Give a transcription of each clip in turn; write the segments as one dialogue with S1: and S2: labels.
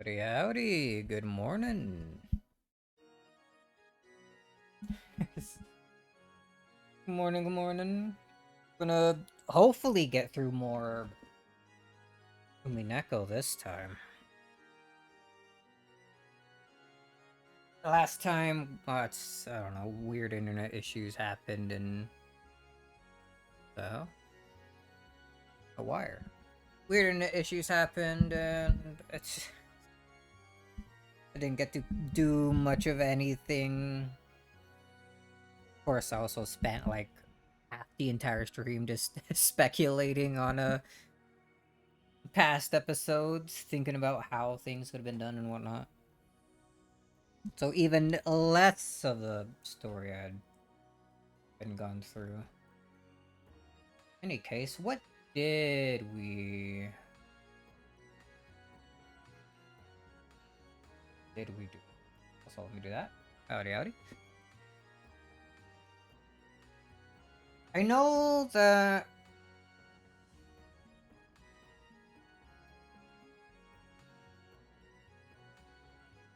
S1: Howdy, howdy. Good morning. Good morning, good morning. Gonna hopefully get through more Umineko this time. Last time, I don't know, weird internet issues happened and the hell? A wire. Weird internet issues happened and I didn't get to do much of anything. Of course, I also spent like half the entire stream just speculating on past episodes, thinking about how things could have been done and whatnot. So even less of the story had been gone through. Any case, what did we do? So let me do that. Howdy, howdy. I know that.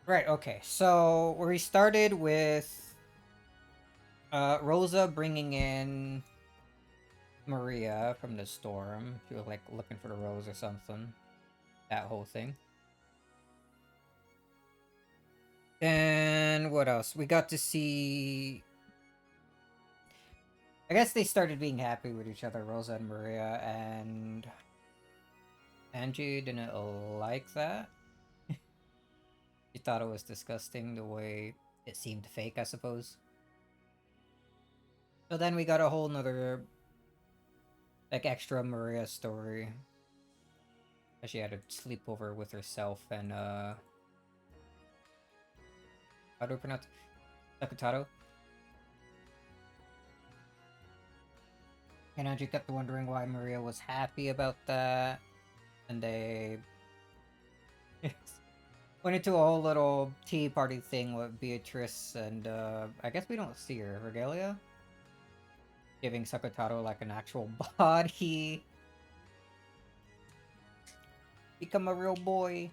S1: Right. Okay. So we started with Rosa bringing in Maria from the storm. She was like looking for the rose or something. That whole thing. And what else? We got to see. I guess they started being happy with each other, Rosa and Maria, and Angie didn't like that. She thought it was disgusting the way it seemed fake, I suppose. So then we got a whole nother, like, extra Maria story. She had a sleepover with herself and, how do we pronounce it? Sakutaro. And Angie kept wondering why Maria was happy about that. And they went into a whole little tea party thing with Beatrice, and I guess we don't see her. Regalia? Giving Sakutaro like an actual body. Become a real boy.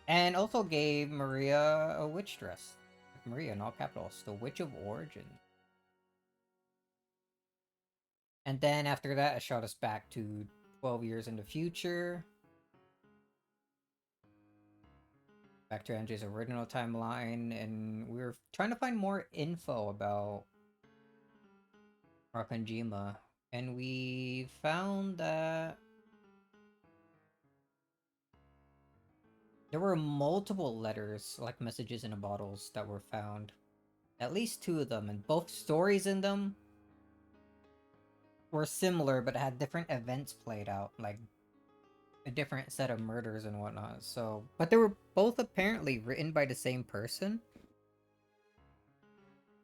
S1: And also gave Maria a witch dress. Maria in all capitals. The Witch of Origin. And then after that, it shot us back to 12 years in the future. Back to Angie's original timeline. And we were trying to find more info about Rakanjima. And we found that there were multiple letters, like messages in the bottles, that were found. At least two of them, and both stories in them were similar, but had different events played out, like a different set of murders and whatnot. So, but they were both apparently written by the same person.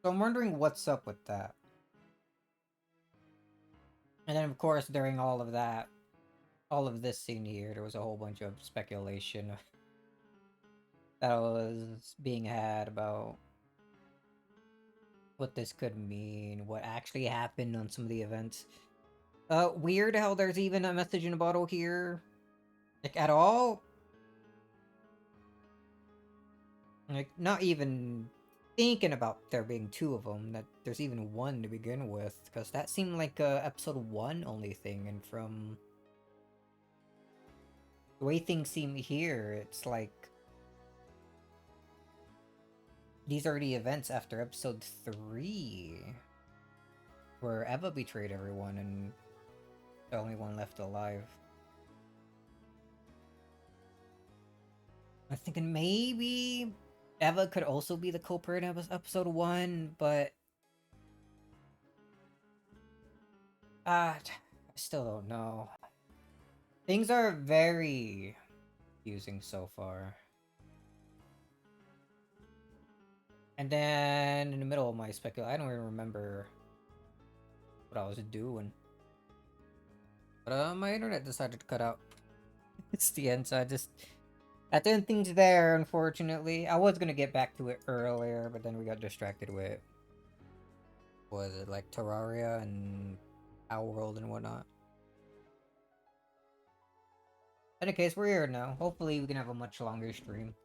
S1: So I'm wondering what's up with that. And then, of course, during all of that, all of this scene here, there was a whole bunch of speculation that was being had about what this could mean, what actually happened on some of the events. Weird how there's even a message in a bottle here. Like, at all? Like, not even thinking about there being two of them, that there's even one to begin with, because that seemed like a episode 1 only thing, and from the way things seem here, it's like these are the events after episode 3, where Eva betrayed everyone and the only one left alive. I'm thinking maybe Eva could also be the culprit of episode 1, but I still don't know. Things are very confusing so far. And then in the middle of my speculation, I don't even remember what I was doing. But my internet decided to cut out. It's the end, so I didn't think there, unfortunately. I was gonna get back to it earlier, but then we got distracted with, was it like Terraria and Our World and whatnot. In any case, we're here now. Hopefully we can have a much longer stream.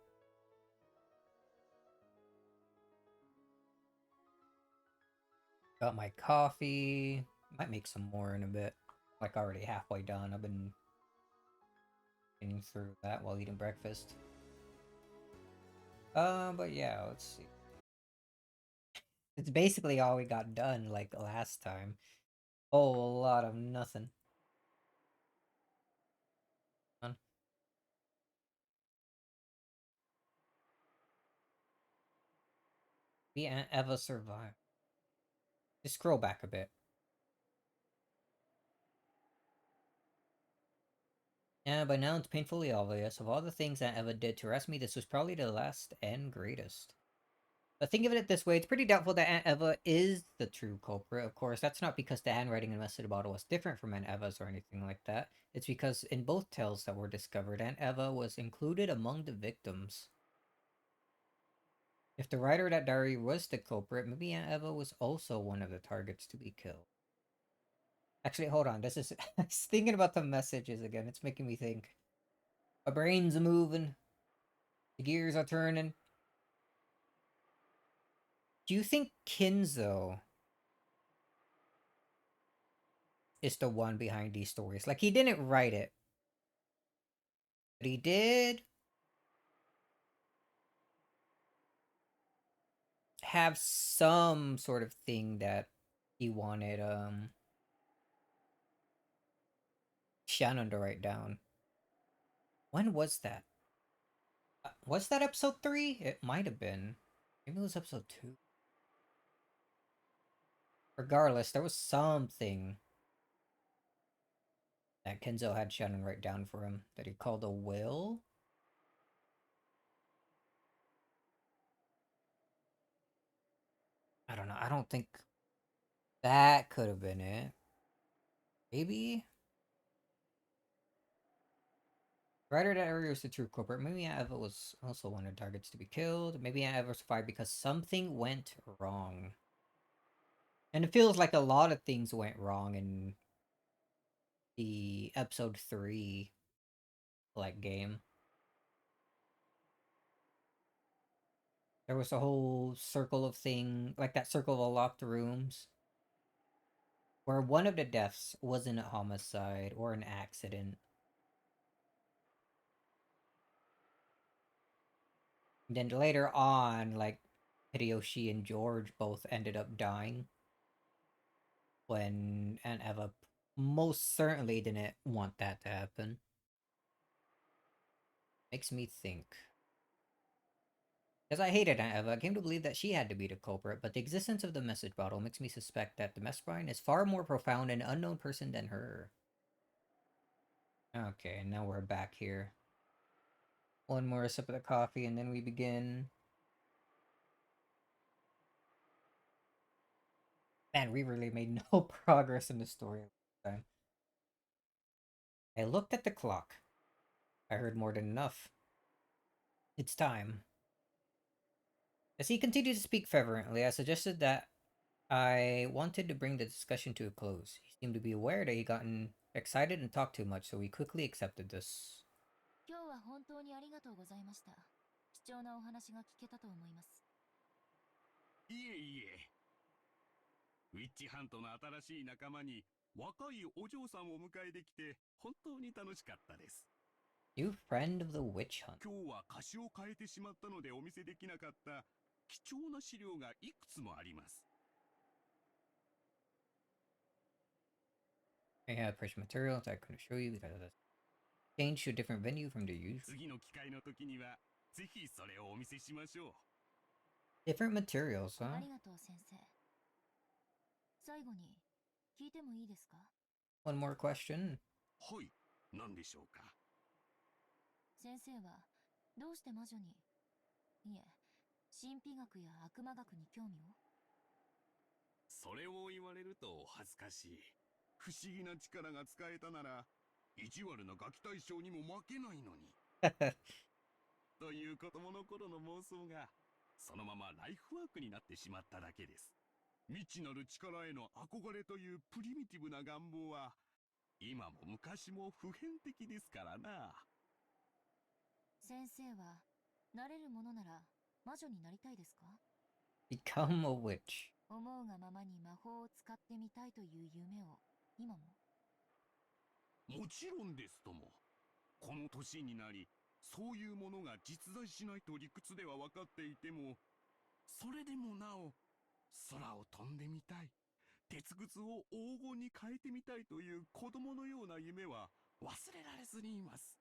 S1: Got my coffee. Might make some more in a bit. Like already halfway done. I've been getting through that while eating breakfast. But yeah, let's see. It's basically all we got done like last time. Whole lot of nothing. The Aunt Eva survived. Just scroll back a bit. Yeah, by now it's painfully obvious. Of all the things Aunt Eva did to arrest me, this was probably the last and greatest. But think of it this way, it's pretty doubtful that Aunt Eva is the true culprit. Of course, that's not because the handwriting in the message bottle was different from Aunt Eva's or anything like that. It's because in both tales that were discovered, Aunt Eva was included among the victims. If the writer of that diary was the culprit, maybe Aunt Eva was also one of the targets to be killed. Actually, hold on. This is... I was thinking about the messages again. It's making me think. My brain's moving. The gears are turning. Do you think Kinzo is the one behind these stories? Like, he didn't write it, but he did have some sort of thing that he wanted Shannon to write down. When was that? Was that episode 3? It might have been. Maybe it was episode 2. Regardless, there was something that Kenzo had Shannon write down for him that he called a will. I don't know. I don't think that could have been it. Maybe? Writer that area was the true culprit. Maybe Aunt Eva was also one of the targets to be killed. Maybe Aunt Eva survived because something went wrong. And it feels like a lot of things went wrong in the episode 3 like game. There was a whole circle of thing, like that circle of locked rooms, where one of the deaths wasn't a homicide or an accident. And then later on, like Hideyoshi and George both ended up dying when Aunt Eva most certainly didn't want that to happen. Makes me think. Because I hated Aunt Eva, I came to believe that she had to be the culprit, but the existence of the message bottle makes me suspect that the message brine is far more profound and unknown person than her. Okay, now we're back here. One more sip of the coffee and then we begin. Man, we really made no progress in the story this time. I looked at the clock. I heard more than enough. It's time. As he continued to speak fervently, I suggested that I wanted to bring the discussion to a close. He seemed to be aware that he'd gotten excited and talked too much, so he quickly accepted this.
S2: 今日は本当にありがとうございました。貴重なお話が聞けたと思います。
S3: いえいえ。ウィッチハントの新しい仲間に若いお嬢さんを迎えできて本当に楽しかったです。
S1: You friend of the witch hunt.
S3: 今日は歌詞を変えてしまったのでお見せできなかった貴重な資料がいくつもあります。
S1: I have precious materials I couldn't show you because of this. Change to a different venue from the usual.
S3: 次の機会の時にはぜひそれをお見せしましょう。
S1: Different materials,
S2: あ
S1: huh?
S2: りがとう先生。最後に聞いてもいいですか？
S1: One more question.
S3: はい、何でしょうか。
S2: 先生はどうして魔女に、いえ、神秘学や悪魔学に興味を？
S3: それを言われるとお恥ずかしい。不思議な力が使えたなら意地悪なガキ大将にも負けないのに。という子供の頃の妄想がそのままライフワークになってしまっただけです。未知なる力への憧れというプリミティブな願望は今も昔も普遍的ですからな。
S2: 先生は、なれるものなら魔女になりたいですか？
S1: Become a witch.
S2: 思うがままに魔法を使ってみたいという夢を、今も。
S3: もちろんですとも。この年になり、そういうものが実在しないと理屈では分かっていても、それでもなお、空を飛んでみたい、鉄くずを黄金に変えてみたいという子供のような夢は忘れられずにいます。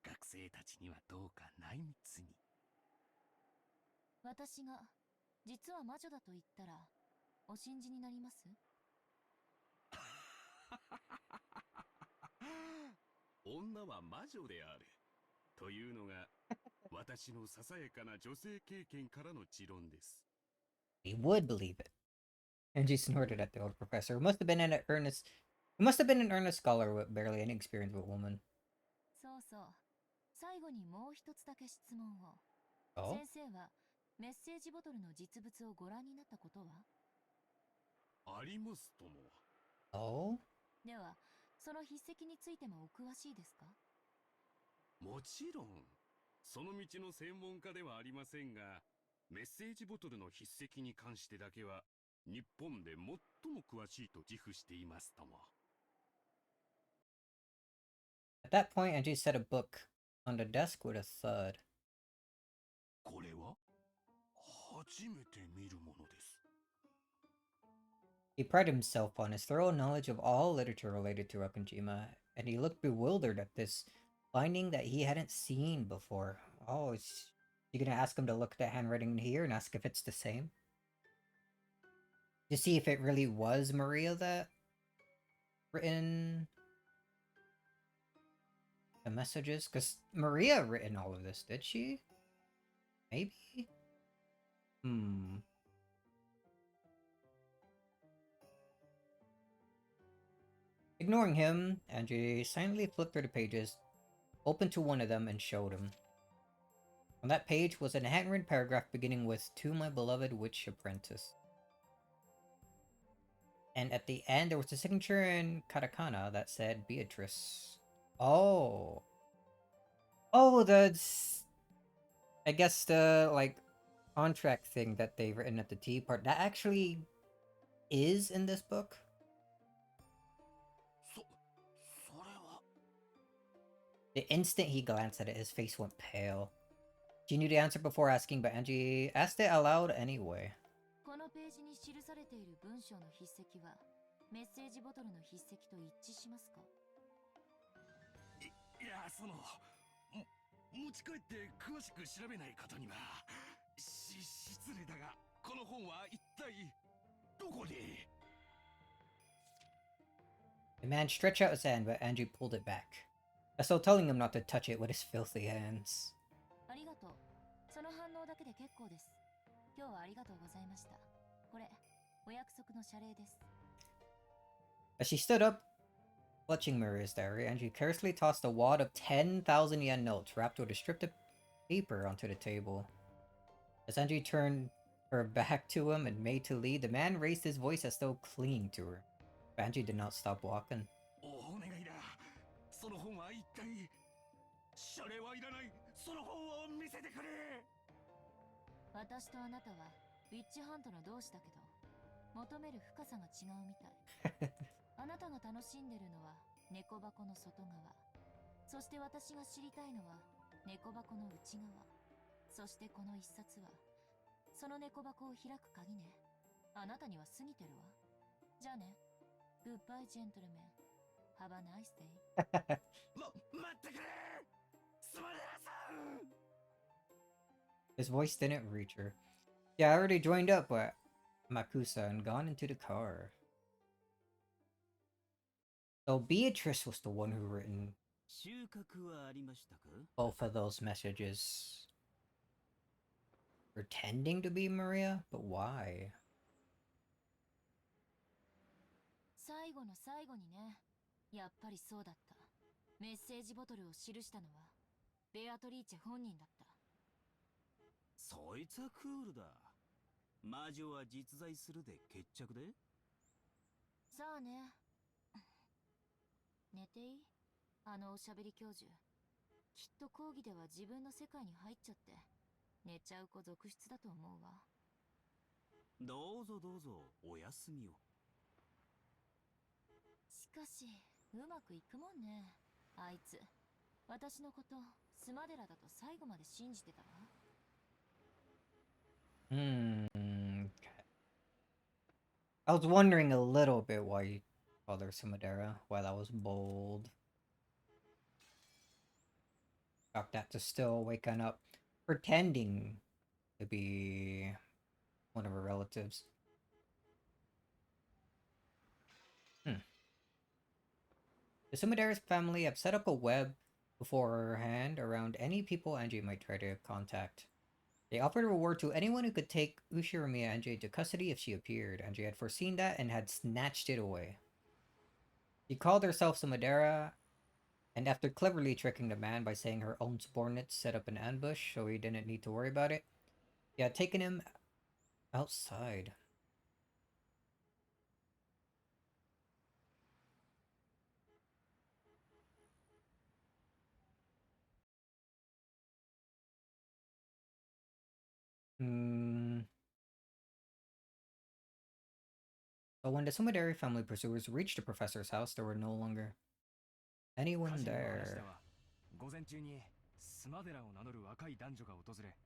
S3: 学生たちにはどうか内密に。
S2: 私が、実は魔女だと言ったら、お信じになります？
S3: 女は魔女である。というのが、私のささやかな女性経験からの持論です。
S1: He would believe it. Angie snorted at the old professor, who must have been an earnest scholar with barely any experience with women.
S2: そうそう。最後にもう一つだけ質問を。
S1: Oh?
S2: 先生は、メッセージボトルの実物をご覧になったことは？
S3: ありますとも。
S1: Oh?
S2: では、その筆跡についてもお詳しいですか？
S3: もちろん。その道の専門家ではありませんが、メッセージボトルの筆跡に関してだけは、日本で最も詳しいと自負していますとも。
S1: At that point, Angie set a book on the desk with a thud.
S3: これは初めて見るものです。
S1: He prided himself on his thorough knowledge of all literature related to Rokujima, and he looked bewildered at this finding that he hadn't seen before. Oh, is you gonna ask him to look at the handwriting here and ask if it's the same? To see if it really was Maria that written the messages? Because Maria written all of this, did she? Maybe? Hmm. Ignoring him, Angie silently flipped through the pages, opened to one of them, and showed him. On that page was a handwritten paragraph beginning with, "To my beloved witch apprentice." And at the end, there was a signature in katakana that said Beatrice. Oh. Oh, that's... I guess the, like, contract thing that they've written at the T part, that actually is in this book?
S3: それは。
S1: The instant he glanced at it, his face went pale. She knew the answer before asking, but Angie asked it aloud anyway.
S2: このページに記されている文章の筆跡は、メッセージボトルの筆跡と一致しますか？
S3: いや、持ち帰って詳しく調べない方には、失礼だが、この本は一体、どこに？
S1: The man stretched out his hand, but Angie pulled it back, as though telling him not to touch it with his filthy hands.
S2: ありがとう。その反応だけで結構です。今日はありがとうございました。これ、お約束の謝礼です。
S1: As she stood up, clutching Maria's diary, Angie carelessly tossed a wad of 10,000 yen notes wrapped with a strip of paper onto the table. As Angie turned her back to him and made to leave, the man raised his voice as though clinging to her. But Angie did not stop walking.
S3: お願いだ。その本は一体。謝礼はいらない。その本を見せてくれ。
S2: 私とあなたはウィッチハントの同志だけど、求める深さが違うみたい。あなたが楽しんでるのは猫箱の外側、そして私が知りたいのは猫箱の内側、そしてこの一冊はその猫箱を開く鍵ね。あなたには過ぎてるわ。じゃあね。グッバイジェントルメン。Have a nice day.
S3: 待ってくれ。スマレラさん。
S1: His voice didn't reach her. Yeah, I already joined up with Makusa and gone into the car. So Beatrice was the one who written
S4: 収穫はありましたか？
S1: both of those messages. Pretending to be Maria? But why?
S2: 最後の最後にね。やっぱりそうだった。メッセージボトルを記したのはベアトリーチェ本人だった。
S4: そいつはクールだ。魔女は実在するで決着で。
S2: さあね。寝ていい？あのおしゃべり教授。きっと講義では自分の世界に入っちゃって、寝ちゃう子続出だと思うわ。
S4: どうぞどうぞ、お休みを。
S2: しかし、うまくいくもんね。あいつ、私のこと、スマデラだと最後まで信じてたわ。
S1: Okay. I was wondering a little bit why you called her Sumadera, why that was bold. Got that to still waking up, pretending to be one of her relatives. The Sumadera's family have set up a web beforehand around any people Angie might try to contact. They offered a reward to anyone who could take Ushiramiya Angie into custody if she appeared. Angie had foreseen that and had snatched it away. She called herself Sumadera, and after cleverly tricking the man by saying her own subordinates set up an ambush so he didn't need to worry about it, she had taken him outside. But when the Sumaderi family pursuers reached the professor's house, there were no longer anyone there.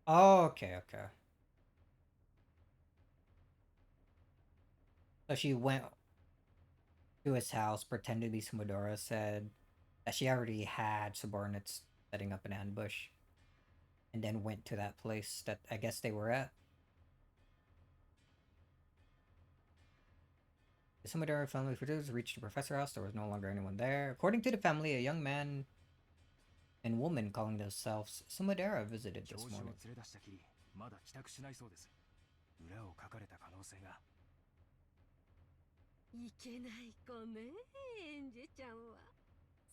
S1: Oh, okay, okay. So she went to his house, pretended the Sumodora said that she already had subordinates setting up an ambush, and then went to that place that I guess they were at. The Sumodora family pursuers reached the professor's house. There was no longer anyone there. According to the family, a young man and woman calling themselves Sumodera visited this morning.
S5: いけない子ね、エンジェちゃんは。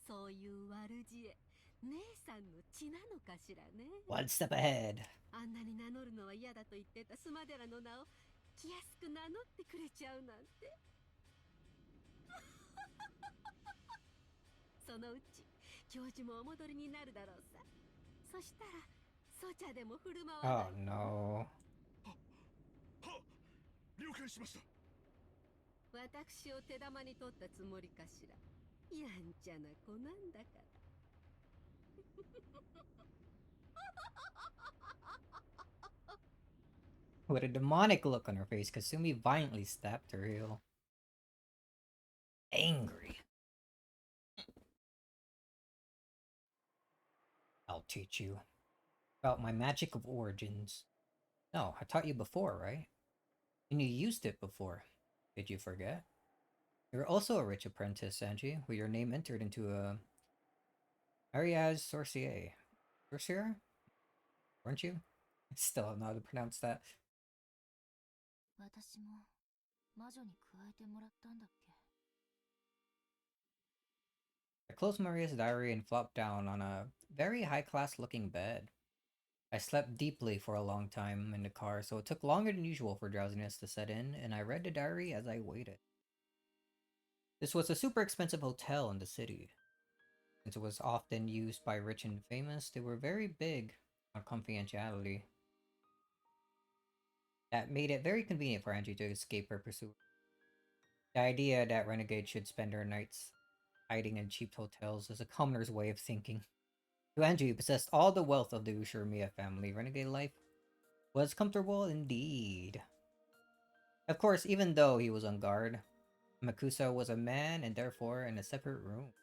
S5: そういう悪知恵、姉さんの血なのかしらね。
S1: One step ahead.
S5: あんなに名乗るのは嫌だと言ってたスマデラの名を気安く名乗ってくれちゃうなんて。そのうち教授もお戻りになるだろうさ。そしたらソチャでも振る舞わ
S1: Oh
S5: ない。
S1: no.
S3: 了解しました。
S5: 私を手玉に取ったつもりかしら。やんちゃな子なんだから。
S1: With a demonic look on her face, Kasumi violently stabbed her heel. Angry. I'll teach you about my magic of origins. No, I taught you before, right? And you used it before. Did you forget? You're also a rich apprentice, Sanji, with your name entered into a Ariaz Sorcier. Sorcerer? Weren't you? I still don't know how to pronounce that.
S2: 私も魔女に加えてもらったんだっけ？
S1: I closed Maria's diary and flopped down on a very high-class looking bed. I slept deeply for a long time in the car, so it took longer than usual for drowsiness to set in, and I read the diary as I waited. This was a super expensive hotel in the city. Since it was often used by rich and famous, they were very big on confidentiality. That made it very convenient for Angie to escape her pursuer. The idea that renegades should spend their nights hiding in cheap hotels is a commoner's way of thinking. To Angie, who possessed all the wealth of the Ushiramiya family, renegade life was comfortable indeed. Of course, even though he was on guard, Makusa was a man and therefore in a separate room.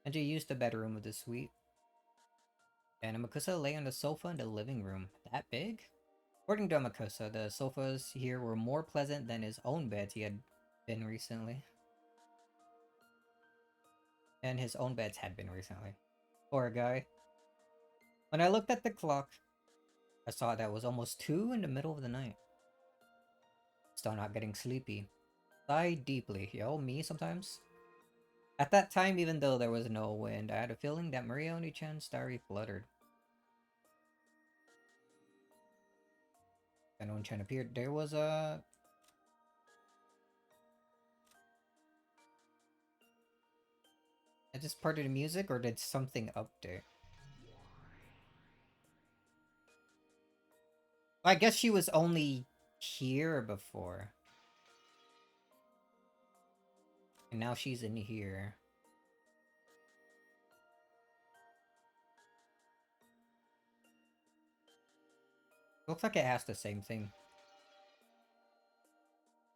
S1: Angie used the bedroom of the suite, and Makusa lay on the sofa in the living room. That big? According to Makusa, the sofas here were more pleasant than his own beds he had been recently. And his own beds had been recently. Poor guy. When I looked at the clock, I saw that it was almost 2 in the middle of the night. Still not getting sleepy. Sighed deeply. Yo, me sometimes. At that time, even though there was no wind, I had a feeling that Maria Oni-chan's diary fluttered. When Oni-chan appeared, there was a... Is this part of the music or did something update? I guess she was only here before. And now she's in here. Looks like it has the same thing.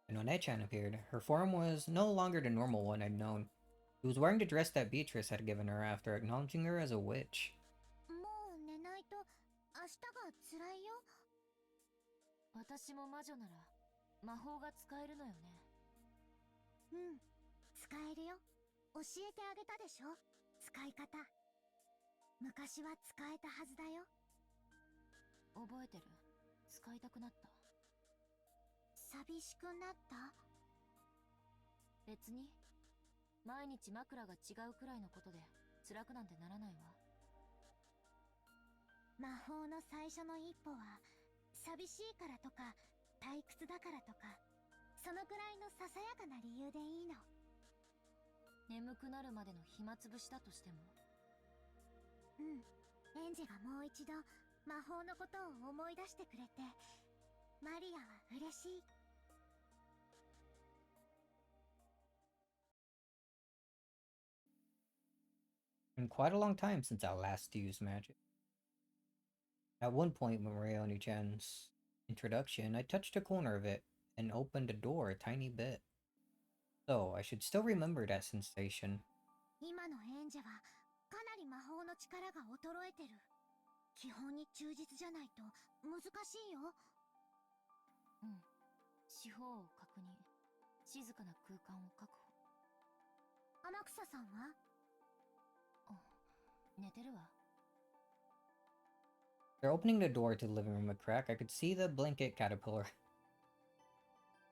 S1: And when Echan appeared, her form was no longer the normal one I'd known. She was wearing the dress that Beatrice had given her after acknowledging her as a witch.
S2: もう寝ないと明日が辛いよ。私も魔女なら魔法が使えるのよね。うん、使えるよ。教えてあげたでしょ、使い方。昔は使えたはずだよ。覚えてる。使いたくなった。寂しくなった？別に。毎日枕が違うくらいのことで辛くなんてならないわ。魔法の最初の一歩は寂しいからとか退屈だからとか、そのくらいのささやかな理由でいいの。眠くなるまでの暇つぶしだとしても。うん、エンジがもう一度魔法のことを思い出してくれて、マリアは嬉しい。
S1: Been quite a long time since I last used magic. At one point when Marioni-chan's introduction, I touched a corner of it and opened the door a tiny bit. So, I should still remember that sensation.
S2: 今のエンジェはかなり魔法の力が衰えてる。基本に忠実じゃないと難しいよ。うん。四方を確認。静かな空間を確保。天草さんは？寝てるわ。
S1: After opening the door to the living room a crack, I could see the blanket caterpillar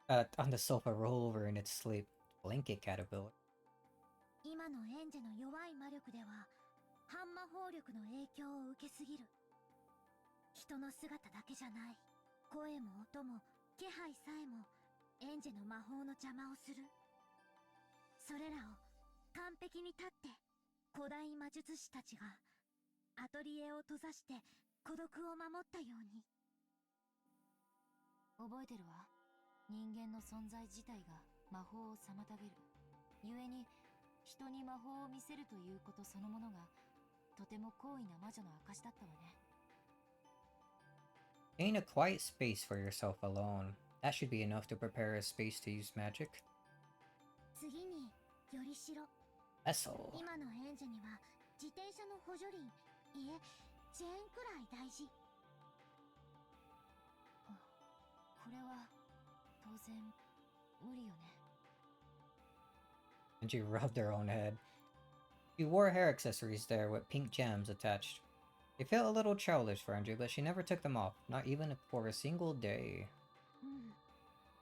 S1: on the sofa roll over in its sleep. Blanket caterpillar.
S2: 今のエンジェの弱い魔力では反魔法力の影響を受けすぎる。人の姿だけじゃない。声も音も気配さえもエンジェの魔法の邪魔をする。それらを完璧に立って古代魔術師たちがアトリエを閉ざして孤独を守ったように。覚えてるわ。人間の存在自体が魔法を妨げる。故に人に魔法を見せるということそのものがとても高位な魔女の証だったわね。
S1: Gain a quiet space for yourself alone. That should be enough to prepare a space to use magic.
S2: 次によりしろ。
S1: Vessel.
S2: 今のエンジェには自転車の補助輪、いえチェーンくらい大事。これは当然無理よね。
S1: And she rubbed her own head. She wore hair accessories there with pink gems attached. They felt a little childish for Andrew, but she never took them off, not even for a single day.
S2: うん。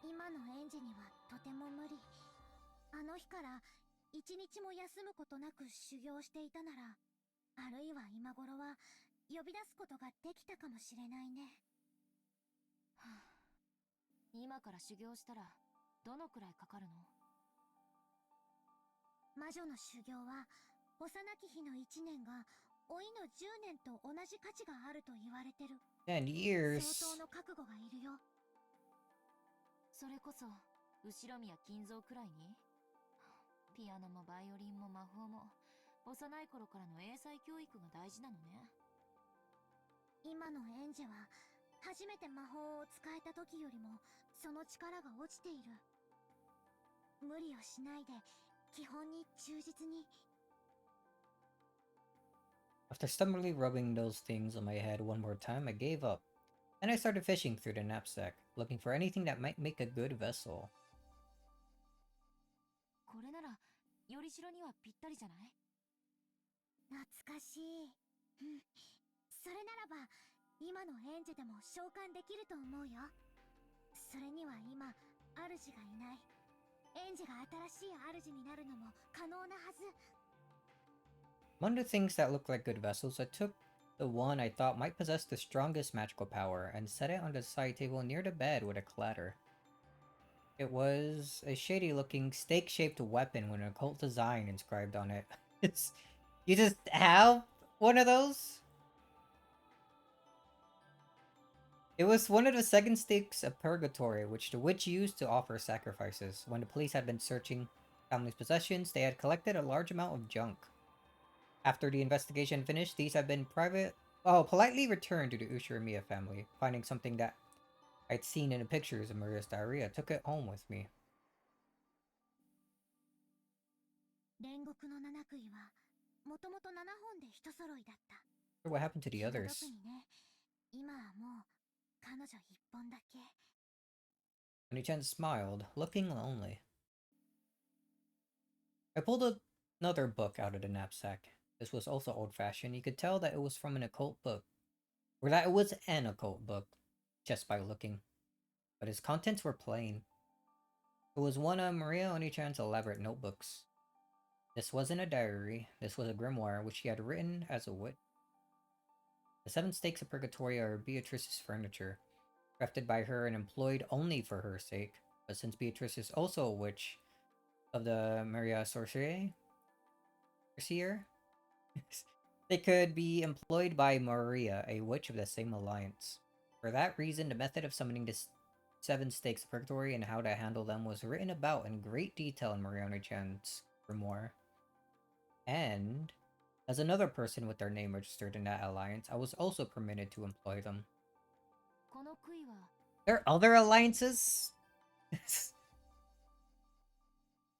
S2: 今のエンジェにはとても無理。あの日から一日も休むことなく修行していたなら、あるいは今頃は呼び出すことができたかもしれないね。はあ、今から修行したらどのくらいかかるの？魔女の修行は幼き日の1年が老いの10年と同じ価値があると言われてる。
S1: 10 years.
S2: 相当の覚悟がいるよ。それこそ後ろ宮金蔵くらいに。ピアノもバイオリンも魔法も幼い頃からの英才教育が大事なのね。今のエンジェは初めて魔法を使えた時よりもその力が落ちている。無理をしないで基本に忠実に。
S1: After stubbornly rubbing those things on my head one more time, I gave up. Then I started fishing through the knapsack, looking for anything that might make a good vessel.
S2: これならよりしろにはぴったりじゃない？懐かしい。うん。それならば今のエンジェでも召喚できると思うよ。それには今主がいない。エンジェが新しい主になるのも可能なはず。
S1: Among the things that looked like good vessels, I took the one I thought might possess the strongest magical power and set it on the side table near the bed with a clatter. It was a shady-looking, stake-shaped weapon with an occult design inscribed on it. You just have one of those? It was one of the second stakes of purgatory, which the witch used to offer sacrifices. When the police had been searching family's possessions, they had collected a large amount of junk. After the investigation finished, these have been politely returned to the Ushirimiya family. Finding something that I'd seen in the pictures of Maria's diarrhea, took it home with me.
S5: 煉獄の七杭はもともと7本で一揃いだった。
S1: What happened to the
S5: 気の
S1: others?
S5: 毒にね、今はもう彼女一本だけ。
S1: Oni-chan smiled, looking lonely. I pulled another book out of the knapsack. This was also old-fashioned. You could tell that it was from an occult book. Or that it was an occult book, just by looking. But its contents were plain. It was one of Maria Oni-chan's elaborate notebooks. This wasn't a diary. This was a grimoire which she had written as a witch. The 7 stakes of purgatory are Beatrice's furniture, crafted by her and employed only for her sake. But since Beatrice is also a witch of the Maria Sorcier, they could be employed by Maria, a witch of the same alliance. For that reason, the method of summoning the 7 stakes of purgatory and how to handle them was written about in great detail in Maria Oni-chan's grimoire. And as another person with their name registered in that alliance, I was also permitted to employ them.
S2: この杭は
S1: There are other alliances?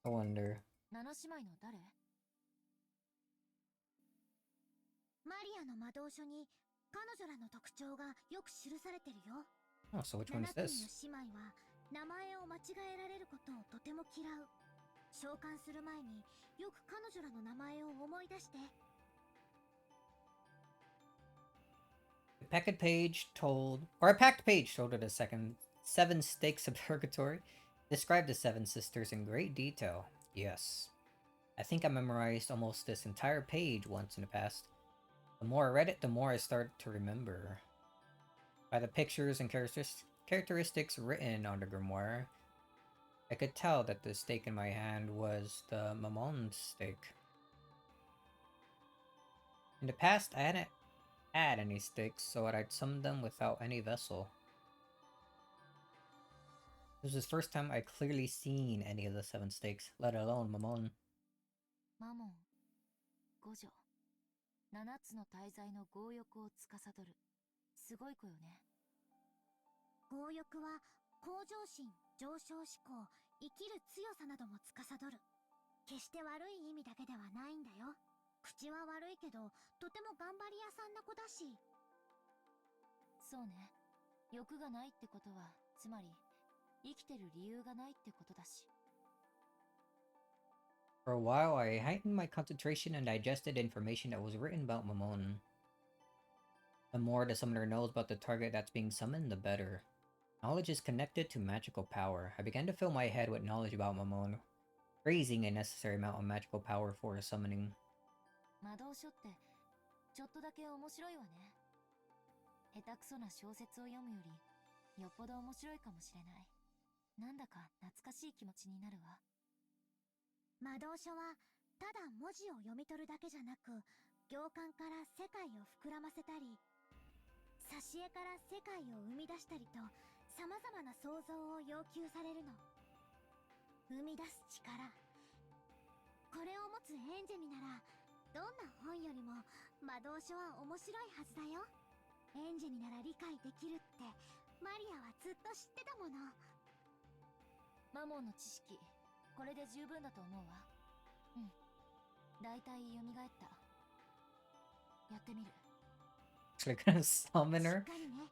S1: I wonder.
S2: 七姉妹の誰？
S5: マリアの魔導書に彼女らの特徴がよく記されてるよ。
S1: Oh, so which one is
S5: 7組
S1: this?
S5: の姉妹は名前を間違えられることをとても嫌う。召喚する前によく彼女らの名前を思い出して。
S1: A packed page told of the 7 stakes of purgatory, described the 7 sisters in great detail. Yes. I think I memorized almost this entire page once in the past. The more I read it, the more I started to remember. By the pictures and characteristics written on the grimoire, I could tell that the stake in my hand was the Mammon stake. In the past, I hadn't had any stakes, so I'd summoned them without any vessel. This was the first time I'd clearly seen any of the 7 stakes, let alone Mammon.
S2: マモン、五女、七つの大罪の強欲を司る。すごい子よね。
S5: 強欲は向上心、上昇志向、生きる強さなども司る。決して悪い意味だけではないんだよ。口は悪いけど、とても頑張り屋さんな子だし。
S2: そうね。欲がないってことは、つまり生きてる理由がないってことだし。
S1: For a while, I heightened my concentration and digested information that was written about Mammon. The more the summoner knows about the target that's being summoned, the better. Knowledge is connected to magical power. I began to fill my head with knowledge about Mammon, raising a necessary amount of magical power for summoning.
S2: 魔導書ってちょっとだけ面白いわね。下手くそな小説を読むよりよっぽど面白いかもしれない。なんだか懐かしい気持ちになるわ。
S5: 魔導書はただ文字を読み取るだけじゃなく、行間から世界を膨らませたり、挿絵から世界を生み出したりと、様々な想像を要求されるの。生み出す力。これを持つエンジェになら、どんな本よりも魔導書は面白いはずだよ。エンジェになら理解できるってマリアはずっと知ってたもの。
S2: マモンの知識、これで十分だと思うわ。うん。だいたい蘇った。やってみる。
S1: Actually gonna summon
S5: し
S1: her?
S5: っかりね。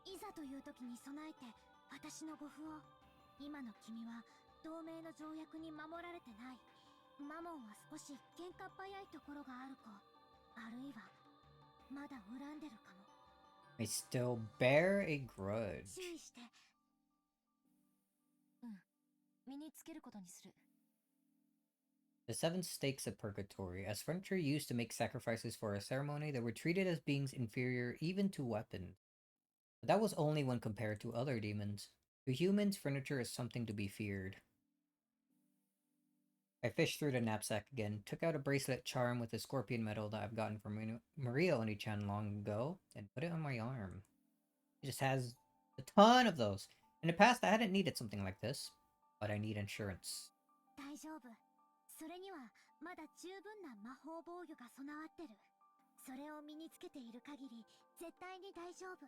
S5: いざという時に備えて私の護符を。今の君は同盟の条約に守られてない。マモンは少し喧嘩っ早いところがある子。あるいはまだ恨んでるかも。
S1: I still bear a grudge.
S5: 注意して。
S2: うん。身につけることにする。
S1: The 7 stakes of purgatory. As furniture used to make sacrifices for a ceremony, they were treated as beings inferior even to weapons. But that was only when compared to other demons. To humans, furniture is something to be feared. I fished through the knapsack again, took out a bracelet charm with a scorpion medal that I've gotten from Maria Oni-chan long ago, and put it on my arm. It just has a ton of those. In the past, I hadn't needed something like this, but I need insurance.
S5: 大丈夫。それにはまだ十分な魔法防御が備わってる。それを身につけている限り絶対に大丈夫。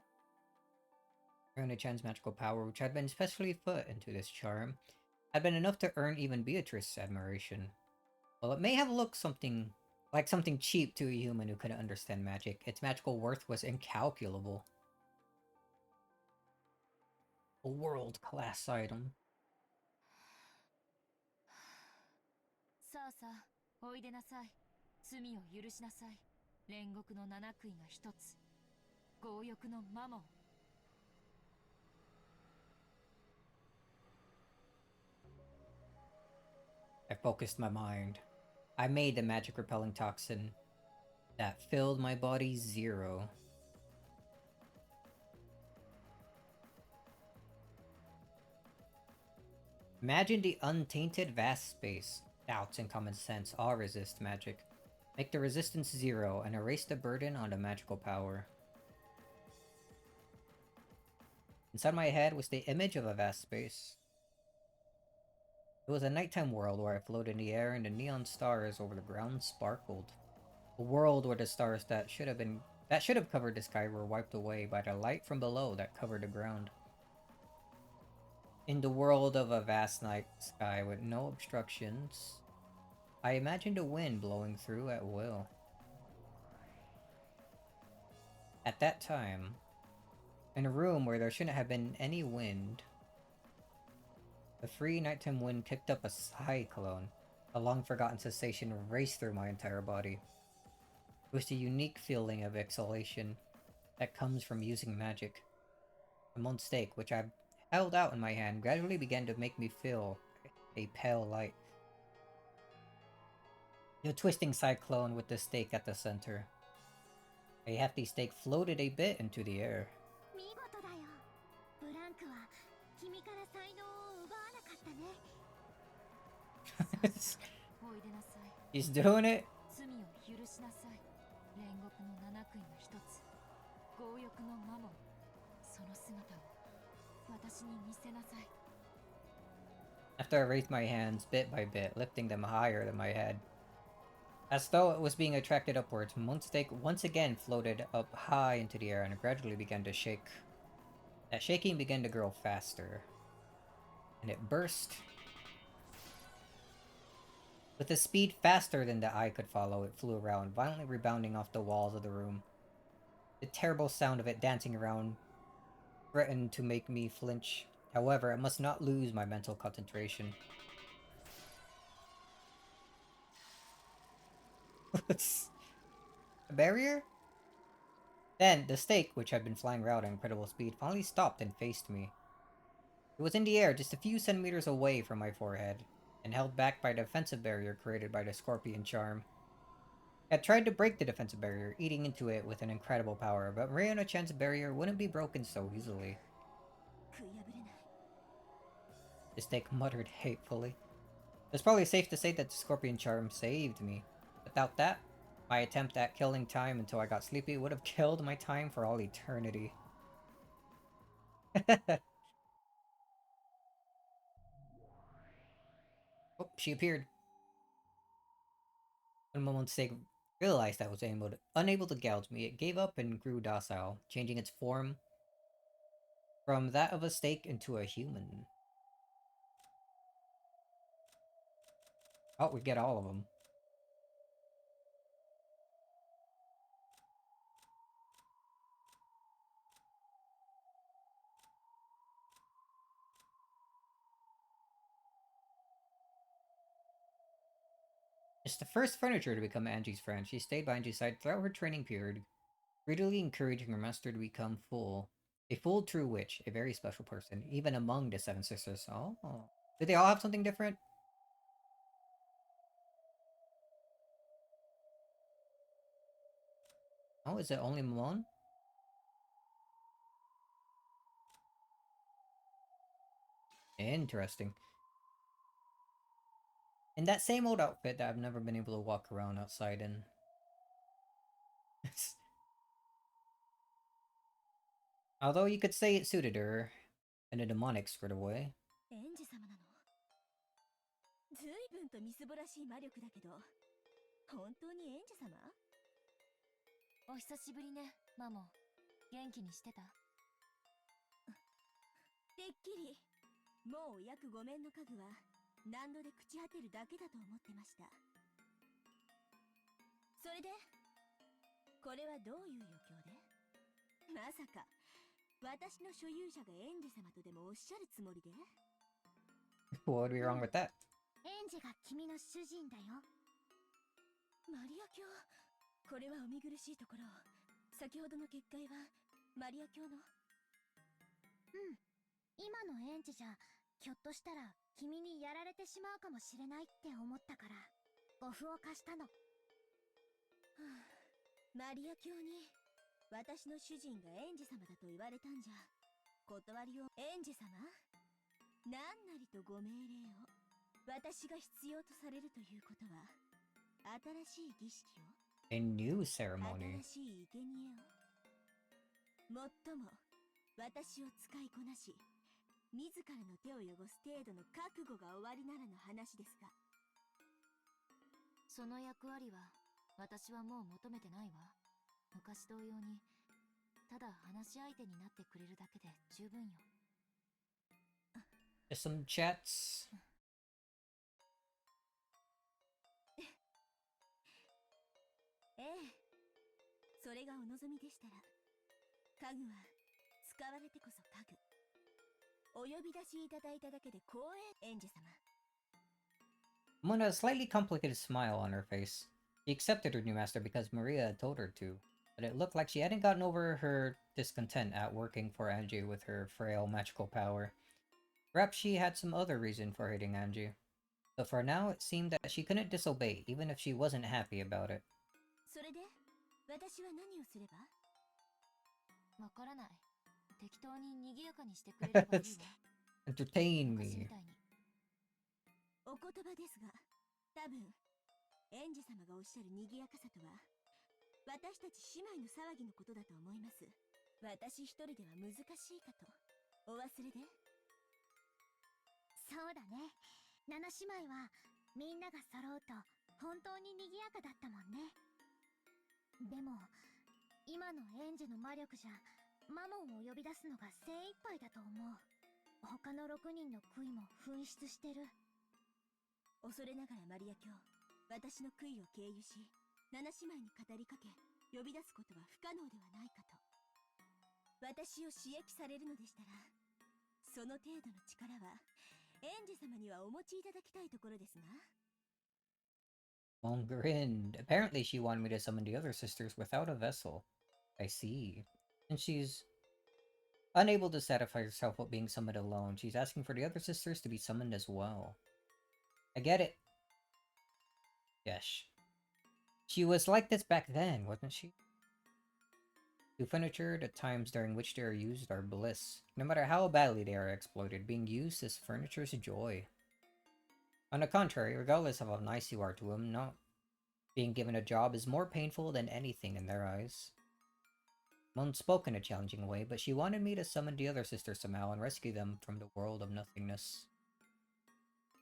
S1: Oni-chan's magical power, which had been specially put into this charm, had been enough to earn even Beatrice's admiration. While it may have looked something cheap to a human who couldn't understand magic, its magical worth was incalculable. A world-class item.
S2: さあさあ、おいでなさい。罪を許しなさい。煉獄の七杭が一つ。強欲のマモン。
S1: I focused my mind. I made the magic repelling toxin that filled my body 0. Imagine the untainted vast space. Doubts and common sense all resist magic. Make the resistance 0 and erase the burden on the magical power. Inside my head was the image of a vast space. It was a nighttime world where I floated in the air and the neon stars over the ground sparkled. A world where the stars that should have covered the sky were wiped away by the light from below that covered the ground. In the world of a vast night sky with no obstructions, I imagined a wind blowing through at will. At that time, in a room where there shouldn't have been any wind, the free nighttime wind kicked up a cyclone. A long-forgotten sensation raced through my entire body. It was the unique feeling of exhalation that comes from using magic. The moon stake, which I held out in my hand, gradually began to make me feel a pale light. The twisting cyclone with the stake at the center. A hefty stake floated a bit into the air.
S5: 見事だよ。ブランクは君から才能を奪わなかったね。
S2: おいでなさい。
S1: He's doing it.
S2: 罪を許しなさい。煉獄の七杭が一つ。強欲のマモン。その姿を私に見せなさい。
S1: After I raised my hands bit by bit, lifting them higher than my head. As though it was being attracted upwards, Moonstake once again floated up high into the air and gradually began to shake. That shaking began to grow faster. And it burst. With a speed faster than the eye could follow, it flew around, violently rebounding off the walls of the room. The terrible sound of it dancing around threatened to make me flinch. However, I must not lose my mental concentration. A barrier? Then, the stake, which had been flying around at incredible speed, finally stopped and faced me. It was in the air just a few centimeters away from my forehead, and held back by the defensive barrier created by the scorpion charm. I had tried to break the defensive barrier, eating into it with an incredible power, but Maria Chan's barrier wouldn't be broken so easily.
S5: 食い破れない。
S1: The stake muttered hatefully. It's probably safe to say that the scorpion charm saved me. Without that, my attempt at killing time until I got sleepy would have killed my time for all eternity. Oh, she appeared. When Momon's stake realized I was unable to gouge me, it gave up and grew docile, changing its form from that of a stake into a human. Oh, we get all of them. It's the first furniture to become Angie's friend. She stayed by Angie's side throughout her training period, greedily encouraging her master to become full. A full true witch, a very special person, even among the Seven Sisters. Oh. Do they all have something different? Oh, is it only Momon? Interesting. In that same old outfit that I've never been able to walk around outside in. Although you could say it suited her in a demonic sort of way.
S5: エンジ様なの？ずいぶんとみすぼらしい魔力だけど、本当にエンジ様？
S2: お久しぶりね、マモン。元気にしてた？
S5: てっきりもう約5面の家具は何度で朽ち果てるだけだと思ってました。それでこれはどういう余興で？まさか私の所有者がエンジ様とでもおっしゃるつもりで？
S1: What would be wrong with that?
S5: エンジが君の主人だよ。マリア教、これはお見苦しいところ。先ほどの結界はマリア教の？今のエンジじゃひょっとしたら君にやられてしまうかもしれないって思ったからご符を貸したの。マリア教に私の主人がエンジ様だと言われたんじゃ断りを。エンジ様、何なりとご命令を。私が必要とされるということは新しい儀式を、
S1: A new ceremony.
S5: 新しい生贄を。もっとも私を使いこなし自らの手を汚す程度の覚悟が終わりならの話ですが。
S2: その役割は私はもう求めてないわ。昔同様にただ話し相手になってくれるだけで十分よ。
S1: Just some chats.
S5: ええ、それがお望みでしたら、家具は使われてこそ家具。お呼び出しいただいただけで光栄。エンジ様。
S1: Mona had a slightly complicated smile on her face. She accepted her new master because Maria had told her to, but it looked like she hadn't gotten over her discontent at working for Angie with her frail magical power. Perhaps she had some other reason for hating Angie. But for now, it seemed that she couldn't disobey, even if she wasn't happy about it.
S5: それで私は何をすれば？
S2: わからない。適当に賑やかにしてくれればいいわ。
S1: Entertain
S2: 昔み
S1: me.
S2: たいに。
S5: お言葉ですが、多分エンジ様がおっしゃる賑やかさとは私たち姉妹の騒ぎのことだと思います。私一人では難しいかと。お忘れで？そうだね。七姉妹はみんなが揃うと本当に賑やかだったもんね。でも今のエンジの魔力じゃマモンを呼び出すのが精一杯だと思う。他の6人の悔いも紛失してる。恐れながらマリア教、私の悔いを経由し七姉妹に語りかけ呼び出すことは不可能ではないかと。私を刺激されるのでしたら、その程度の力はエンジ様にはお持ちいただきたいところですが。
S1: Mom grinned. Apparently she wanted me to summon the other sisters without a vessel. I see. And she's unable to satisfy herself with being summoned alone. She's asking for the other sisters to be summoned as well. I get it. Yes. She was like this back then, wasn't she? To furniture, the times during which they are used are bliss. No matter how badly they are exploited, being used is furniture's joy. On the contrary, regardless of how nice you are to them, not being given a job is more painful than anything in their eyes. Mon spoke in a challenging way, but she wanted me to summon the other sisters somehow and rescue them from the world of nothingness.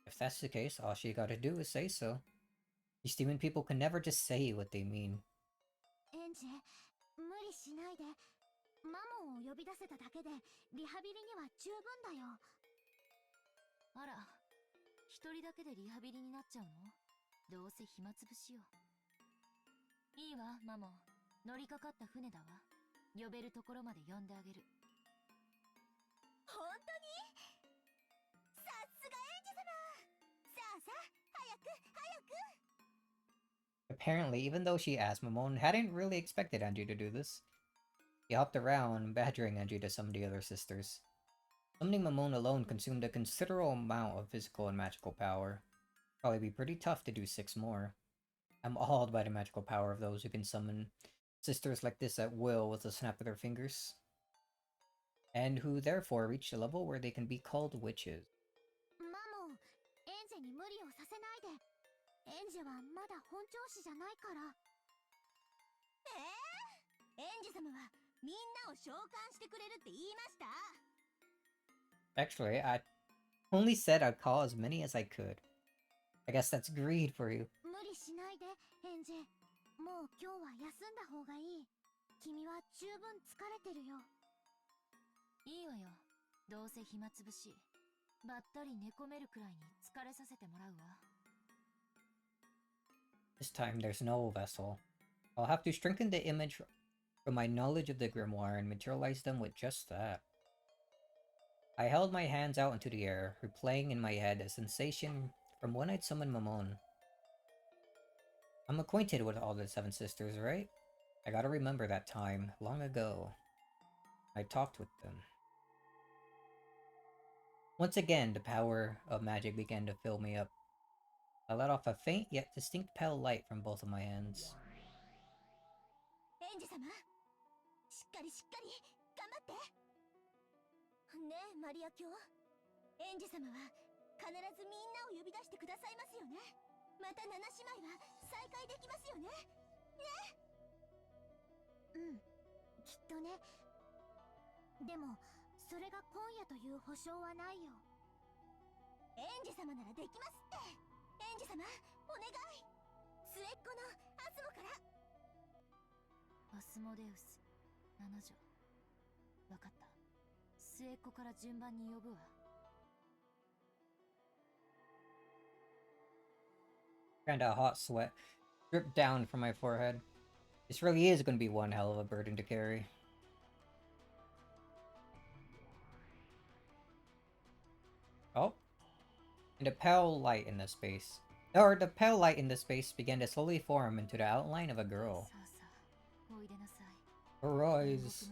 S1: If that's the case, all she gotta do is say so. These demon people can never just say what they mean.
S5: エンジ、無理しないで。マモンを呼び出せただけでリハビリには十分だよ。
S2: あら、一人だけでリハビリになっちゃうの？どうせ暇つぶしよ。いいわ、マモン。乗りかかった船だわ。呼べるところまで呼んであげる。
S5: 本当に？さすがエンジ様。さあさあ、早く早く。
S1: Apparently, even though she asked, Mamon hadn't really expected Angie to do this. He hopped around, badgering Angie to summon the other sisters. Summoning Mamon alone consumed a considerable amount of physical and magical power. Probably be pretty tough to do 6 more. I'm awed by the magical power of those who can summon sisters like this at will with a snap of their fingers. And who therefore reach a level where they can be called witches.
S5: マモン、エンジに無理をさせないで。ンジェはまだ本調子じゃないから。エンジェ様はみんなを召喚してくれるって言いました？
S1: Actually, I only said I'd call as many as I could. I guess that's greed for you.
S5: 無理しないで、エンジェ。もう今日は休んだ方がいい。君は十分疲れてるよ。
S2: いいわよ。どうせ暇つぶし。ばったり寝込めるくらいに疲れさせてもらうわ。
S1: This time there's no vessel. I'll have to strengthen the image from my knowledge of the grimoire and materialize them with just that. I held my hands out into the air, replaying in my head a sensation from when I'd summoned Mamon. I'm acquainted with all the Seven Sisters, right? I gotta remember that time, long ago. I talked with them. Once again, the power of magic began to fill me up. I let off a faint yet distinct pale light from both of my hands.
S5: エンジェ様、しっかりしっかり頑張って。ねえマリア卿、エンジェ様は必ずみんなを呼び出してくださいますよね。また七姉妹は再会できますよね。ね。うん、きっとね。でもそれが今夜という保証はないよ。エンジェ様ならできますって。エンジェ様お願い。末っ子のアスモから。
S2: アスモデウス7女。わかった。末っ子から順番に呼ぶわ。
S1: Kinda hot sweat dripped down from my forehead. This really is going to be one hell of a burden to carry. Oh. And the pale light in the space. Or the pale light in the space began to slowly form into the outline of a girl. Her eyes.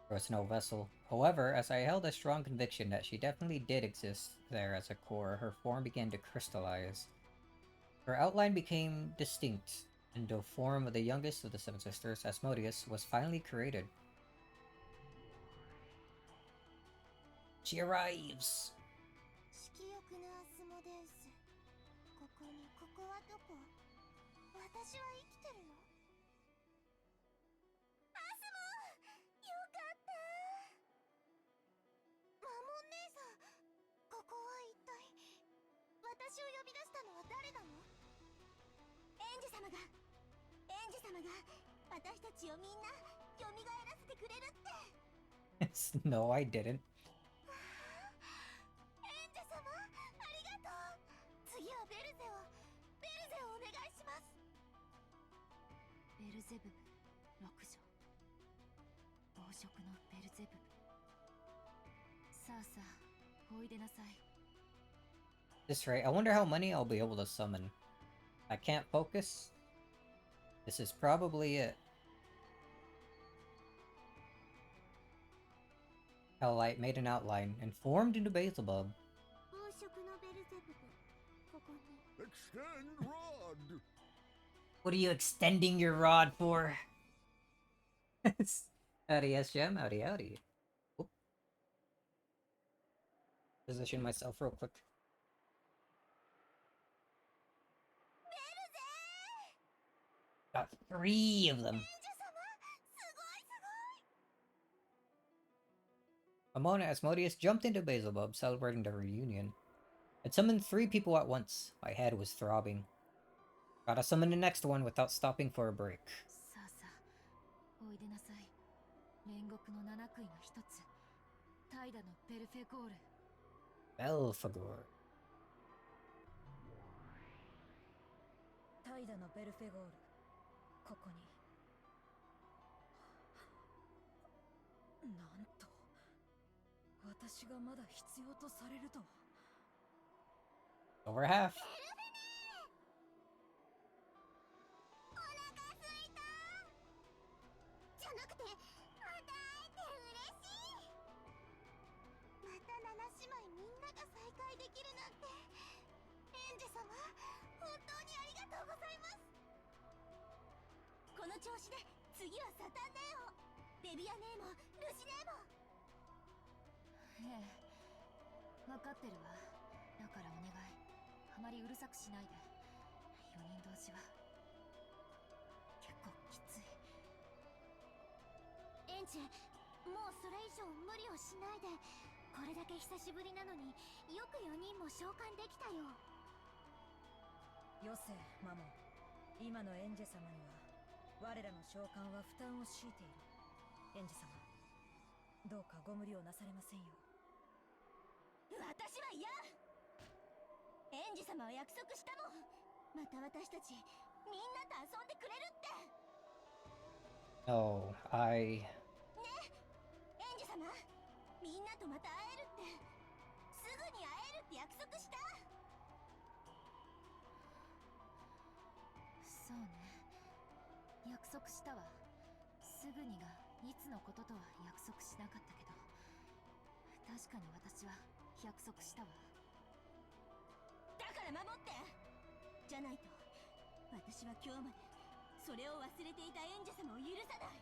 S1: There was no vessel. However, as I held a strong conviction that she definitely did exist there as a core, her form began to crystallize. Her outline became distinct, and the form of the youngest of the Seven Sisters, Asmodeus, was finally created. She arrives!
S5: 色欲のアスモデウス。ここはどこ？私は生きてるよ。アスモ！よかった。マモン姉さん、ここは一体。私を呼び出したのは誰なの？エンジェ様が私たちをみんな蘇らせてくれるって。
S1: No, I didn't.
S5: 次はベルゼをお願いします。
S2: ベルゼブブ6女。暴食のベルゼブブ。さあさあ、おいでなさい。
S1: This rate, I wonder how many I'll be able to summon. I can't focus. This is probably it. Helllight made an outline and formed into Beelzebub.
S5: 暴食のベルゼブブ。ここに。
S3: Extend rod!
S1: What are you extending your rod for? Howdy, yes, Gem. Howdy, howdy. Oop. Position myself real quick. Got 3 of them. Amon and Asmodeus jumped into Beelzebub, celebrating the reunion. I'd summoned 3 people at once. My head was throbbing. Gotta summon the next one without stopping for a break.
S2: さあさあ、おいでなさい。煉獄の7杭が1つ。怠惰のベルフェゴール。
S1: Belphegor.
S6: 怠惰のベルフェゴール。ここに。なんと。私がまだ必要とされるとは。
S1: Over half.
S5: お腹すいた。じゃなくて、また会えて嬉しい。また七姉妹みんなが再会できるなんて。エンジェ様、本当にありがとうございます。この調子で次はサタン姉王、ベビア姉もルシ姉も。
S2: ええ、分かってるわ。だからお願い、あまりうるさくしないで。4人同時は結構きつい。
S5: エンジェ、もうそれ以上無理をしないで。これだけ久しぶりなのによく4人も召喚できたよ。
S6: よせマモン、今のエンジェ様には我らの召喚は負担を強いている。エンジェ様、どうかご無理をなされませんよ。
S5: 私は嫌。エンジ様は約束したもん。また私たちみんなと遊んでくれるって。
S1: No, I...
S5: エンジ様、みんなとまた会えるって、すぐに会えるって約束した。
S2: そうね、約束したわ。すぐにがいつのこととは約束しなかったけど、確かに私は約束したわ。
S5: だから守って。じゃないと私は今日までそれを忘れていたエンジェ様を許さない。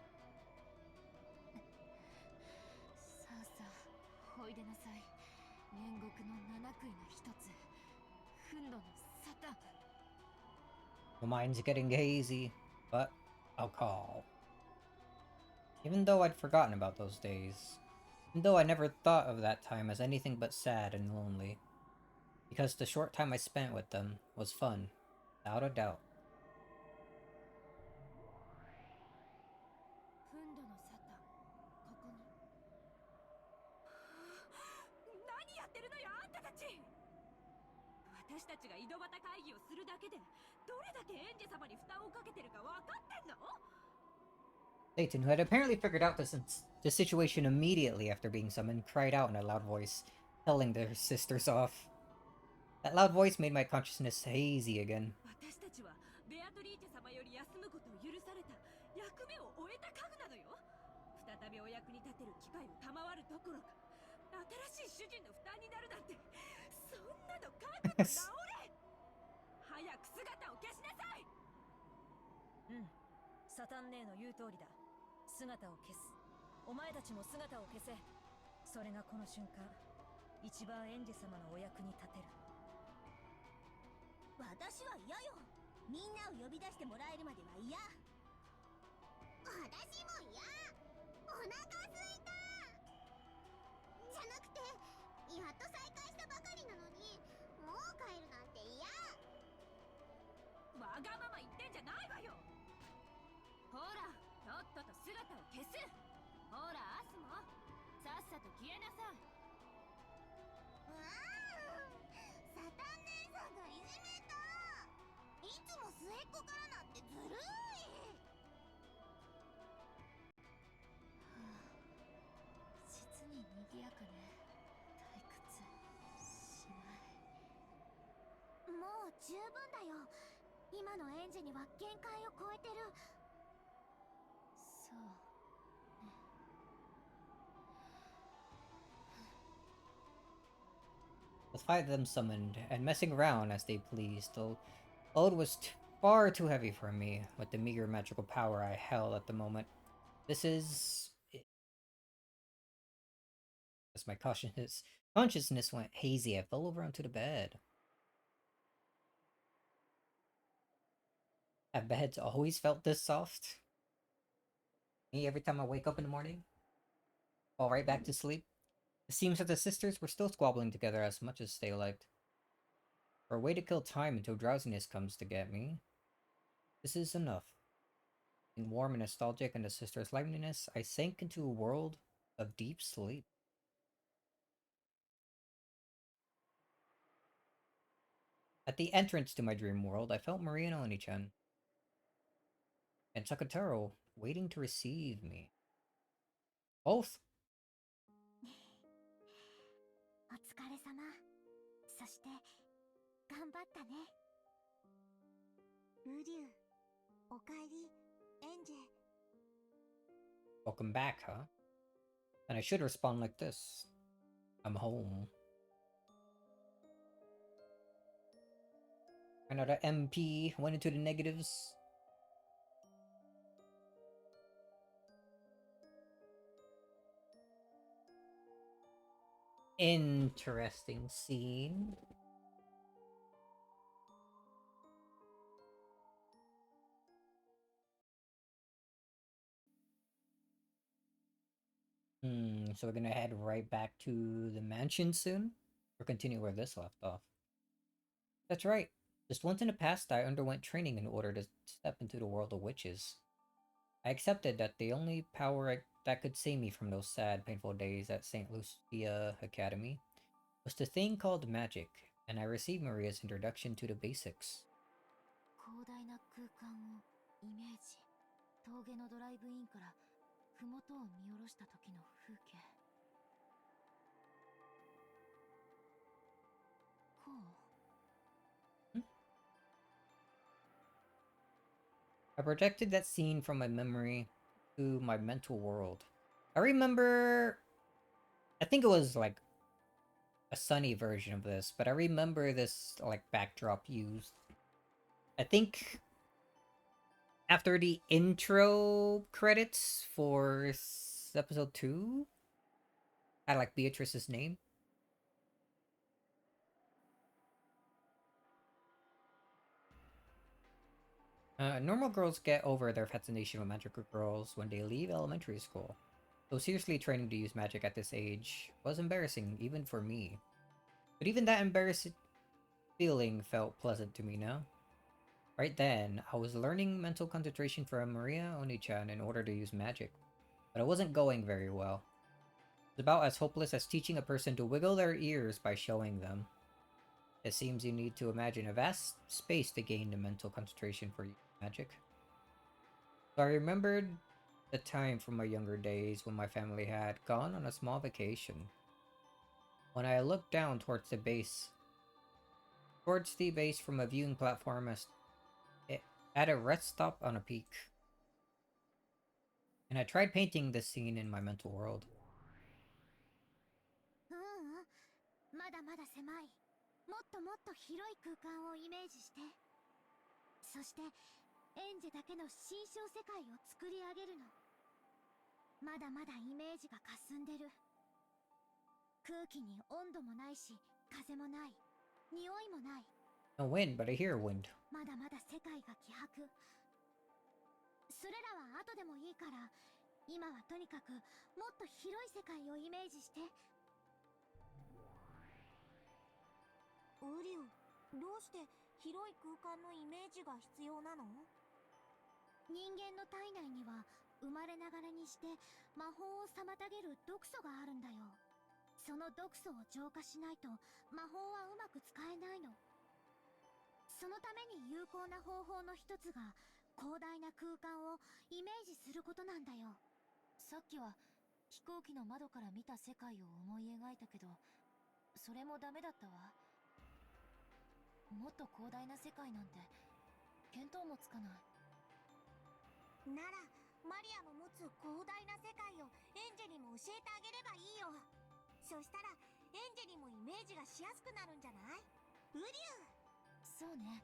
S2: さあさあ、おいでなさい。煉獄の七杭の一つ、憤怒のサタン。
S1: My mind's getting hazy, but I'll call. Even though I'd forgotten about those days. Even though I never thought of that time as anything but sad and lonely. Because the short time I spent with them was fun, without a doubt.
S2: 憤怒のサタン、ここに。
S6: 何やってるのよあんたたち。私たちが井戸端会議をするだけでどれだけエンジェ様に負担をかけてるか分かってんの。
S1: Satan, who had apparently figured out the situation immediately after being summoned, cried out in a loud voice, telling their sisters off. That loud voice made my consciousness hazy again.
S6: 私たちはベアトリーチェ様より休むことを許された役目を終えた家具なのよ。再びお役に立てる機会を賜るどころか、新しい主人の負担になるなんて、そんなの覚悟直れ。早く姿を消しなさい。うん、サタン姉の言う通りだ。姿を消す。お前たちも姿を消せ。それがこの瞬間一番エンジェ様のお役に立てる。
S5: 私は嫌よ。みんなを呼び出してもらえるまでは嫌。私も嫌。お腹すいた。じゃなくて、やっと再会したばかりなのにもう帰るなんて嫌。
S6: わがまま言ってんじゃないわよ。ほら、とっとと姿を消す。ほらアスもさっさと消えなさい。
S5: サタン姉さんがいじめた。いつも末っ子からなんてずるい。
S2: 実に賑やかね。退屈しない。
S5: もう十分だよ。今のエンジェには限界を超えてる。
S2: そうね。
S1: With 5 of them summoned, and messing around as they pleased, the load was far too heavy for me, with the meager magical power I held at the moment. This is... As my consciousness went hazy, I fell over onto the bed. Have beds always felt this soft? Me, every time I wake up in the morning, fall right back to sleep. It seems that the sisters were still squabbling together as much as they liked. For a way to kill time until drowsiness comes to get me. This is enough. Being warm and nostalgic in the sisters' liveliness, I sank into a world of deep sleep. At the entrance to my dream world, I felt Maria and Oni-chan and Sakataro waiting to receive me. Both.
S5: お疲れ様。そして頑張ったね。ルリュウ、おかえり、エンジェ。
S1: Welcome back, huh? And I should respond like this. I'm home. Another MP went into the negatives. Interesting scene. So we're gonna head right back to the mansion soon? Or continue where this left off? That's right. Just once in the past, I underwent training in order to step into the world of witches. I accepted that the only power that could save me from those sad, painful days at St. Lucia Academy was the thing called magic, and I received Maria's introduction to the basics.
S2: 広大な空間をイメージ。峠のドライブインから麓を見下ろした時の風景。こう
S1: I projected that scene from my memory to my mental world. I remember... I think it was like a sunny version of this, but I remember this like backdrop used. I think after the intro credits for episode 2, I like Beatrice's name. Normal girls get over their fascination with magical girls when they leave elementary school. So seriously training to use magic at this age was embarrassing, even for me. But even that embarrassing feeling felt pleasant to me now. Right then, I was learning mental concentration from Maria Oni-chan in order to use magic. But it wasn't going very well. It's about as hopeless as teaching a person to wiggle their ears by showing them. It seems you need to imagine a vast space to gain the mental concentration for magic. So I remembered the time from my younger days when my family had gone on a small vacation. When I looked down towards the base from a viewing platform at a rest stop on a peak. And I tried painting this scene in my mental world.
S5: まだまだ狭い。もっともっと広い空間をイメージして。そしてエンジェだけの心象世界を作り上げるの。まだまだイメージが霞んでる。空気に温度もないし、風もない。匂いもない。
S1: No wind, but I hear wind.
S5: まだまだ世界が希薄。それらは後でもいいから、今はとにかくもっと広い世界をイメージして。
S7: ウリュウ、どうして広い空間のイメージが必要なの？
S5: 人間の体内には生まれながらにして魔法を妨げる毒素があるんだよ。その毒素を浄化しないと魔法はうまく使えないの。そのために有効な方法の一つが広大な空間をイメージすることなんだよ。
S2: さっきは飛行機の窓から見た世界を思い描いたけど、それもダメだったわ。もっと広大な世界なんて見当もつかない。
S7: ならマリアの持つ広大な世界をエンジェにも教えてあげればいいよ。そしたらエンジェにもイメージがしやすくなるんじゃない？ウリュウ。
S2: そうね。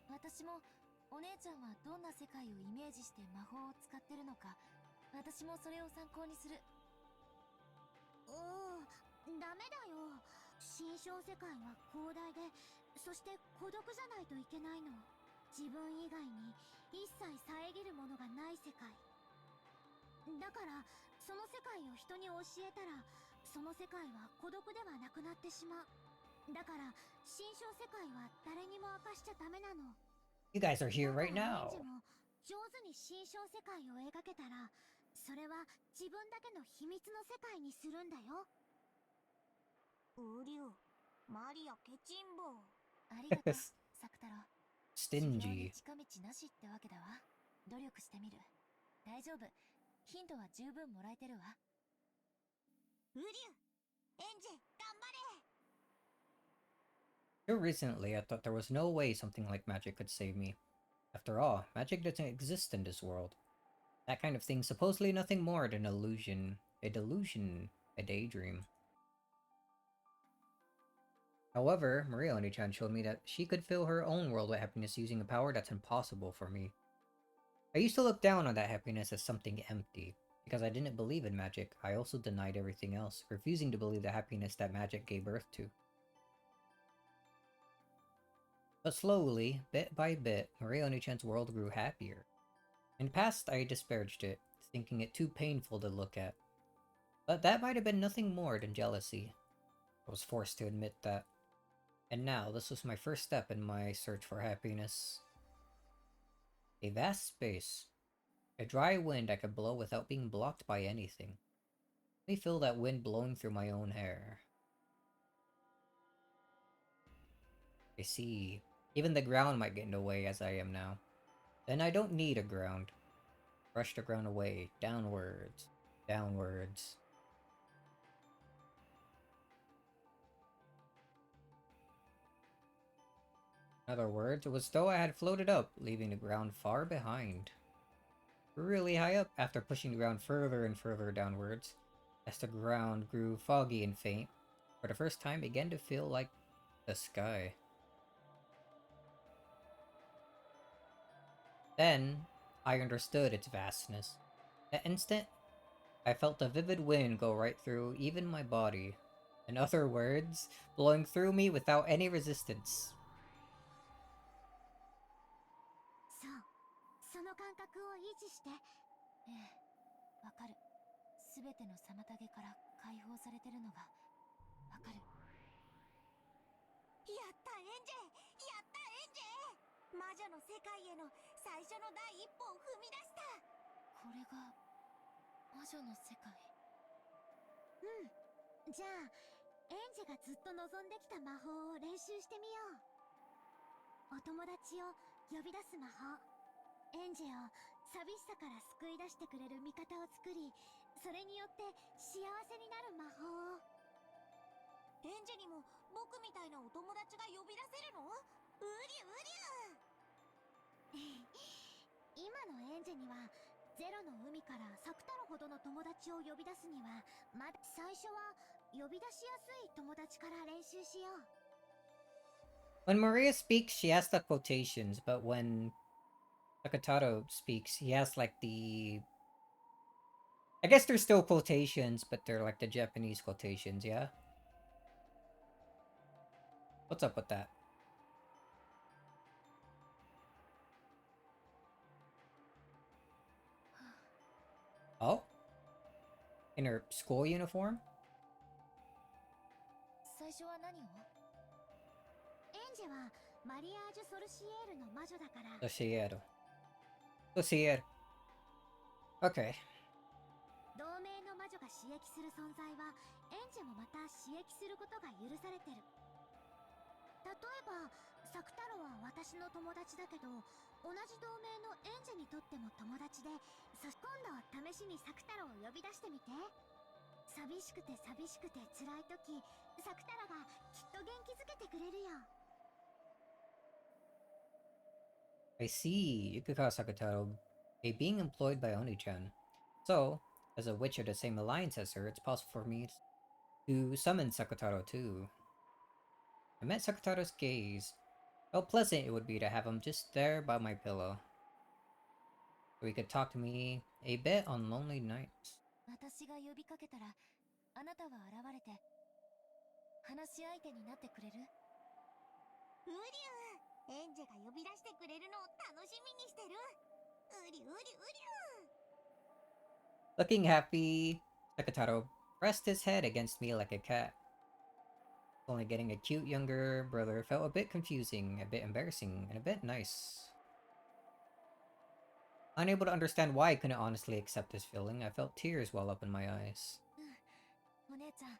S2: 私もお姉ちゃんはどんな世界をイメージして魔法を使ってるのか、私もそれを参考にする。
S5: ダメだよ。心象世界は広大で、そして孤独じゃないといけないの。自分以外に一切遮るものがない世界だから、その世界を人に教えたらその世界は孤独ではなくなってしまう。だから心象世界は誰にも明かしちゃダメなの。
S1: You guys are here right
S5: だから
S1: now.
S5: エンジも上手に心象世界を描けたら、それは自分だけの秘密の世界にするんだよ。
S7: ウリュウ、マリアケチンボ。
S2: ありがとう、サク太郎。修行
S1: Stingy.
S2: に近道なしってわけだわ。努力してみる。大丈夫。ヒントは十分もらえてるわ。
S7: ウリュウ、エンジェ、頑張れ。
S1: Till recently, I thought there was no way something like magic could save me. After all, magic doesn't exist in this world. That kind of thing's supposedly nothing more than illusion. A delusion. A daydream. However, Maria Oni-chan showed me that she could fill her own world with happiness using a power that's impossible for me. I used to look down on that happiness as something empty. Because I didn't believe in magic, I also denied everything else, refusing to believe the happiness that magic gave birth to. But slowly, bit by bit, Maria Onichan's world grew happier. In the past, I disparaged it, thinking it too painful to look at. But that might have been nothing more than jealousy. I was forced to admit that. And now, this was my first step in my search for happiness. A vast space. A dry wind I could blow without being blocked by anything. Let me feel that wind blowing through my own hair. I see. Even the ground might get in the way as I am now. Then I don't need a ground. Brush the ground away. Downwards. Downwards. In other words, it was though I had floated up, leaving the ground far behind. Really high up after pushing the ground further and further downwards. As the ground grew foggy and faint, for the first time it began to feel like the sky. Then, I understood its vastness. That instant, I felt the vivid wind go right through even my body. In other words, blowing through me without any resistance.
S5: そう、その感覚を維持して。
S2: ええ、わかる。すべての妨げから解放されてるのがわかる。
S7: やったエンジェ、やったエンジェ、魔女の世界への最初の第一歩を踏み出した。
S2: これが魔女の世界。
S5: うん。じゃあ、エンジェがずっと望んできた魔法を練習してみよう。お友達を呼び出す魔法。エンジェを寂しさから救い出してくれる味方を作り、それによって幸せになる魔法を。
S7: エンジェにも僕みたいなお友達が呼び出せるの？うりうりゅ
S5: 今のエンジェにはゼロの海からサクタロほどの友達を呼び出すにはまだ最初は呼び出しやすい友達から練習しよう。
S1: When Maria speaks, she has the quotations, but when Takataro speaks, he has like the... I guess they're still quotations, but they're like the Japanese quotations, yeah? What's up with that? Oh? In her school uniform?
S2: 最初は何を？
S5: エンジェはマリアージュ・ソルシエールの魔女だから。
S1: Sociero. Sociero. Okay.
S5: 同盟の魔女が刺激する存在はエンジェもまた刺激することが許されてる。例えばサクタロは私の友達だけど、同じ同盟のエンジェにとっても友達で、今度試しにサクタロを呼び出してみて。寂しくて辛い時、サクタロがきっと元気づけてくれるよ。
S1: I see. Yukuka Sakataro, a being employed by Oni-chan. So, as a witch of the same alliance as her, it's possible for me to summon Sakataro too. I met Sakataro's gaze. How pleasant it would be to have him just there by my pillow. So he could talk to me a bit on lonely nights.
S2: 私が呼びかけたらあなたは現れて話し相手になってくれる？
S7: うりゅう、エンジェが呼び出してくれるのを楽しみにしてる。うりゅうりゅうりゅう。
S1: Looking happy, Sakataro pressed his head against me like a cat. Only getting a cute younger brother felt a bit confusing, a bit embarrassing, and a bit nice. Unable to understand why I couldn't honestly accept this feeling, I felt tears well up in my eyes.
S2: お姉ちゃん、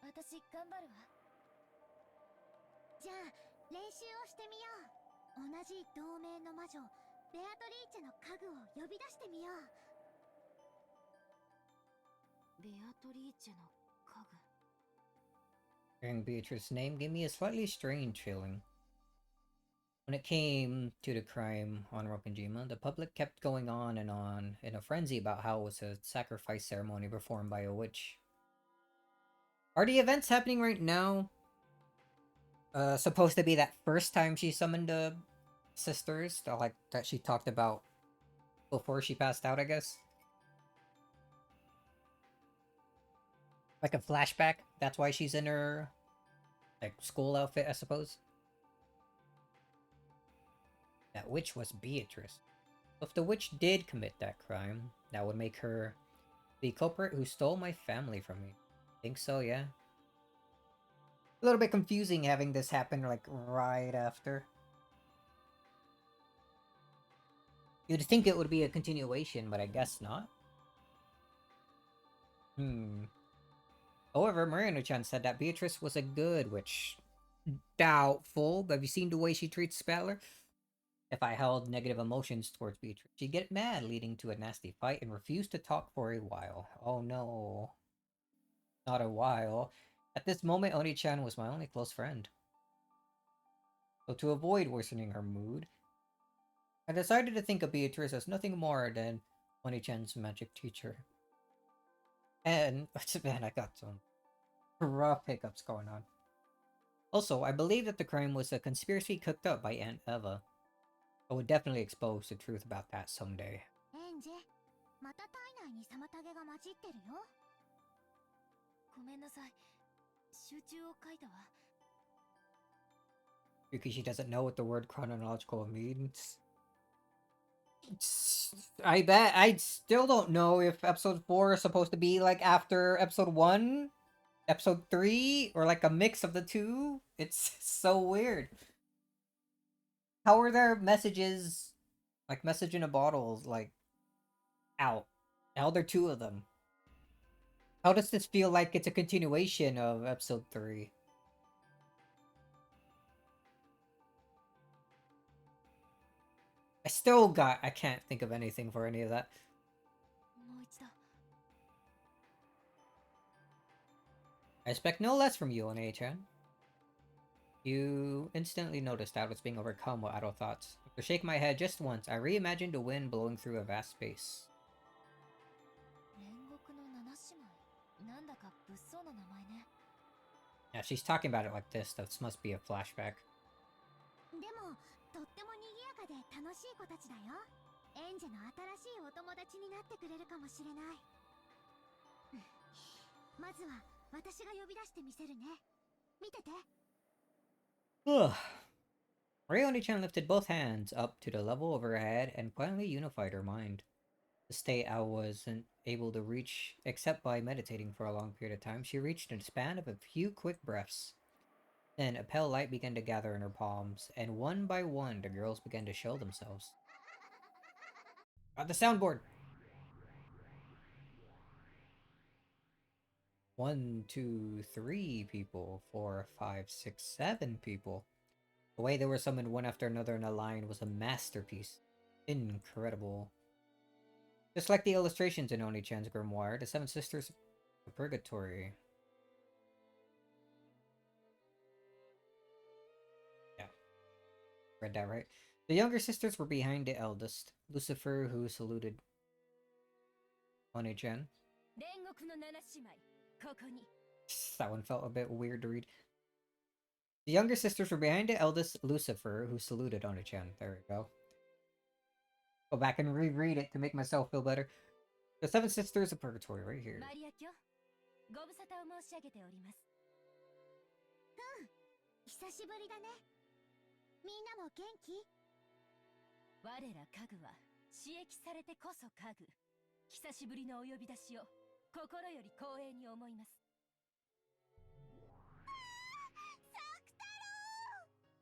S2: 私頑張るわ。
S5: じゃあ練習をしてみよう。同じ同盟の魔女ベアトリーチェの家具を呼び出してみよう。
S2: ベアトリーチェの家具。
S1: Hearing Beatrice's name gave me a slightly strange feeling. When it came to the crime on Rokkenjima, the public kept going on in a frenzy about how it was a sacrifice ceremony performed by a witch. Are the events happening right now supposed to be that first time she summoned the sisters that she talked about before she passed out, I guess? Like a flashback. That's why she's in her like school outfit, I suppose. That witch was Beatrice. If the witch did commit that crime, that would make her the culprit who stole my family from me. Think so, yeah. A little bit confusing having this happen like right after. You'd think it would be a continuation, but I guess not. However, Marino-chan said that Beatrice was a good witch. Doubtful. Have you seen the way she treats Spattler? If I held negative emotions towards Beatrice, she'd get mad, leading to a nasty fight, and refuse to talk for a while. Oh no. Not a while. At this moment, Oni-chan was my only close friend. So to avoid worsening her mood, I decided to think of Beatrice as nothing more than Oni-chan's magic teacher. And, man, I got some rough hiccups going on. Also, I believe that the crime was a conspiracy cooked up by Aunt Eva. I would definitely expose the truth about that someday.
S5: エンジェ、また体内に妨げが混じってるよ。
S2: ごめんなさい。集中を書いたわ。
S1: Because she doesn't know what the word chronological means. I bet I still don't know if episode 4 is supposed to be like after episode 1, episode 3, or like a mix of the two. It's so weird. How are there messages, like message in a bottle, like out? How are there two of them? How does this feel like it's a continuation of episode 3? I can't think of anything for any of that.
S2: もう一度。
S1: I expect no less from you, Ona-chan. You instantly noticed I was being overcome with idle thoughts. To shake my head just once, I reimagined the wind blowing through a vast space.
S2: 煉獄の七姉妹。なんだか物騒な名前ね。
S1: Yeah, she's talking about it like this. This must be a flashback.
S5: でも、とっても賑やかで楽しい子たちだよ。エンジェの新しいお友達になってくれるかもしれない。まずは私が呼び出してみせるね。見てて。
S1: Ugh. Ryoni-chan lifted both hands up to the level of her head and quietly unified her mind. The state I wasn't able to reach except by meditating for a long period of time, she reached in a span of a few quick breaths. Then a pale light began to gather in her palms, and one by one the girls began to show themselves. The soundboard! 1, 2, 3 people. 4, 5, 6, 7 people. The way they were summoned one after another in a line was a masterpiece. Incredible. Just like the illustrations in Oni-chan's grimoire, the Seven Sisters of Purgatory. Yeah. Read that right. The younger sisters were behind the eldest, Lucifer, who saluted Oni-chan.
S6: 煉獄の七姉妹、ここに。
S1: That one felt a bit weird to read. The younger sisters were behind the eldest, Lucifer, who saluted Oni-chan. There we go. Go back and reread it to make myself feel better. The Seven Sisters of Purgatory, right here.
S6: マリア卿、ご無沙汰を申し上げております。
S5: 久しぶりだね。みんなも元気？
S6: 我ら家具は刺激されてこそ家具。久しぶりのお呼び出しを心より光栄に思います。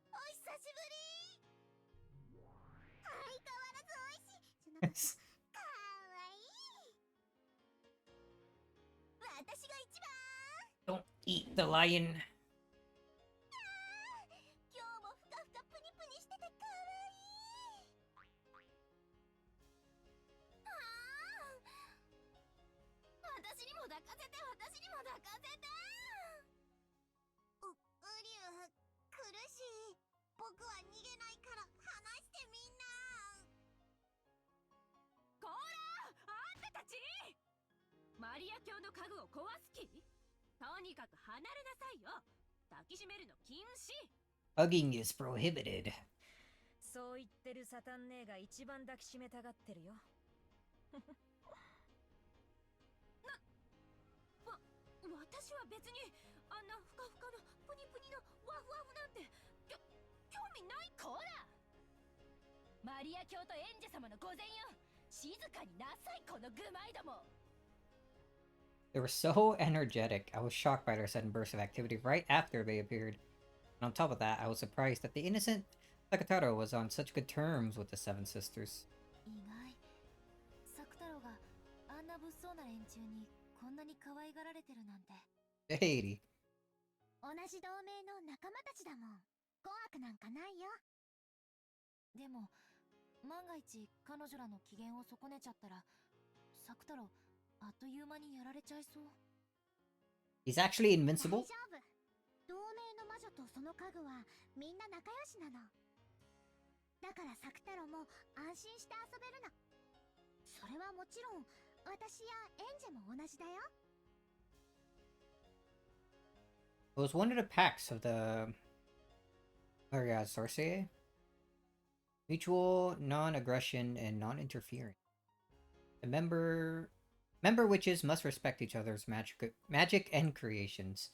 S5: お久しぶり。相変わらず美味しい。じゃなくてかわいい。私が一番。
S1: Don't eat the lion.
S5: 今日もふかふかプニプニしててかわいい。私にも抱かせて、私にも抱かせて。ウリュウ、苦しい。僕は逃げないから離してみんな。
S6: こら、あんたたち！マリア卿の家具を壊す気？とにかく離れなさいよ。抱きしめるの禁止。
S1: Hugging is prohibited.
S6: そう言ってるサタン姉が一番抱きしめたがってるよ。私は別にあんなふかふかのプニプニのワフワフなんて興味ない。こら、マリア教とエンジェ様の御前よ。静かになさい、この愚昧ども。
S1: They were so energetic. I was shocked by their sudden burst of activity right after they appeared. And on top of that, I was surprised that the innocent Sakataro was on such good terms with the Seven Sisters.
S2: 意外。サクタロがあんな物騒な連中にこんなに可愛がられてるなんて。
S1: Shady.
S5: 同じ同盟の仲間たちだもん。怖くなんかないよ。
S2: でも万が一彼女らの機嫌を損ねちゃったら、サクタロあっという間にやられちゃいそう。
S1: He's actually
S5: 大
S1: invincible?
S5: 丈夫。同盟の魔女とその家具はみんな仲良しなの。だからサクタロも安心して遊べるの。それはもちろん私やエンジェも同じだよ。
S1: It was one of the pacts of the Sorcerer. Mutual non-aggression and non-interference. The member witches must respect each other's magic and creations.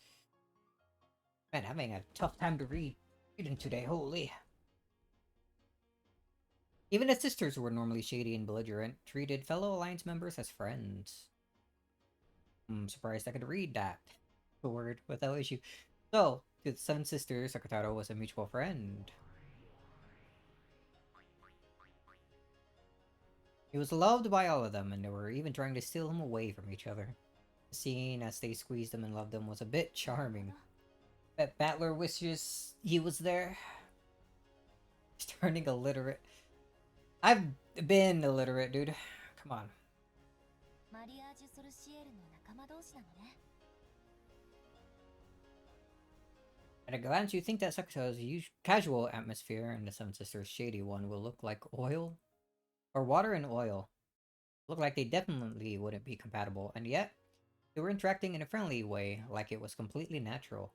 S1: Man, having a tough time to reading today, holy. Even the sisters were normally shady and belligerent, treated fellow Alliance members as friends. I'm surprised I could read that word without issue. So, to the Seven Sisters, Sakataro was a mutual friend. He was loved by all of them, and they were even trying to steal him away from each other. The scene as they squeezed him and loved him was a bit charming. Bet Battler wishes he was there. He's turning illiterate. I've been illiterate, dude. Come on.
S2: マリアージュ・ソルシエルの仲間同士なのね。
S1: At a glance, you think that Sakataro's casual atmosphere and the Seven Sisters' shady one will look like oil? Or water and oil. Look like they definitely wouldn't be compatible, and yet, they were interacting in a friendly way, like it was completely natural.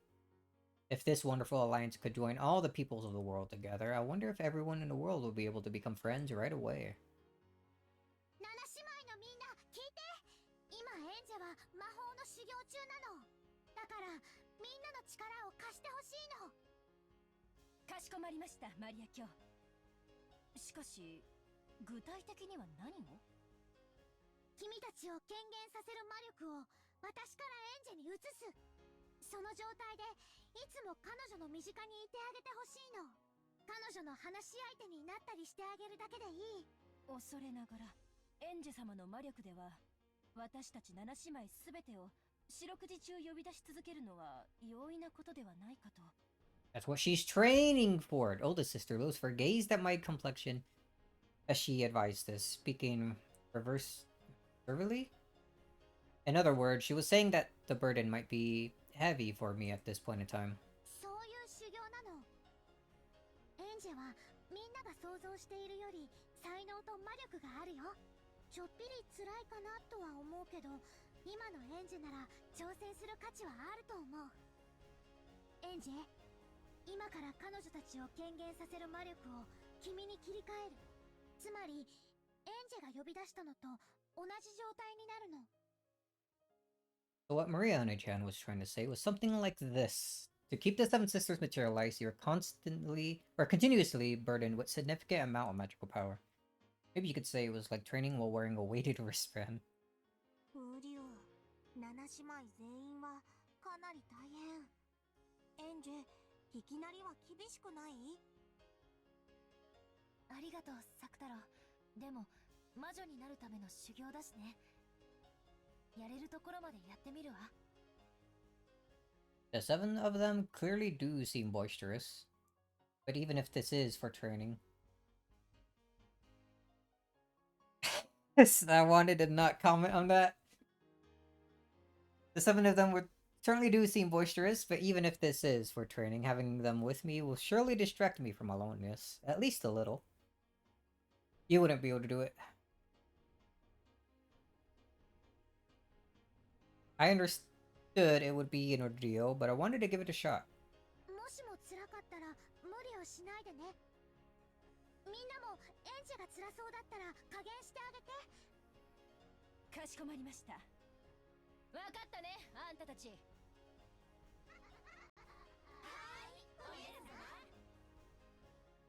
S1: If this wonderful alliance could join all the peoples of the world together, I wonder if everyone in the world would be able to become friends right away.
S5: 七姉妹のみんな聞いて。今エンジェは魔法の修行中なの。だからみんなの力を貸してほしいの。
S6: かしこまりました、マリア教。しかし具体的には何を？
S5: 君たちを権限させる魔力を私からエンジェに移す。その状態でいつも彼女の身近にいてあげてほしいの。彼女の話し相手になったりしてあげるだけでいい。
S6: 恐れながらエンジェ様の魔力では私たち七姉妹すべてを四六時中呼び出し続けるのは容易なことではないかと。
S1: That's what she's training for. Oldest sister looks for gazed at my complexion as she advised us, speaking reverse-verbally? In other words, she was saying that the burden might be heavy for me at this point in time.
S5: そういう修行なの。エンジェはみんなが想像しているより才能と魔力があるよ。ちょっぴり辛いかなとは思うけど、今のエンジェなら挑戦する価値はあると思う。エンジェ、今から彼女たちを権限させる魔力を君に切り替える。つまり、エンジェが呼び出したのと同じ状態になるの。
S1: So what Mariana-chan was trying to say was something like this. To keep the Seven Sisters materialized, you're continuously burdened with significant amount of magical power. Maybe you could say it was like training while wearing a weighted wristband.
S7: 風流、七姉妹全員はかなり大変。エンジェ、いきなりは厳しくない？
S2: ありがとう、サクタロ。でも魔女になるための修行だしね。やれるところまでやってみるわ。
S1: The seven of them clearly do seem boisterous. But even if this is for training... I wanted to not comment on that. The seven of them certainly do seem boisterous, but even if this is for training, having them with me will surely distract me from aloneness. At least a little. You wouldn't be able to do it. I understood it would be an ordeal, but I wanted to give it a shot.
S5: もしも辛かったら無理をしないでね。みんなもエンジェが辛そうだったら加減してあげて。
S6: かしこまりました。
S2: わかったね、あんたたち。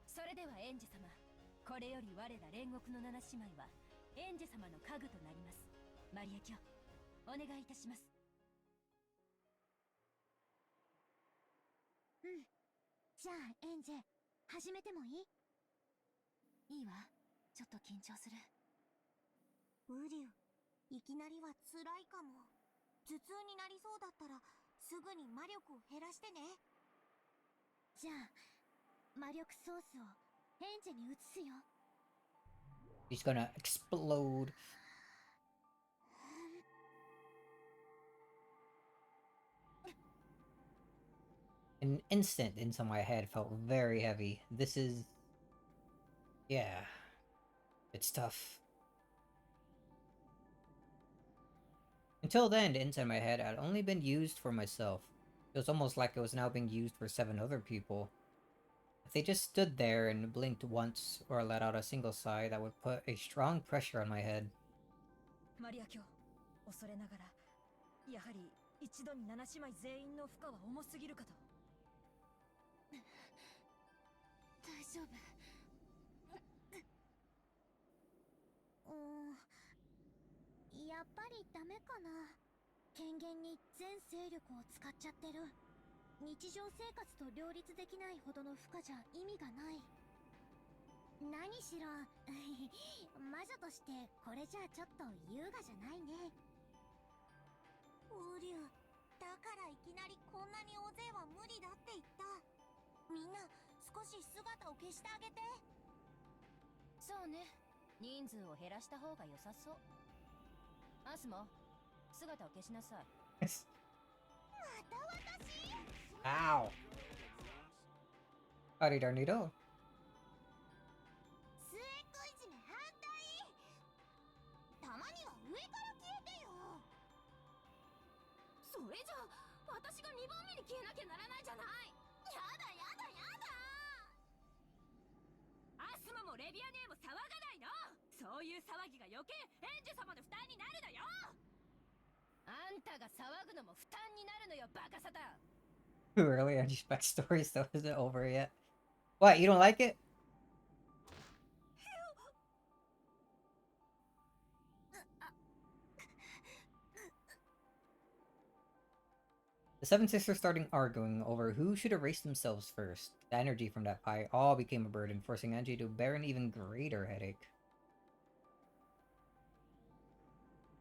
S2: それではエンジェ様、これより我ら煉獄の七姉妹はエンジェ様の家具となります。マリア卿、お願いいたします。
S5: うん。じゃあエンジェ、始めてもいい？
S2: いいわ、ちょっと緊張する。
S7: ウリュウ、いきなりは辛いかも。頭痛になりそうだったらすぐに魔力を減らしてね。
S5: じゃあ魔力ソースをエンジェに移すよ。
S1: He's gonna explode. An instant inside my head felt very heavy. This is... yeah. It's tough. Until then, the inside my head had only been used for myself. It was almost like it was now being used for 7 other people. If they just stood there and blinked once or let out a single sigh, that would put a strong pressure on my head.
S6: マリア卿、恐れながらやはり一度に七姉妹全員の負荷は重すぎるかと。
S5: 大丈夫？やっぱりダメかな。権限に全勢力を使っちゃってる。日常生活と両立できないほどの負荷じゃ意味がない。何しろ魔女としてこれじゃちょっと優雅じゃないね。
S7: ウリュウ、だからいきなりこんなに大勢は無理だって言った。みんな少し姿を消してあげて。
S2: そうね、人数を減らした方が良さそう。アスモ、姿を消しなさい。
S7: また私？
S1: Ow! Howdy, Darnito.
S7: 末っ子いじめ反対。たまには上から消えてよ。
S6: それじゃあ私が2番目に消えなきゃならないじゃない。
S7: やだやだやだ。
S6: アスマもレビアネーも騒がないの。そういう騒ぎが余計エンジェ様の負担になるのよ。
S2: あんたが騒ぐのも負担になるのよ、バカサタン。
S1: Too early, Angie's backstory still isn't over yet. What, you don't like it? The seven sisters started arguing over who should erase themselves first. The energy from that pie all became a burden, forcing Angie to bear an even greater headache.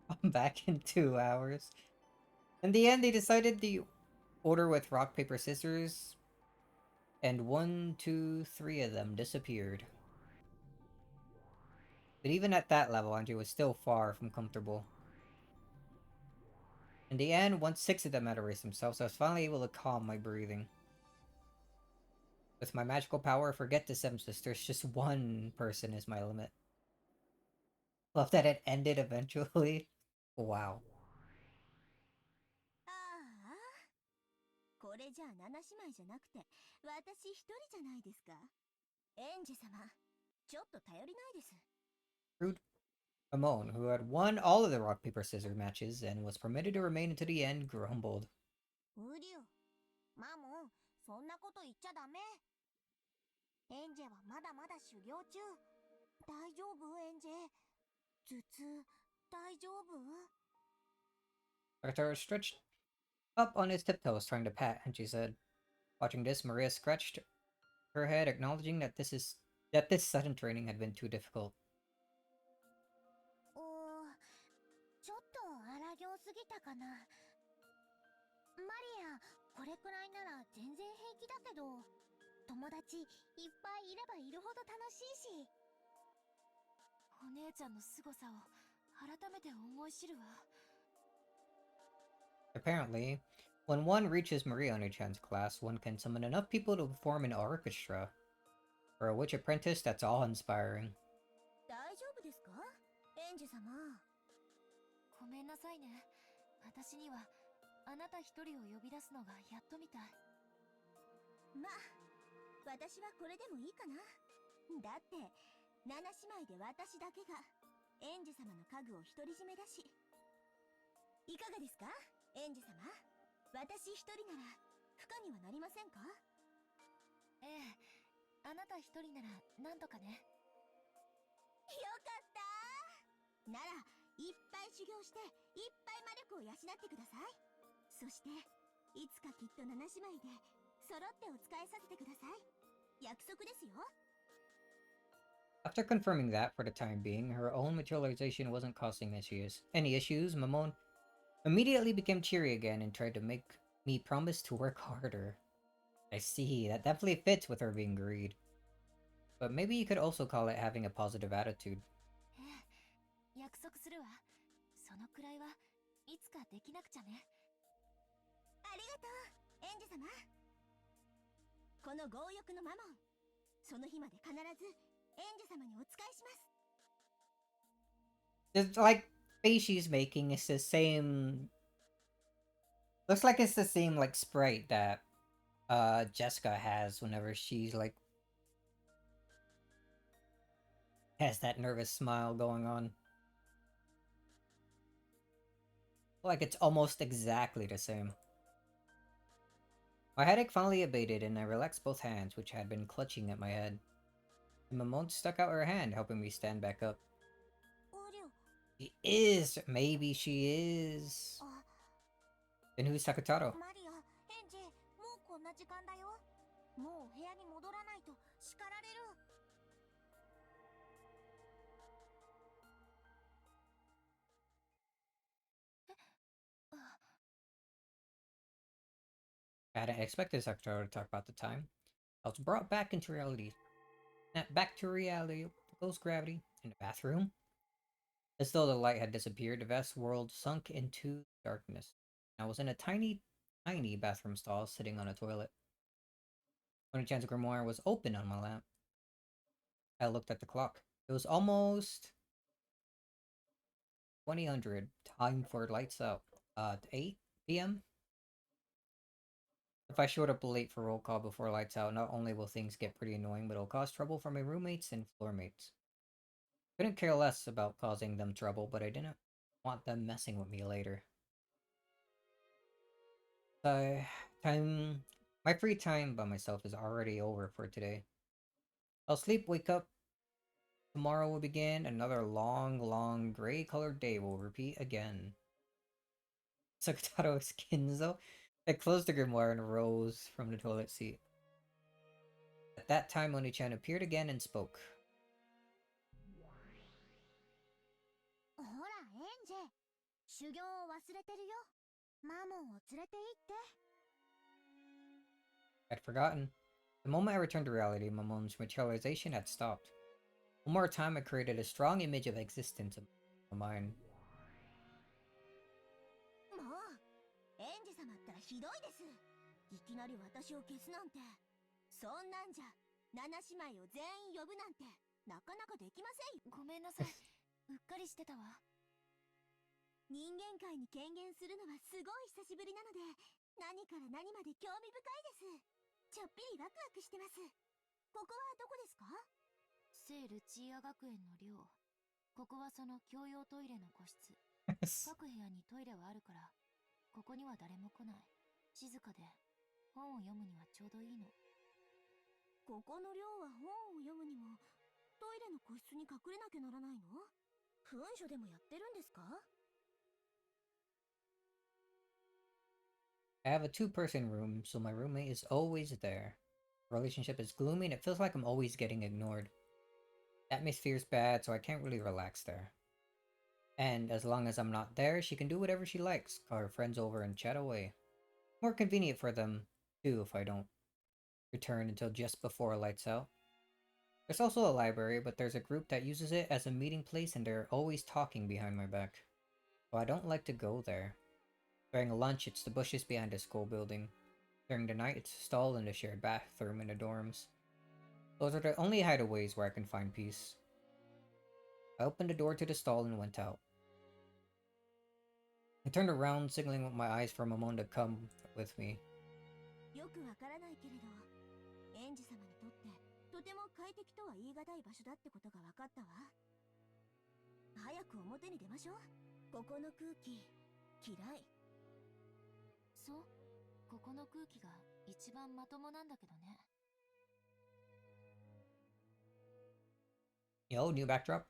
S1: I'm back in 2 hours. In the end, they decided the order with rock, paper, scissors, and 1, 2, 3 of them disappeared. But even at that level, Angie was still far from comfortable. In the end, once 6 of them had erased themselves, I was finally able to calm my breathing. With my magical power, forget the 7 sisters, just 1 person is my limit. Love that it ended eventually. Wow.
S7: ああ、これじゃあ七姉妹じゃなくて私一人じゃないですか。エンジェ様、ちょっと頼りないです。
S1: Rude. Ramon, who had won all of the rock, paper, scissors matches and was permitted to remain until the end, grumbled.
S7: ウリュウ、マモン、そんなこと言っちゃダメ。エンジェはまだまだ修行中。大丈夫エンジェ？頭痛、大丈夫？
S1: Dr. stretched up on his tiptoes, trying to pat, and she said. Watching this, Maria scratched her head, acknowledging that this sudden training had been too difficult.
S5: ちょっと荒行すぎたかな。マリア、これくらいなら全然平気だけど、友達いっぱいいればいるほど楽しいし。
S2: お姉ちゃんの凄さを改めて思い知るわ。
S1: Apparently, when one reaches Maria Onechan's class, one can summon enough people to perform an orchestra. For a witch apprentice, that's awe-inspiring.
S7: 大丈夫ですかエンジェ様。
S2: ごめんなさいね。私にはあなた一人を呼び出すのがやっとみたい。
S7: まあ、私はこれでもいいかな。だって七姉妹で私だけがエンジェ様の家具を独り占めだし。いかがですか、園児様。私一人なら不可にはなりませんか？
S2: ええ、あなた一人ならなんとかね。
S7: よかったなら、いっぱい修行していっぱい魔力を養ってください。そしていつかきっと七姉妹で揃ってお仕えさせてください。約束ですよ。
S1: After confirming that for the time being, her own materialization wasn't causing any issues, Mamon immediately became cheery again and tried to make me promise to work harder. I see, that definitely fits with her being greed. But maybe you could also call it having a positive attitude.
S2: ええ、約束するわ。そのくらいはいつかできなくちゃね。
S7: ありがとう、園児様。この強欲のマモン、その日まで必ず園児様にお仕えします。
S1: It's like face she's making is the same. Looks like it's the same like sprite that Jessica has whenever she's like has that nervous smile going on. Like it's almost exactly the same. My headache finally abated and I relaxed both hands, which had been clutching at my head. And Mamone stuck out her hand, helping me stand back up.
S7: おりょ、
S1: She is! Maybe she is.
S7: あ、
S1: Then who's Takataro?
S7: マリア、園児、もうこんな時間だよ。もう部屋に戻らないと叱られる。
S1: I hadn't expected Takataro to talk about the time. I was brought back into reality. Back to reality, close gravity, in the bathroom. As though the light had disappeared, the vast world sunk into darkness. I was in a tiny, tiny bathroom stall sitting on a toilet. Chance grimoire was open on my lap. I looked at the clock. It was almost 2000. Time for lights out. 8 p.m. If I showed up late for roll call before lights out, not only will things get pretty annoying, but it'll cause trouble for my roommates and floor mates. Couldn't care less about causing them trouble, but I didn't want them messing with me later. My free time by myself is already over for today. I'll sleep, wake up. Tomorrow will begin. Another long, long gray-colored day will repeat again. Sakutaro Skinzo. I closed the grimoire and rose from the toilet seat. At that time, Oni-chan appeared again and spoke.
S5: ほら、エンジェ、修行を忘れてるよ。マモンを連れて行って。
S1: I'd forgotten. The moment I returned to reality, Mamon's materialization had stopped. One more time, I created a strong image of existence in my mind.
S7: もう、園児様ったらひどいです。いきなり私を消すなんて。そんなんじゃ、七姉妹を全員呼ぶなんて、なかなかできませんよ。
S2: ごめんなさい。うっかりしてたわ。
S7: 人間界に権限するのはすごい久しぶりなので、何から何まで興味深いです。ちょっぴりワクワクしてます。ここはどこですか？
S2: 聖ルチーア学園の寮。ここはその共用トイレの個室。各部屋にトイレはあるから、ここには誰も来ない。静かで、本を読むにはちょうどいいの。
S7: ここの寮は本を読むにも、トイレの個室に隠れなきゃならないの？噴書でもやってるんですか？
S1: I have a two-person room, so my roommate is always there. The relationship is gloomy and it feels like I'm always getting ignored. The atmosphere's bad, so I can't really relax there. And as long as I'm not there, she can do whatever she likes, call her friends over and chat away. More convenient for them, too, if I don't return until just before lights out. There's also a library, but there's a group that uses it as a meeting place and they're always talking behind my back. So I don't like to go there. During lunch, it's the bushes behind the school building. During the night, it's a stall in the shared bathroom in the dorms. Those are the only hideaways where I can find peace. I opened the door to the stall and went out. I turned around, signaling with my eyes for Mamon to come with me.
S7: よくわからないけれど、園児様にとってとても快適とは言い難い場所だってことが分かったわ。早く表に出ましょう。ここの空気、
S2: 嫌い。そう、ここの空気が一番まともなんだけどね。
S1: Yo, new backdrop.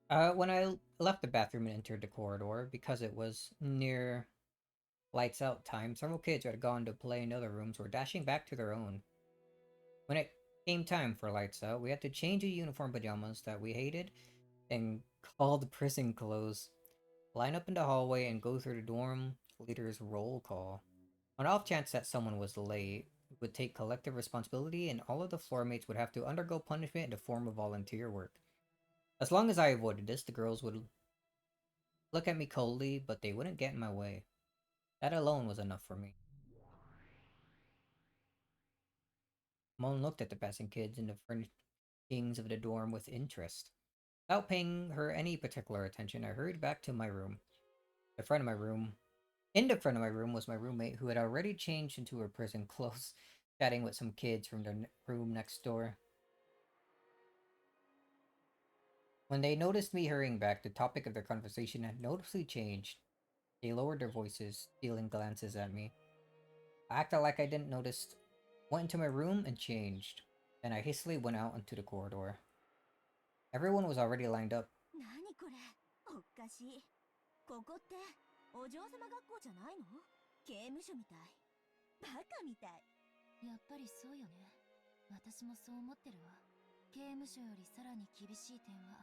S1: When I left the bathroom and entered the corridor, because it was near lights out time, several kids who had gone to play in other rooms were dashing back to their own. When it came time for lights out, we had to change the uniform pajamas that we hated and called prison clothes, line up in the hallway, and go through the dorm leader's roll call. On the off chance that someone was late, we would take collective responsibility, and all of the floor mates would have to undergo punishment in the form of volunteer work. As long as I avoided this, the girls would look at me coldly, but they wouldn't get in my way. That alone was enough for me. Mon looked at the passing kids and the furnishings of the dorm with interest. Without paying her any particular attention, I hurried back to my room. The front of my room In the front of my room was my roommate, who had already changed into her prison clothes, chatting with some kids from the room next door. When they noticed me hurrying back, the topic of their conversation had noticeably changed. They lowered their voices, stealing glances at me. I acted like I didn't notice, went into my room, and changed. Then I hastily went out into the corridor. Everyone was already lined up.
S7: 何これ、おかしい。ここってお嬢様学校じゃないの？刑務所みたい。バカみたい。
S2: やっぱりそうよね。私もそう思ってるわ。刑務所よりさらに厳しい点は、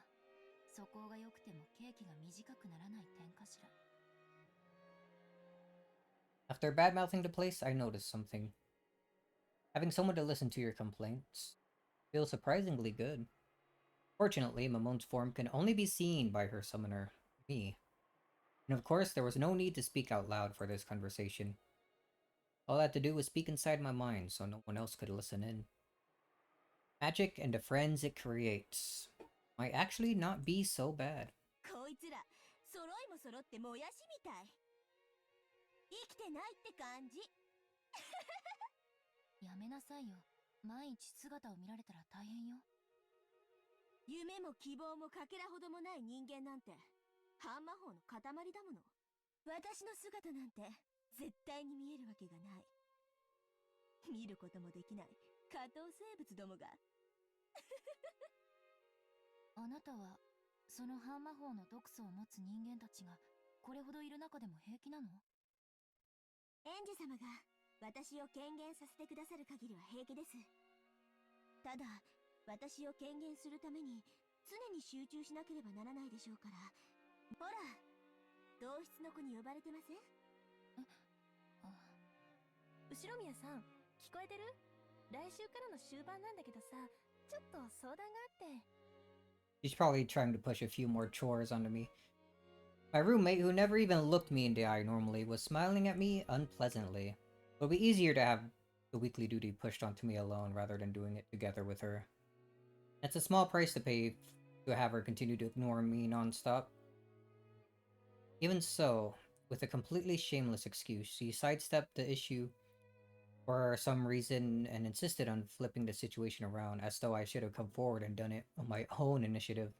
S2: 素行が良くても刑期が短くならない点かしら。
S1: After bad-mouthing the place, I noticed something. Having someone to listen to your complaints feels surprisingly good. Fortunately, Mamon's form can only be seen by her summoner, me. And of course, there was no need to speak out loud for this conversation. All I had to do was speak inside my mind so no one else could listen in. Magic and the friends it creates might actually not be so bad.
S7: こいつら、揃いも揃ってもやしみたい。生きてないって感じ。
S2: やめなさいよ。毎日姿を見られたら大変よ。
S7: 夢も希望もかけらほどもない人間なんて、半魔法の塊だもの。私の姿なんて絶対に見えるわけがない。見ることもできない下等生物どもが。
S2: あなたは、その半魔法の毒素を持つ人間たちが、これほどいる中でも平気なの？
S7: 園児様が私を権限させてくださる限りは平気です。ただ、私を権限するために常に集中しなければならないでしょうから。ほら、同室の子に呼ばれてません？後ろ宮さん、聞こえてる？来週からの終盤なんだけどさ、ちょっと相談があって。
S1: She's probably trying to push a few more chores onto me. My roommate, who never even looked me in the eye normally, was smiling at me unpleasantly. It would be easier to have the weekly duty pushed onto me alone rather than doing it together with her. It's a small price to pay to have her continue to ignore me nonstop. Even so, with a completely shameless excuse, she sidestepped the issue for some reason and insisted on flipping the situation around, as though I should have come forward and done it on my own initiative.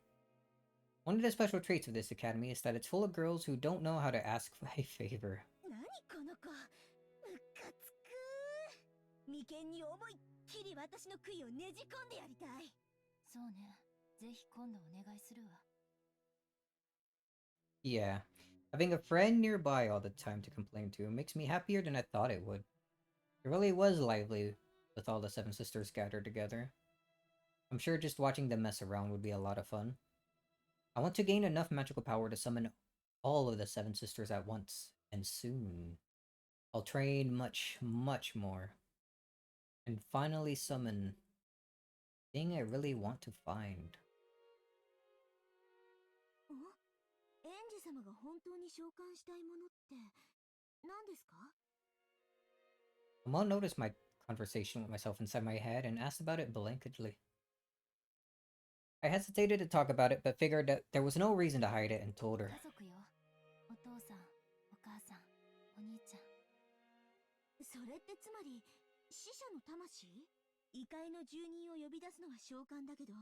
S1: One of the special traits of this academy is that it's full of girls who don't know how to ask for a favor.
S7: 何この子、ムカつく。眉間に思いっきり私の杭をねじ込んでやりたい。
S2: そうね。ぜひ今度お願いするわ。
S1: Yeah, having a friend nearby all the time to complain to makes me happier than I thought it would. It really was lively with all the seven sisters gathered together. I'm sure just watching them mess around would be a lot of fun. I want to gain enough magical power to summon all of the seven sisters at once, and soon. I'll train much, much more. And finally summon the thing I really want to find.
S7: 園児様が本当に召喚したいものって何ですか？
S1: Amon noticed my conversation with myself inside my head and asked about it blankly. I hesitated to talk about it, but figured that there was no reason to hide it and told her.
S2: 家族よ。お父さん、お母さん、お兄ちゃん。
S7: それってつまり死者の魂？異界の住人を呼び出すのは召喚だけど、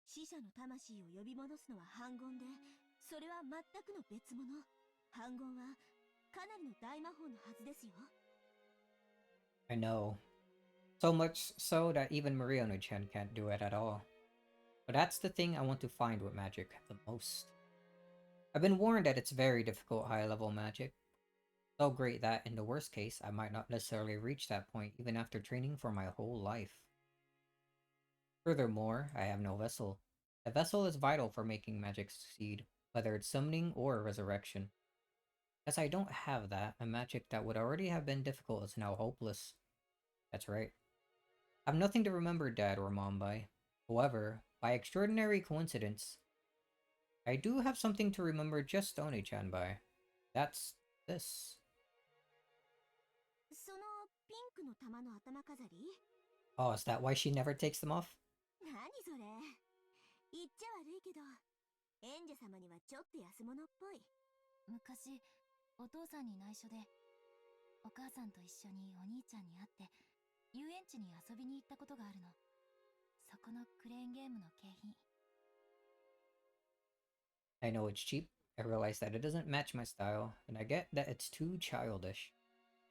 S7: 死者の魂を呼び戻すのは反言で、それは全くの別物。反言はかなりの大魔法のはずですよ。
S1: I know. So much so that even Mariano-chan can't do it at all. But that's the thing I want to find with magic the most. I've been warned that it's very difficult high-level magic. So great that, in the worst case, I might not necessarily reach that point even after training for my whole life. Furthermore, I have no vessel. A vessel is vital for making magic succeed, whether it's summoning or resurrection. As I don't have that, a magic that would already have been difficult is now hopeless. That's right. I have nothing to remember Dad or Mom by. However, by extraordinary coincidence, I do have something to remember just Oni-chan by. That's this.
S7: そのピンクの玉の頭飾り？
S1: Oh, is that why she never takes them off?
S7: 何それ？言っちゃ悪いけど、演者様にはちょっと安物っぽい。
S2: 昔お父さんに内緒でお母さんと一緒にお兄ちゃんに会って遊園地に遊びに行ったことがあるの。そこのクレーンゲームの景品。
S1: I know it's cheap. I realize that it doesn't match my style, and I get that it's too childish.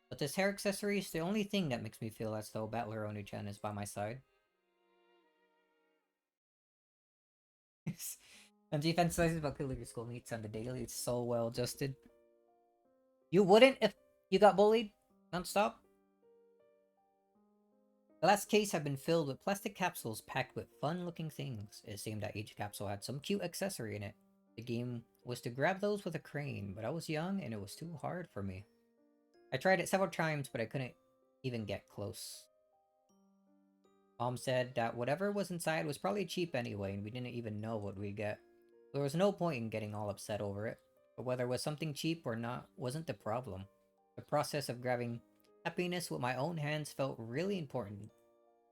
S1: But this hair accessory is the only thing that makes me feel as though Battler Oni-chan is by my side. And defense sizes about Killer School meets on the daily. It's so well adjusted. You wouldn't if you got bullied non-stop? The last case had been filled with plastic capsules packed with fun-looking things. It seemed that each capsule had some cute accessory in it. The game was to grab those with a crane, but I was young and it was too hard for me. I tried it several times, but I couldn't even get close. Mom said that whatever was inside was probably cheap anyway, and we didn't even know what we'd get. There was no point in getting all upset over it, but whether it was something cheap or not wasn't the problem. The process of grabbing happiness with my own hands felt really important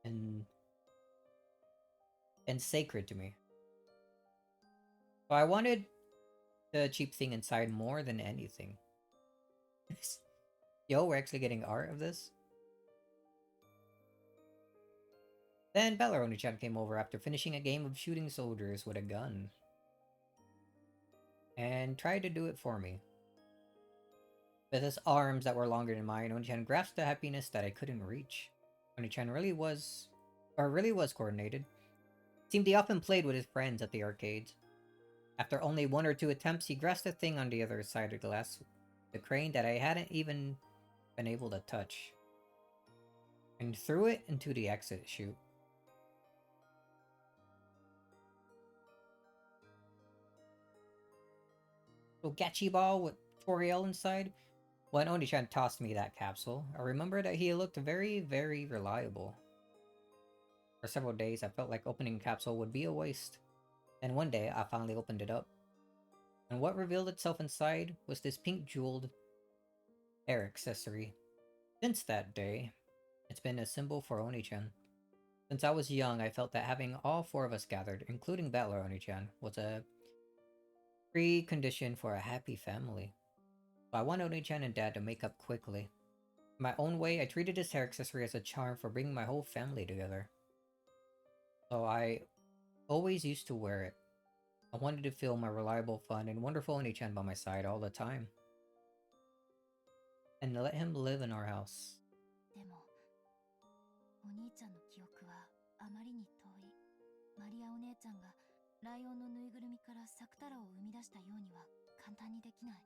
S1: and sacred to me. So I wanted the cheap thing inside more than anything. Yo, we're actually getting art of this? Then Bellaroni-chan came over after finishing a game of shooting soldiers with a gun. And tried to do it for me. With his arms that were longer than mine, Oni-chan grasped the happiness that I couldn't reach. Oni-chan really was coordinated. It seemed he often played with his friends at the arcades. After only 1 or 2 attempts, he grasped the thing on the other side of the glass, the crane that I hadn't even been able to touch, and threw it into the exit chute. Little gachi ball with Toriel inside. When Oni-chan tossed me that capsule, I remember that he looked very, very reliable. For several days, I felt like opening a capsule would be a waste. Then one day, I finally opened it up. And what revealed itself inside was this pink jeweled hair accessory. Since that day, it's been a symbol for Oni-chan. Since I was young, I felt that having all 4 of us gathered, including Battler Oni-chan, was a precondition for a happy family. So I want Oni-chan and Dad to make up quickly. In my own way, I treated this hair accessory as a charm for bringing my whole family together. So I always used to wear it. I wanted to feel my reliable, fun, and wonderful Oni-chan by my side all the time. And let him live in our house.
S2: でもお兄ちゃんの記憶はあまりに遠い。マリアお姉ちゃんがライオンのぬいぐるみからサクタラを生み出したようには簡単にできない。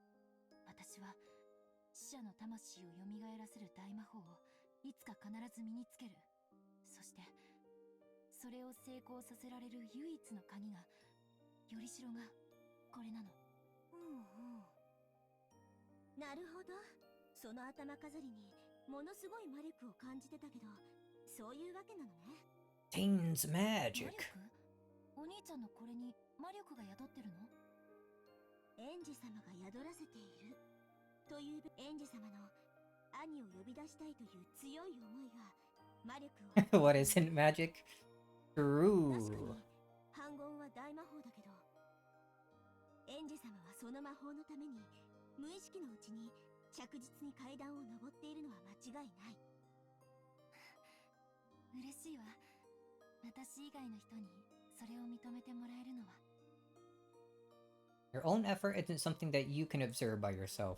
S2: 私は死者の魂を蘇らせる大魔法をいつか必ず身につける。そしてそれを成功させられる唯一の鍵が、よりしろがこれなの。
S7: なるほど。その頭飾りにものすごい魔力を感じてたけど、そういうわけなのね。
S1: Tain's
S2: 魔
S1: magic.
S2: 力？お兄ちゃんのこれに魔力が宿ってるの？
S7: 園児様が宿らせているという園児様の兄を呼び出したいという強い思いが魔力を
S1: What isn't magic?
S7: 確か
S1: True.
S7: に反言は大魔法だけど、園児様はその魔法のために無意識のうちに着実に階段を上っているのは間違いない。
S2: 嬉しいわ。私以外の人にそれを認めてもらえるのは。
S1: Your own effort isn't something that you can observe by yourself.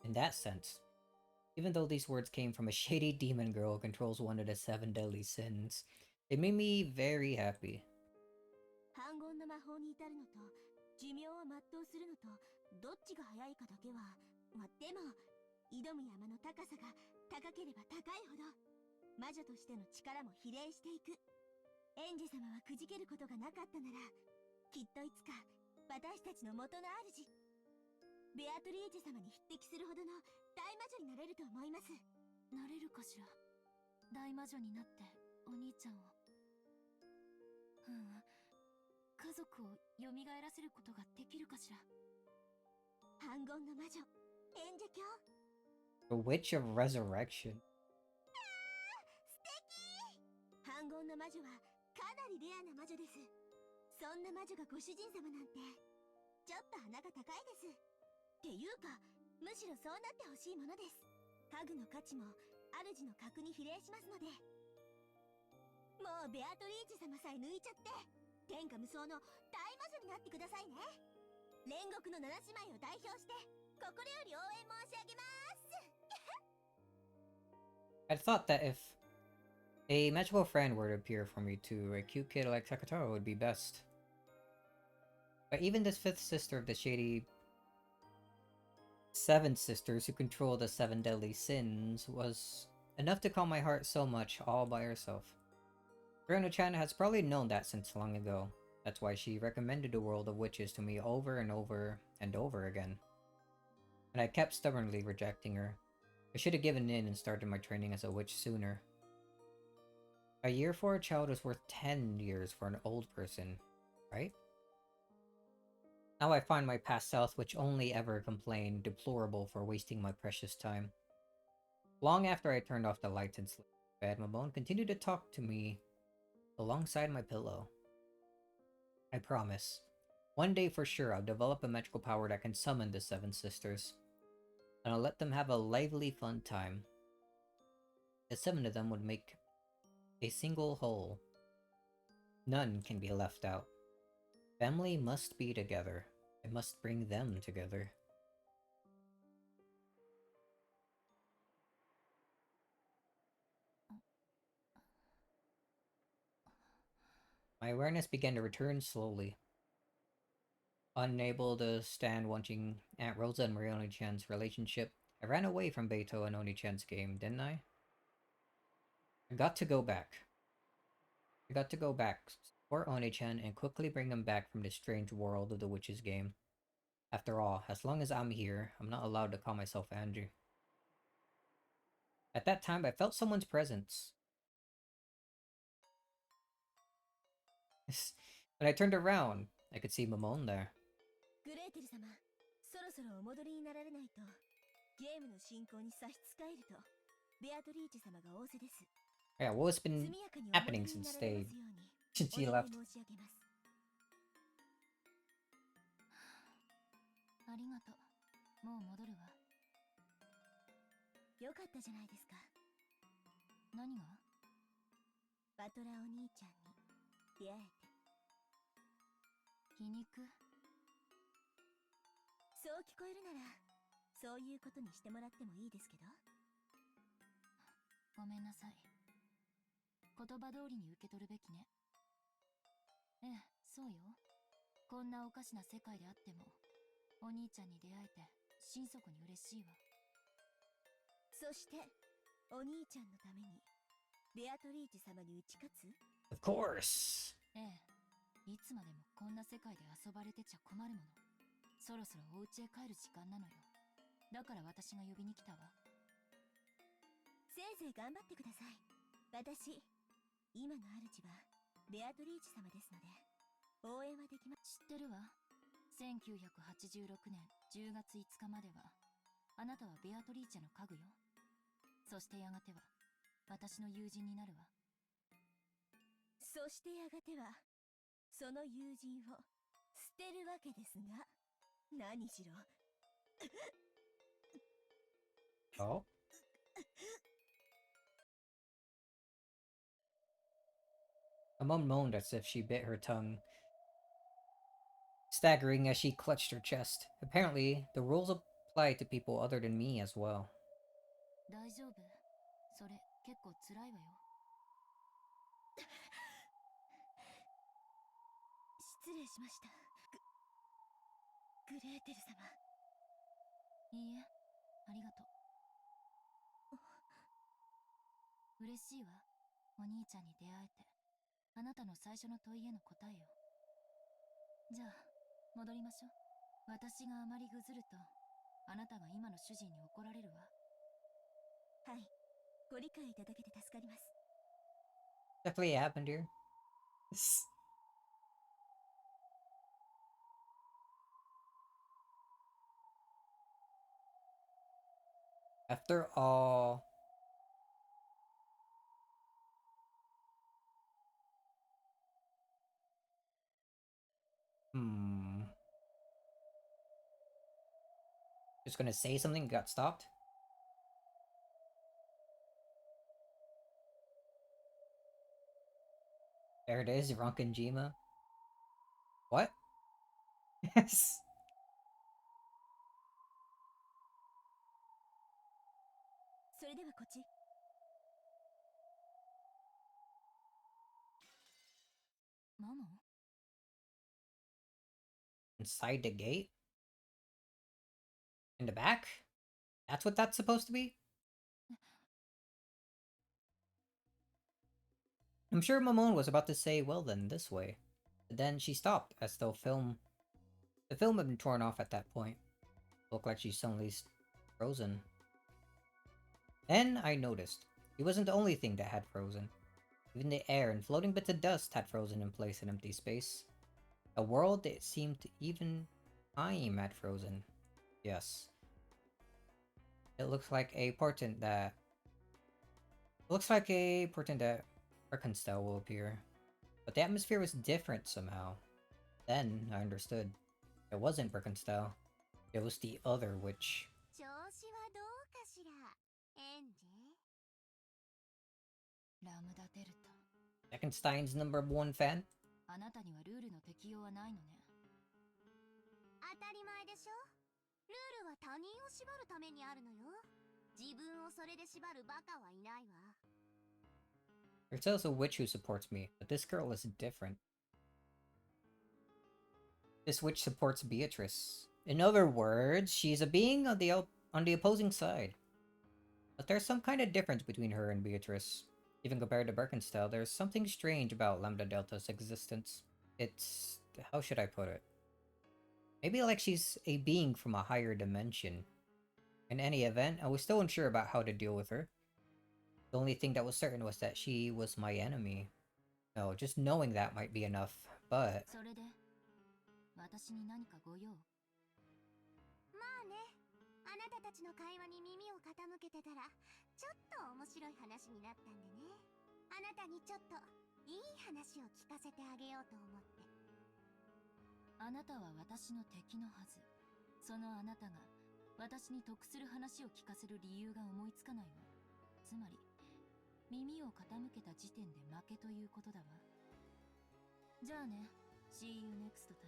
S1: In that sense, even though these words came from a shady demon girl who controls one of the seven deadly sins, it made me very happy.
S7: 反言の魔法に至るのと寿命を全うするのとどっちが早いかだけはでも挑む山の高さが高ければ高いほど魔女としての力も比例していく。エンジェ様はくじけることがなかったならきっといつか私たちの元の主ベアトリーチェ様に匹敵するほどの大魔女になれると思います。
S2: なれるかしら。大魔女になってお兄ちゃんを。家族を蘇らせることができるかしら。
S7: 反言の魔女エンジェ教
S1: The Witch of Resurrection.
S7: 素敵。反言の魔女はかなりレアな魔女です。そんな魔女がご主人様なんてちょっと鼻が高いです。っていうかむしろそうなってほしいものです。家具の価値も主の格に比例しますので。もうベアトリーチェ様さえ抜いちゃって天下無双の大魔女になってくださいね。煉獄の七姉妹を代表して心より応援申し上げます。
S1: I thought that if a magical friend were to appear for me too, a cute kid like Sakataro would be best. But even this fifth sister of the shady seven sisters who control the seven deadly sins was enough to calm my heart so much all by herself. Reno-chan has probably known that since long ago. That's why she recommended the world of witches to me over and over and over again. And I kept stubbornly rejecting her. I should have given in and started my training as a witch sooner. A year for a child is worth 10 years for an old person, right? Now I find my past self, which only ever complained, deplorable for wasting my precious time. Long after I turned off the lights and slept in bed, Mamone continued to talk to me alongside my pillow. I promise. One day for sure I'll develop a magical power that can summon the seven sisters. And I'll let them have a lively fun time. The seven of them would make a single whole. None can be left out. Family must be together. I must bring them together. My awareness began to return slowly. Unable to stand watching Aunt Rosa and Marioni-chan's relationship, I ran away from Beito and Oni-chan's game, didn't I? I got to go back. Support Oni-chan and quickly bring them back from this strange world of the witch's game. After all, as long as I'm here, I'm not allowed to call myself Andrew. At that time, I felt someone's presence. When I turned around, I could see Mamone there.
S7: グレーテル様、そろそろお戻りになられないとゲームの進行に差し支えるとベアトリーチェ様が仰せです。
S1: Yeah, what's
S7: 速
S1: been
S7: やかにお戻り
S1: happening
S7: に
S1: since
S7: なられ
S1: they
S7: ますように
S1: since
S7: お
S1: he
S7: 願い
S1: left?
S7: 申し上げます。
S2: ありがとう。もう戻るわ。
S7: よかったじゃないですか。
S2: 何が？
S7: バトラお兄ちゃんに出会えて。
S2: 皮肉？
S7: そう聞こえるならそういうことにしてもらってもいいですけど。
S2: ごめんなさい。言葉通りに受け取るべきね。ええ、そうよ。こんなおかしな世界であってもお兄ちゃんに出会えて心底に嬉しいわ。
S7: そしてお兄ちゃんのためにベアトリーチェ様に打ち勝つ？
S1: Of course.
S2: ええ、いつまでもこんな世界で遊ばれてちゃ困るもの。そろそろお家へ帰る時間なのよ。だから私が呼びに来たわ。
S7: せいぜい頑張ってください。私、今の主はベアトリーチェ様ですので応援はできます。
S2: 知ってるわ。1986年10月5日まではあなたはベアトリーチェの家具よ。そしてやがては私の友人になるわ。
S7: そしてやがてはその友人を捨てるわけですが、何しろ
S1: Oh? Mamone moaned as if she bit her tongue. staggering as she clutched her chest. Apparently, the rules apply to people other than me as well.
S2: 大丈夫？それ結構辛いわよ。
S5: 失礼しました。グレーテル様。
S2: いいえ、ありがとう。嬉しいわ、お兄ちゃんに出会えて。あなたの最初の問いへの答えよ。じゃあ、戻りましょう。私があまりぐずると、あなたが今の主人に怒られるわ。
S5: はい。ご理解いただけて助かります。
S1: Definitely happened here. After all, just gonna say something, got stopped. There it is, Ronkanjima. What? Yes.
S5: それではこっち。
S2: マモ？
S1: Inside the gate? In the back? That's what that's supposed to be? I'm sure Mamone was about to say, well then, this way. But then she stopped, as though the film had been torn off at that point. Looked like she suddenly frozen. Then I noticed. It wasn't the only thing that had frozen. Even the air and floating bits of dust had frozen in place in empty space. A world that seemed to even time had frozen. Yes. It looks like a portent that... Arkansas will appear. But the atmosphere was different somehow. Then I understood. It wasn't Birkenstow. It was the other witch.
S5: 調子はどうかしら、エンジ。
S2: ラムダデルタ。
S1: Eckenstein's #1 fan?
S2: あなたにはルールの適用はないのね。
S5: 当たり前でしょ。ルールは他人を縛るためにあるのよ。自分をそれで縛るバカはいないわ。
S1: There's also a witch who supports me, but this girl is different. This witch supports Beatrice. In other words, she's a being on the opposing side. But there's some kind of difference between her and Beatrice. Even compared to Birkenstow, there's something strange about Lambda Delta's existence. It's... how should I put it? Maybe like she's a being from a higher dimension. In any event, I was still unsure about how to deal with her. The only thing that was certain was that she was my enemy. No, just knowing that might be enough, but...
S2: それで、私に何かご用？
S5: まあね、あなたたちの会話に耳を傾けてたら、ちょっと面白い話になったんでね。あなたにちょっといい話を聞かせてあげようと思って。
S2: あなたは私の敵のはず。そのあなたが私に得する話を聞かせる理由が思いつかないの。つまり、耳を傾けた時点で負けということだわ。じゃあね、See you next time。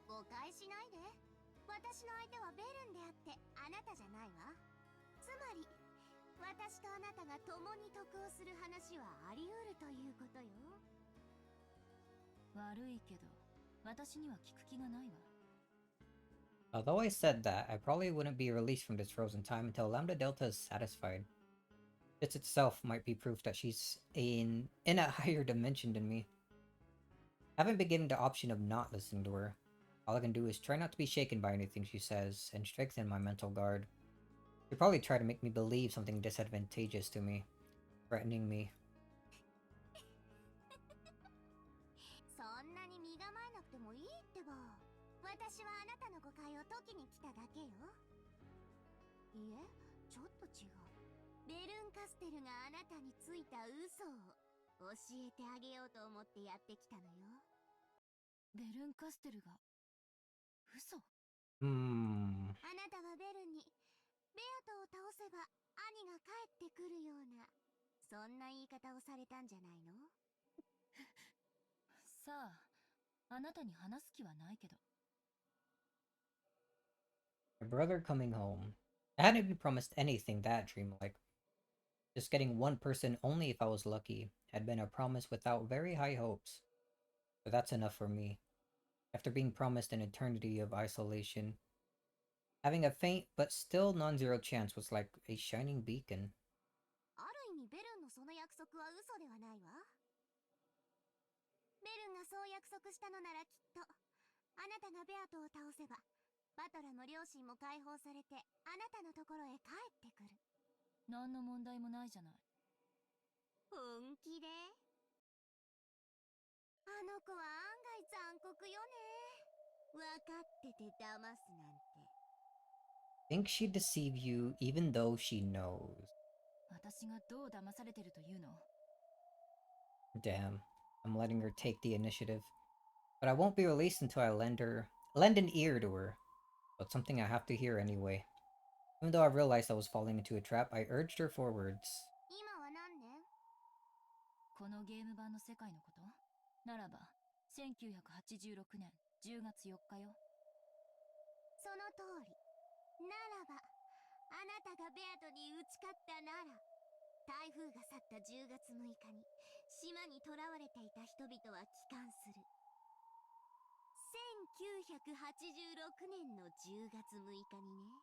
S5: 誤解しないで。私の相手はベルンであってあなたじゃないわ。つまり、私とあなたが共に得をする話はあり得るということよ。
S2: 悪いけど、私には聞く気がないわ。
S1: Although I said that, I probably wouldn't be released from this frozen time until Lambda Delta is satisfied. This itself might be proof that she's in a higher dimension than me. I haven't been given the option of not listening to her. All I can do is try not to be shaken by anything she says, and strengthen my mental guard. She'll probably try to make me believe something disadvantageous to me, threatening me.
S5: そんなに身構えなくてもいいってば。私はあなたの誤解を解きに来ただけよ。いえ、ちょっと違う。ベルンカステルがあなたについた嘘を教えてあげようと思ってやってきたのよ。
S2: ベルンカステルが嘘？
S5: あなたはベルンにベアトを倒せば兄が帰ってくるような、そんな言い方をされたんじゃないの？
S2: さあ、あなたに話す気はないけど。
S1: My brother coming home. I hadn't been promised anything that dreamlike. Just getting one person only if I was lucky had been a promise without very high hopes. But that's enough for me. After being promised an eternity of isolation, having a faint but still non-zero chance was like a shining beacon.
S5: ある意味ベルンのその約束は嘘ではないわ。ベルンがそう約束したのならきっと、あなたがベアトを倒せば、バトラも両親も解放されて、あなたのところへ帰ってくる。
S2: 何の問題もないじゃない。
S5: 本気で？あの子は案外残酷よね。分かってて騙すなんて。
S1: Think she'd deceive you even though she knows.
S2: 私がどう騙されてるというの？
S1: Damn, I'm letting her take the initiative. But I won't be released until I lend an ear to her. But something I have to hear anyway. Even though I realized I was falling into a trap, I urged her forwards.
S5: 今は何年？
S2: このゲーム版の世界のことならば、1986年10月4日よ。
S5: その通り。ならば、あなたがベアトに打ち勝ったなら、台風が去った10月6日に島に囚われていた人々は帰還する。1986年の10月6日にね。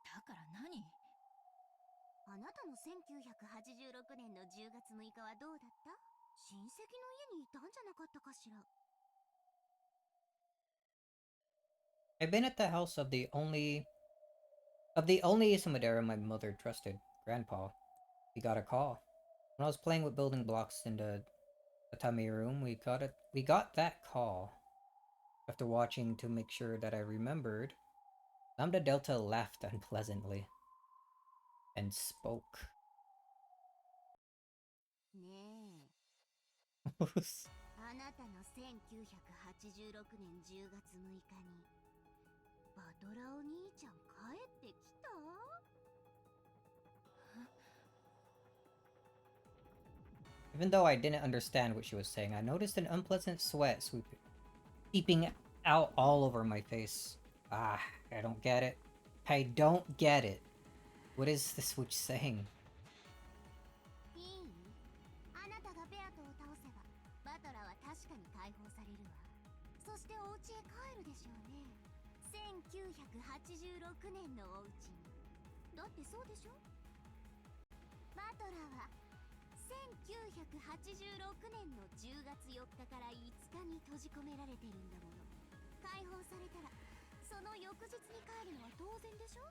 S2: だから何？
S5: あなたの1986年の10月6日はどうだった？親戚の家にいたんじゃなかったかしら。
S1: I've been at the house of the only Isamadeira my mother trusted, Grandpa. We got a call. When I was playing with building blocks in the tatami room, we got that call. After watching to make sure that I remembered, Lambda Delta laughed unpleasantly and spoke.
S5: ねえ、あなたの1986年10月6日にバトラお兄ちゃん帰ってきた？
S1: Even though I didn't understand what she was saying, I noticed an unpleasant sweat seeping out all over my face. Ah, I don't get it. I don't get it. What is this witch saying?
S5: いい？あなたがベアトを倒せばバトラは確かに解放されるわ。そしてお家へ帰るでしょうね。1986年のお家に。だってそうでしょ？バトラは1986年の10月4日から5日に閉じ込められてるんだもの。解放されたらその翌日に帰るのは当然でしょ？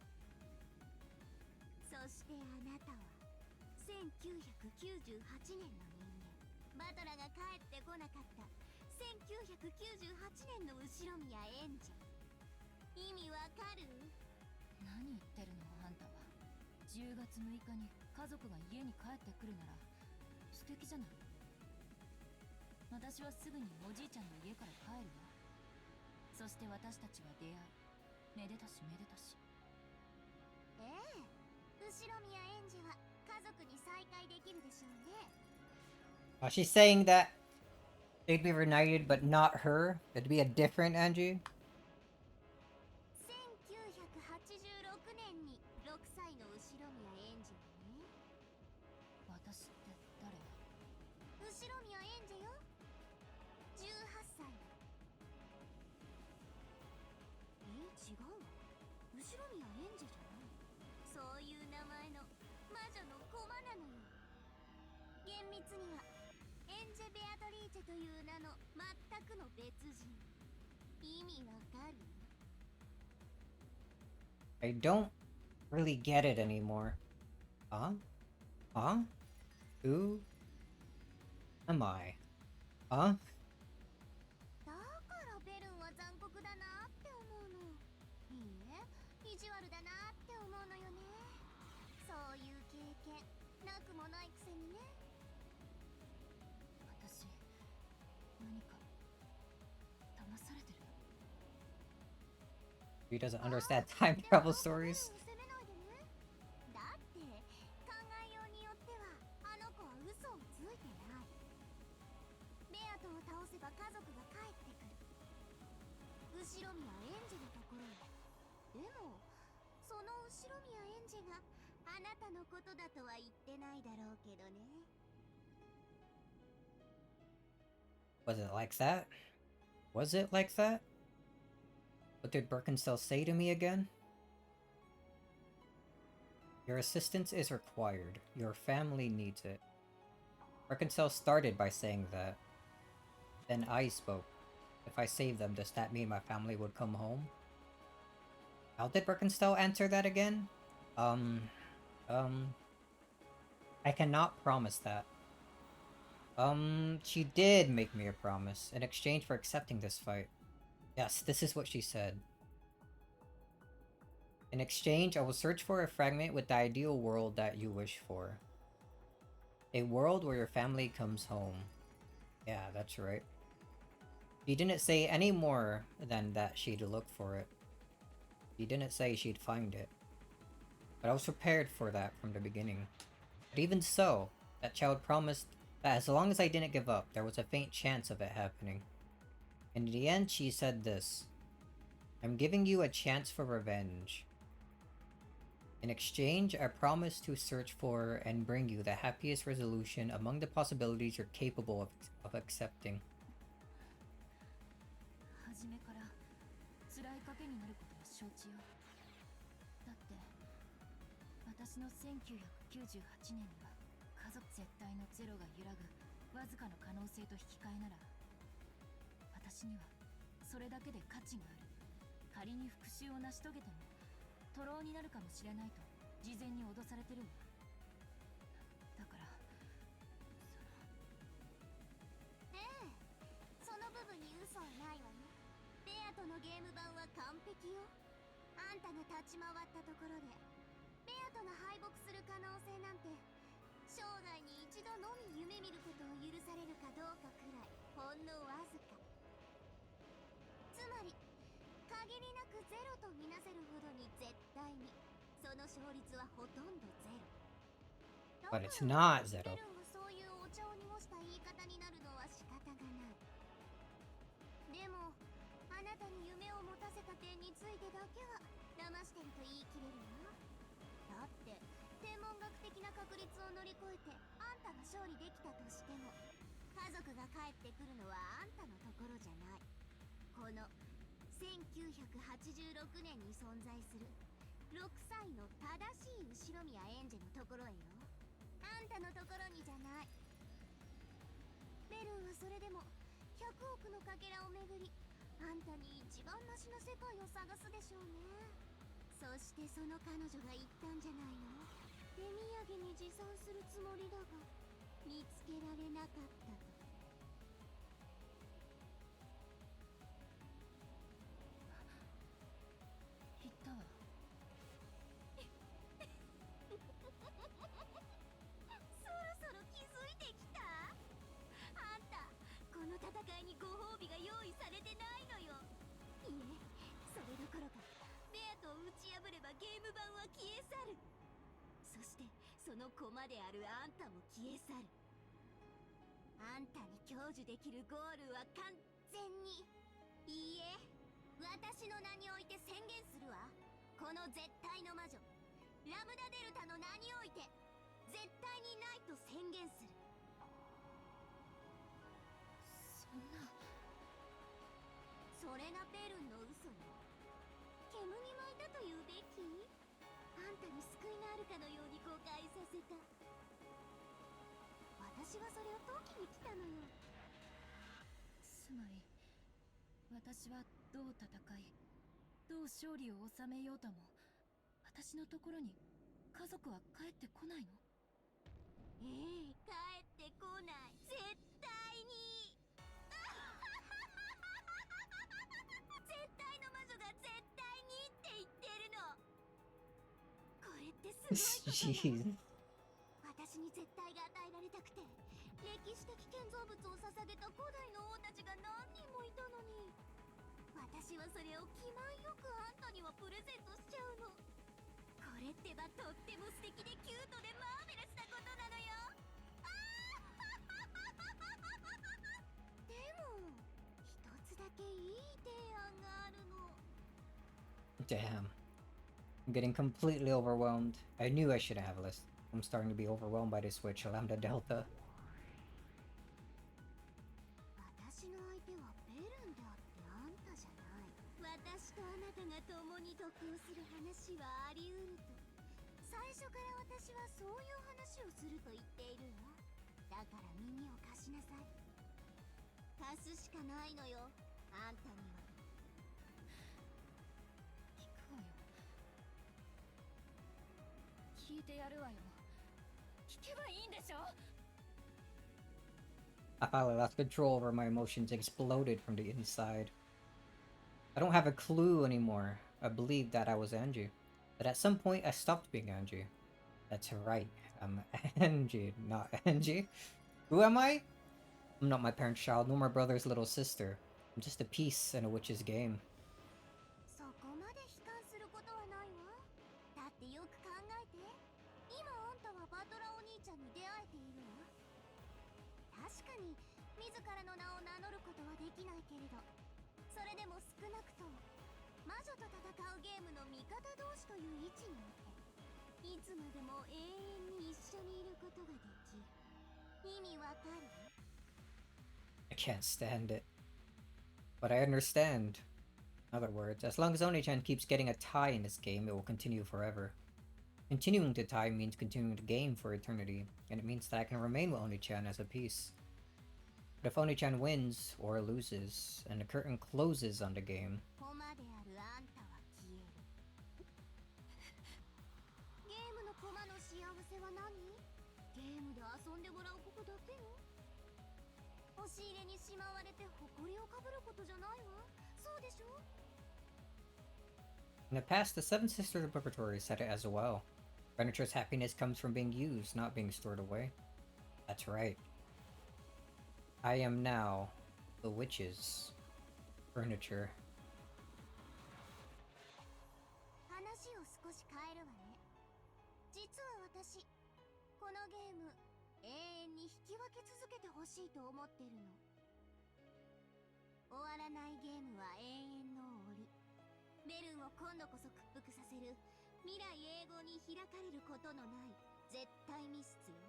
S5: そしてあなたは1998年の人間。バトラが帰ってこなかった1998年の後ろ宮エンジ。意味わかる？
S2: 何言ってるのあんたは。10月6日に家族が家に帰ってくるなら素敵じゃない。私はすぐにおじいちゃんの家から帰るわ。そして私たちは出会う。めでたしめでたし。
S5: ええ、後ろ宮エンジは家族に再会できるでしょうね。
S1: She's saying that they'd be reunited, but not her. It'd be a different Angie.
S5: 1986年に6歳の後ろ宮エンジはね。
S2: 私って誰？
S5: 後ろ宮エンジよ。18歳。違うわ。後ろ宮エンジじゃない。そういう名前の魔女の駒なのよ。厳密にはエンジェ・ベアトリーチェという名の全くの別人。意味わかる？
S1: I don't really get it anymore. Huh? Huh? Who am I? Huh?
S5: だからベルンは残酷だなって思うの。いいえ、意地悪だなって思うのよね。そういう経験なくもないくせにね。
S2: 私何か騙されてる？
S1: She doesn't understand time travel stories.
S5: だって考えようによってはあの子は嘘をついてない。ベアトを倒せば家族が帰宮エンジのところへ。でもその後宮エンジがあなたのことだとは言ってないだろうけどね。
S1: Was it like that? Was it like that? What did Birkenstell say to me again? Your assistance is required. Your family needs it. Birkenstell started by saying that. Then I spoke. If I save them, does that mean my family would come home? How did Birkenstell answer that again? I cannot promise that. She did make me a promise in exchange for accepting this fight. Yes, this is what she said. In exchange, I will search for a fragment with the ideal world that you wish for. A world where your family comes home. Yeah, that's right. She didn't say any more than that she'd look for it. She didn't say she'd find it. But I was prepared for that from the beginning. But even so, that child promised that as long as I didn't give up, there was a faint chance of it happening. And in the end, she said this. I'm giving you a chance for revenge. In exchange, I promise to search for and bring you the happiest resolution among the possibilities you're capable of accepting.
S2: 初めから辛い賭けになることは承知よ。だって私の1998年には家族絶対のゼロが揺らぐわずかな可能性と引き換えなら、私にはそれだけで価値がある。仮に復讐を成し遂げても徒労になるかもしれないと事前に脅されてるんだ。だから
S5: ええ、その部分に嘘はないわね。ベアとのゲーム版は完璧よ。あんたが立ち回ったところでベアとが敗北する可能性なんて生涯に一度のみ夢見ることを許されるかどうかくらいほんのわずか。つまり限りなくゼロとみなせるほどに絶対にその勝率はほとんどゼロ。
S1: But it's not
S5: ベ
S1: Zero.
S5: ルンがそういうお茶を濁した言い方になるのは仕方がない。でもあなたに夢を持たせた点についてだけは騙してると言い切れるわ。だって天文学的な確率を乗り越えてあんたが勝利できたとしても家族が帰ってくるのはあんたのところじゃない。この1986年に存在する6歳の正しい後宮エンジェのところへよ。あんたのところにじゃない。ベルンはそれでも100億のかけらをめぐりあんたに一番マシな世界を探すでしょうね。そしてその彼女が言ったんじゃないの。手土産に持参するつもりだが見つけられなかったと。
S2: 言ったわ。
S5: そろそろ気づいてきた。あんたこの戦いにご褒美が用意されてないのよ。いえ、それどころかベアと打ち破ればゲーム版は消え去る。そしてその駒であるあんたも消え去る。あんたに享受できるゴールは完全に、いいえ、私の名において宣言するわ。この絶対の魔女ラムダデルタの名において絶対にないと宣言する。
S2: そんな。
S5: それがベルンの嘘よ。煙に巻いたと言うべき。あんたに救いがあるかのように誤解させた。私はそれを解きに来たのよ。
S2: つまり私はどう戦いどう勝利を収めようとも私のところに家族は帰ってこないの？
S5: ええ、帰ってこない。絶対に絶対の魔女が絶対にって言ってるの。これってすごいことなの。私に絶対が与えられたくて歴史的建造物を捧げた古代の王たちが何人もいたのに、私はそれを気前よくあんたにはプレゼントしちゃうの。これってばとっても素敵でキュートでマーベラスなことなのよ。でも一つだけいい提案があるの。
S1: Damn. I'm getting completely overwhelmed. I knew I shouldn't have listed. I'm starting to be overwhelmed by this Switch Lambda Delta.
S7: 私の相手はベルンであってあんたじゃない。私とあなたが共に得をする話はあり得ると。最初から私はそういう話をすると言っているわ。だから耳を貸しなさい。貸すしかないのよ、あんたには。
S2: 聞くわよ。聞いてやるわよ。聞けばいいんでしょ。
S1: I finally lost control over my emotions and exploded from the inside. I don't have a clue anymore. I believed that I was Angie. But at some point I stopped being Angie. That's right. I'm Angie, not Angie. Who am I? I'm not my parents' child, nor my brother's little sister. I'm just a piece in a witch's game.
S7: そこまで悲観することはないわ。だってよく考えて。今あんたはバトラお兄ちゃんに出会えているわ。確かに自らの名を名乗ることはできないけれど、それでも少なくとも魔女と戦うゲームの味方同士という位置にいて、いつまでも永遠に一緒にいることができる。意味わかる？
S1: I can't stand it. But I understand. In other words, as long as Oni-chan keeps getting a tie in this game, it will continue forever. Continuing to tie means continuing to game for eternity, and it means that I can remain with Oni-chan as a piece. But if Oni-chan wins or loses, and the curtain closes on the game,
S7: 駒であるあんたは消える。ゲームの駒の幸せは何？ゲームで遊んでもらうことだけよ。押し入れにしまわれて埃をかぶることじゃないわ。そうでしょ？
S1: in the past, the Seven Sisters of Purgatory said it as well. Furniture's happiness comes from being used, not being stored away. That's right. I am now the witch's furniture.
S7: 話を少し変えるわね。実は私、このゲーム永遠に引き分け続けてほしいと思ってるの。終わらないゲームは永遠の終わり。ベルンを今度こそ屈服させる未来永劫に開かれることのない絶対ミスよ。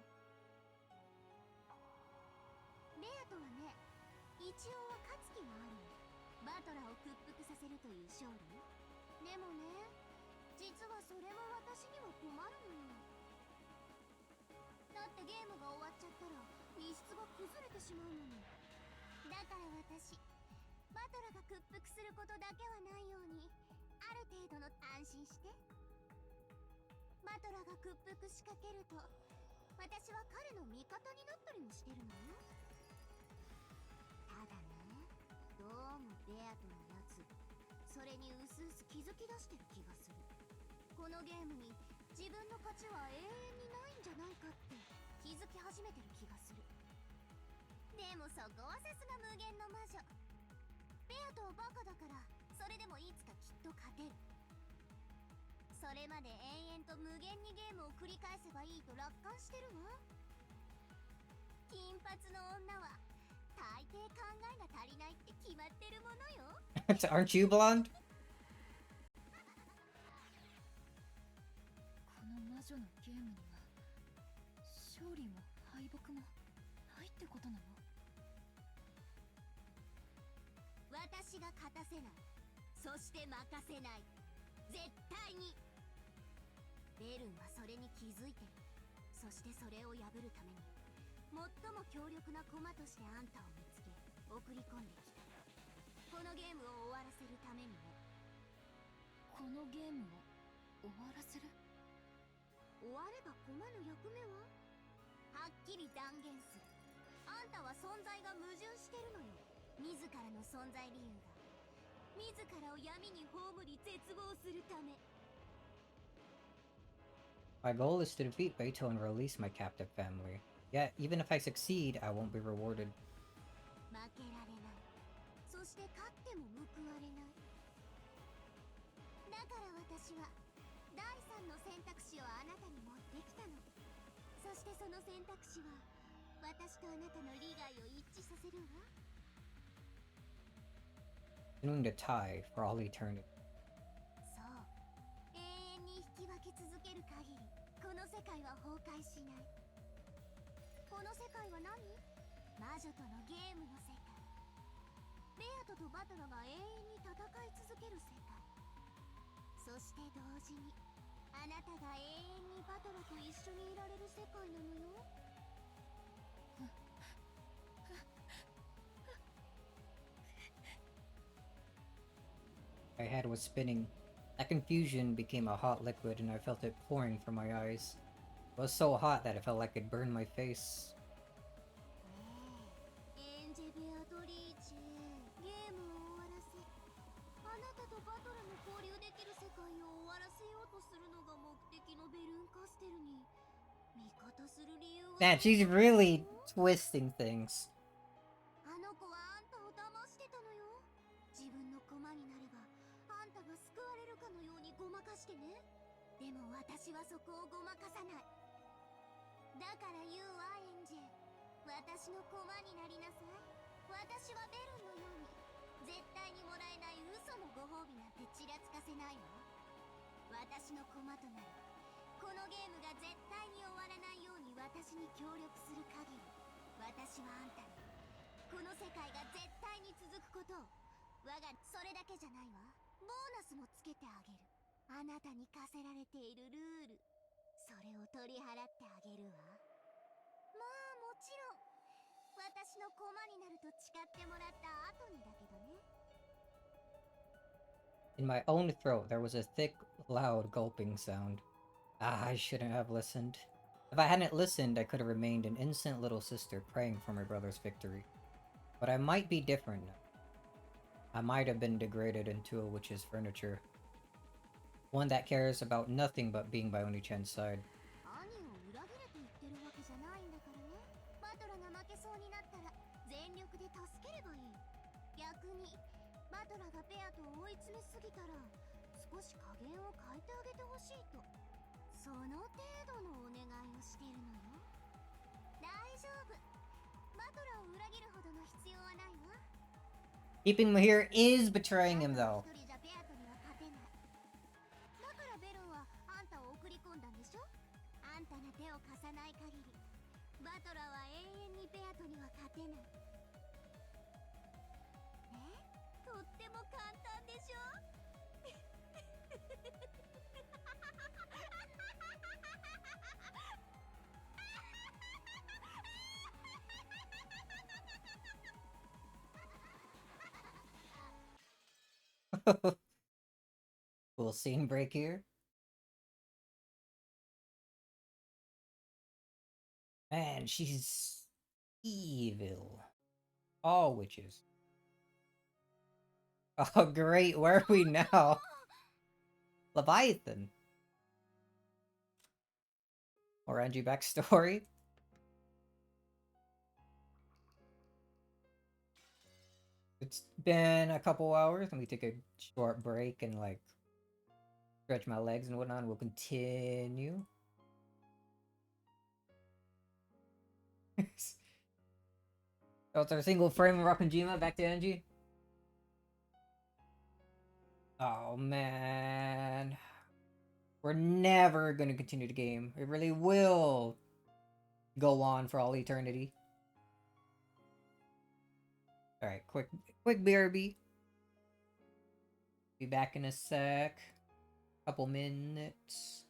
S7: ベアとはね、一応は勝つ気があるの。バトラを屈服させるという勝利。でもね、実はそれも私には困るのよ。だってゲームが終わっちゃったら密室が崩れてしまうのに。だから私、バトラが屈服することだけはないように、ある程度の安心して。バトラが屈服しかけると、私は彼の味方になったりもしてるのよ。ただね、どうもベアとのやつ、それにうすうす気づき出してる気がする。このゲームに自分の勝ちは永遠にないんじゃないかって気づき始めてる気がする。でもそこはさすが無限の魔女。ベアとはバカだから、それでもいつかきっと勝てる。それまで延々と無限にゲームを繰り返せばいいと楽観してるわ。金髪の女は大抵考えが足りないって決まってるものよ。
S1: Aren't you blonde?
S2: この魔女のゲームには勝利も敗北もないってことなの？
S7: 私が勝たせない。そして負かせない。絶対に。ベルンはそれに気づいてる。そしてそれを破るために最も強力な駒としてあんたを見つけ送り込んできた。このゲームを終わらせるためにね。
S2: このゲームを終わらせる？
S7: 終われば駒の役目ははっきり断言する。あんたは存在が矛盾してるのよ。自らの存在理由が自らを闇に葬り絶望するため。
S1: My goal is to defeat Beito and release my captive family. Yet, even if I succeed, I won't be rewarded.
S7: 負けられない。そして勝っても報われない。だから私は第三の選択肢をあなたに持ってきたの。そしてその選択肢は私とあなたの利害を一致させるわ。
S1: Continuing to tie for all eternity.
S7: そう
S5: の世界は崩壊しない。この世界は何？魔女とのゲームの世界。ベアトとバトラが永遠に戦い続ける世界。そして同時にあなたが永遠にバトラと一緒にいられる世界なのよ。
S1: My head was spinning. That confusion became a hot liquid and I felt it pouring from my eyes. It was so hot that it felt like it burned my face.
S5: エンジェ・ベアトリーチェ、ゲームを終わらせ、あなたとバトラの交流できる世界を終わらせようとするのが目的のベルンカステルに味方する理由は
S1: Man, she's really twisting things.
S5: あの子はあんたを騙してたのよ。自分の駒になればあんたが救われるかのようにごまかしてね。でも私はそこをごまかさない。だから言うわ、エンジェ。私の駒になりなさい。私はベルンのように絶対にもらえない嘘のご褒美なんてちらつかせないわ。私の駒となる。このゲームが絶対に終わらないように私に協力する限り、私はあんたにこの世界が絶対に続くことを我がそれだけじゃないわ。ボーナスもつけてあげる。あなたに課せられているルール、それを取り払ってあげるわ。まあもちろん私の駒になると誓ってもらった後にだけどね。
S1: In my own throat, there was a thick, loud gulping sound. Ah, I shouldn't have listened. If I hadn't listened, I could have remained an innocent little sister praying for my brother's victory. But I might be different now. I might have been degraded into a witch's furniture. One that cares about nothing but being by Oni-chan's side.
S5: 兄を裏切れと言ってるわけじゃないんだからね。バトラが負けそうになったら全力で助ければいい。逆にバトラがペアと追い詰めすぎたら少し加減を変えてあげてほしいと、その程度のお願いをしてるのよ。大丈夫。バトラを裏切るほどの必要はないわ。
S1: Keeping him here is betraying him, though.
S5: 一人じゃペアトには勝てない。だからベルンはあんたを送り込んだんでしょ。あんたが手を貸さない限りバトラは永遠にペアトには勝てない。とっても簡単でしょ。
S1: Little scene break here. Man, she's evil. All witches. Oh, great. Where are we now? Leviathan. More Angie backstory. It's been a couple hours. Let me take a short break and like stretch my legs and whatnot. We'll continue. So it's our single frame of Rakanjima. Back to Angie. Oh man. We're never gonna continue the game. It really will go on for all eternity. Alright, quick BRB. Be back in a sec. Couple minutes.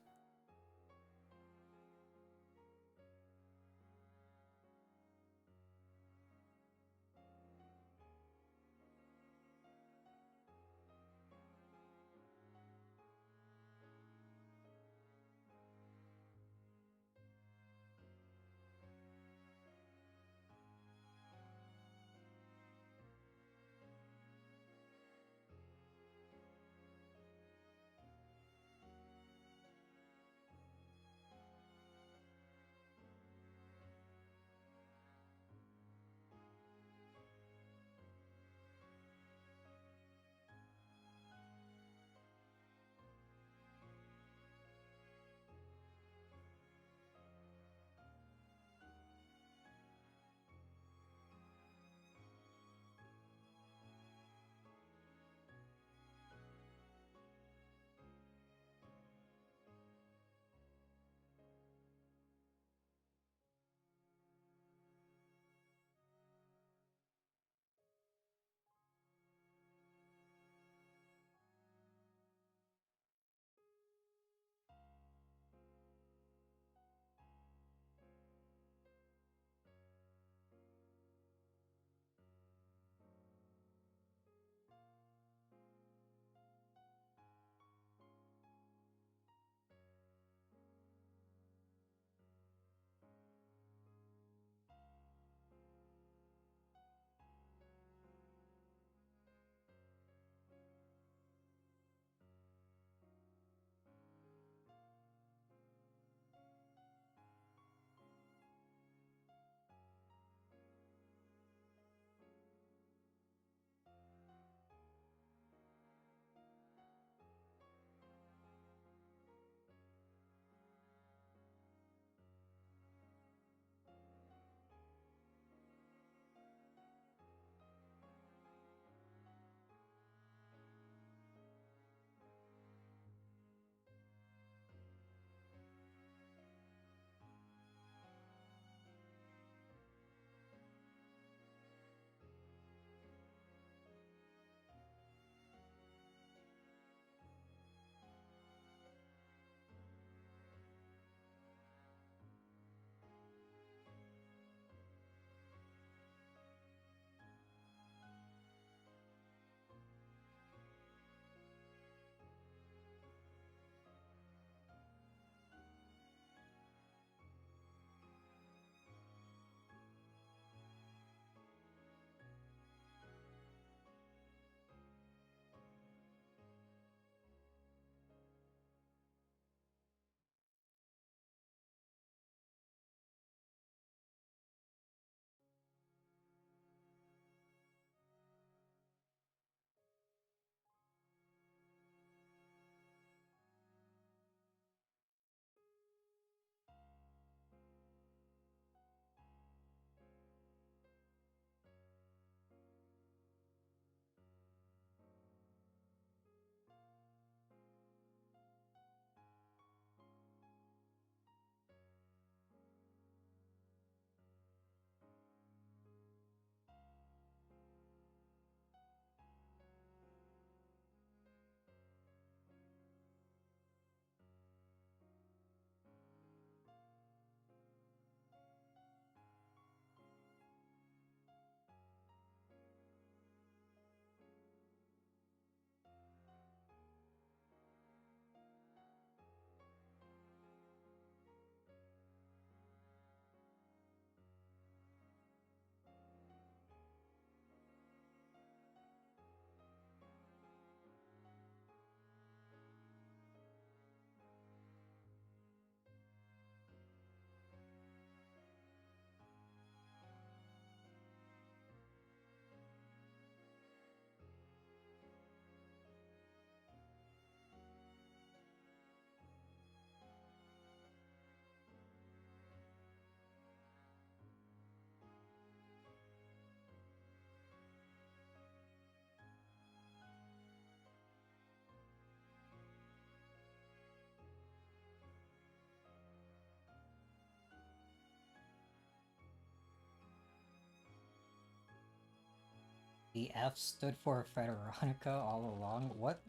S1: The F stood for Veronica all along. What?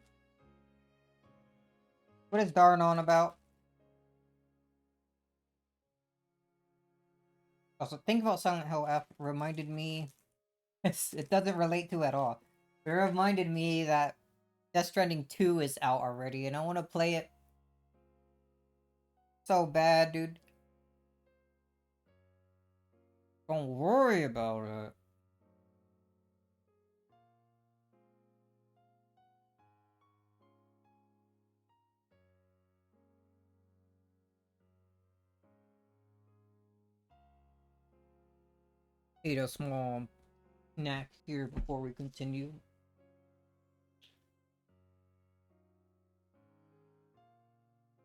S1: What is Darn on about? Also, think about Silent Hill F reminded me. It doesn't relate to at all. It reminded me that Death Stranding 2 is out already, and I want to play it so bad, dude. Don't worry about it. Eat a small snack here before we continue.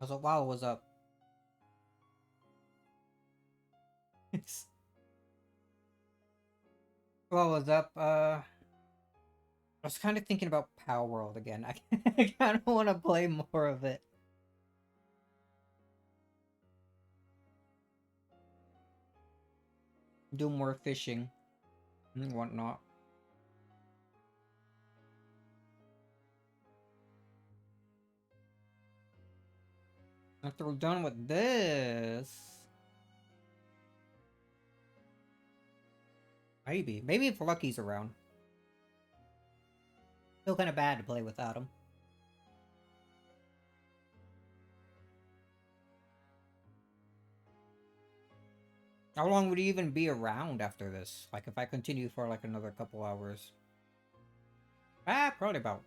S1: I was like, wow, what's up? What was up? I was kind of thinking about Power World again. I kind of want to play more of it. Do more fishing and whatnot. After we're done with this, maybe if Lucky's around. Still kind of bad to play without him. How long would he even be around after this? Like if I continue for like another couple hours? Probably about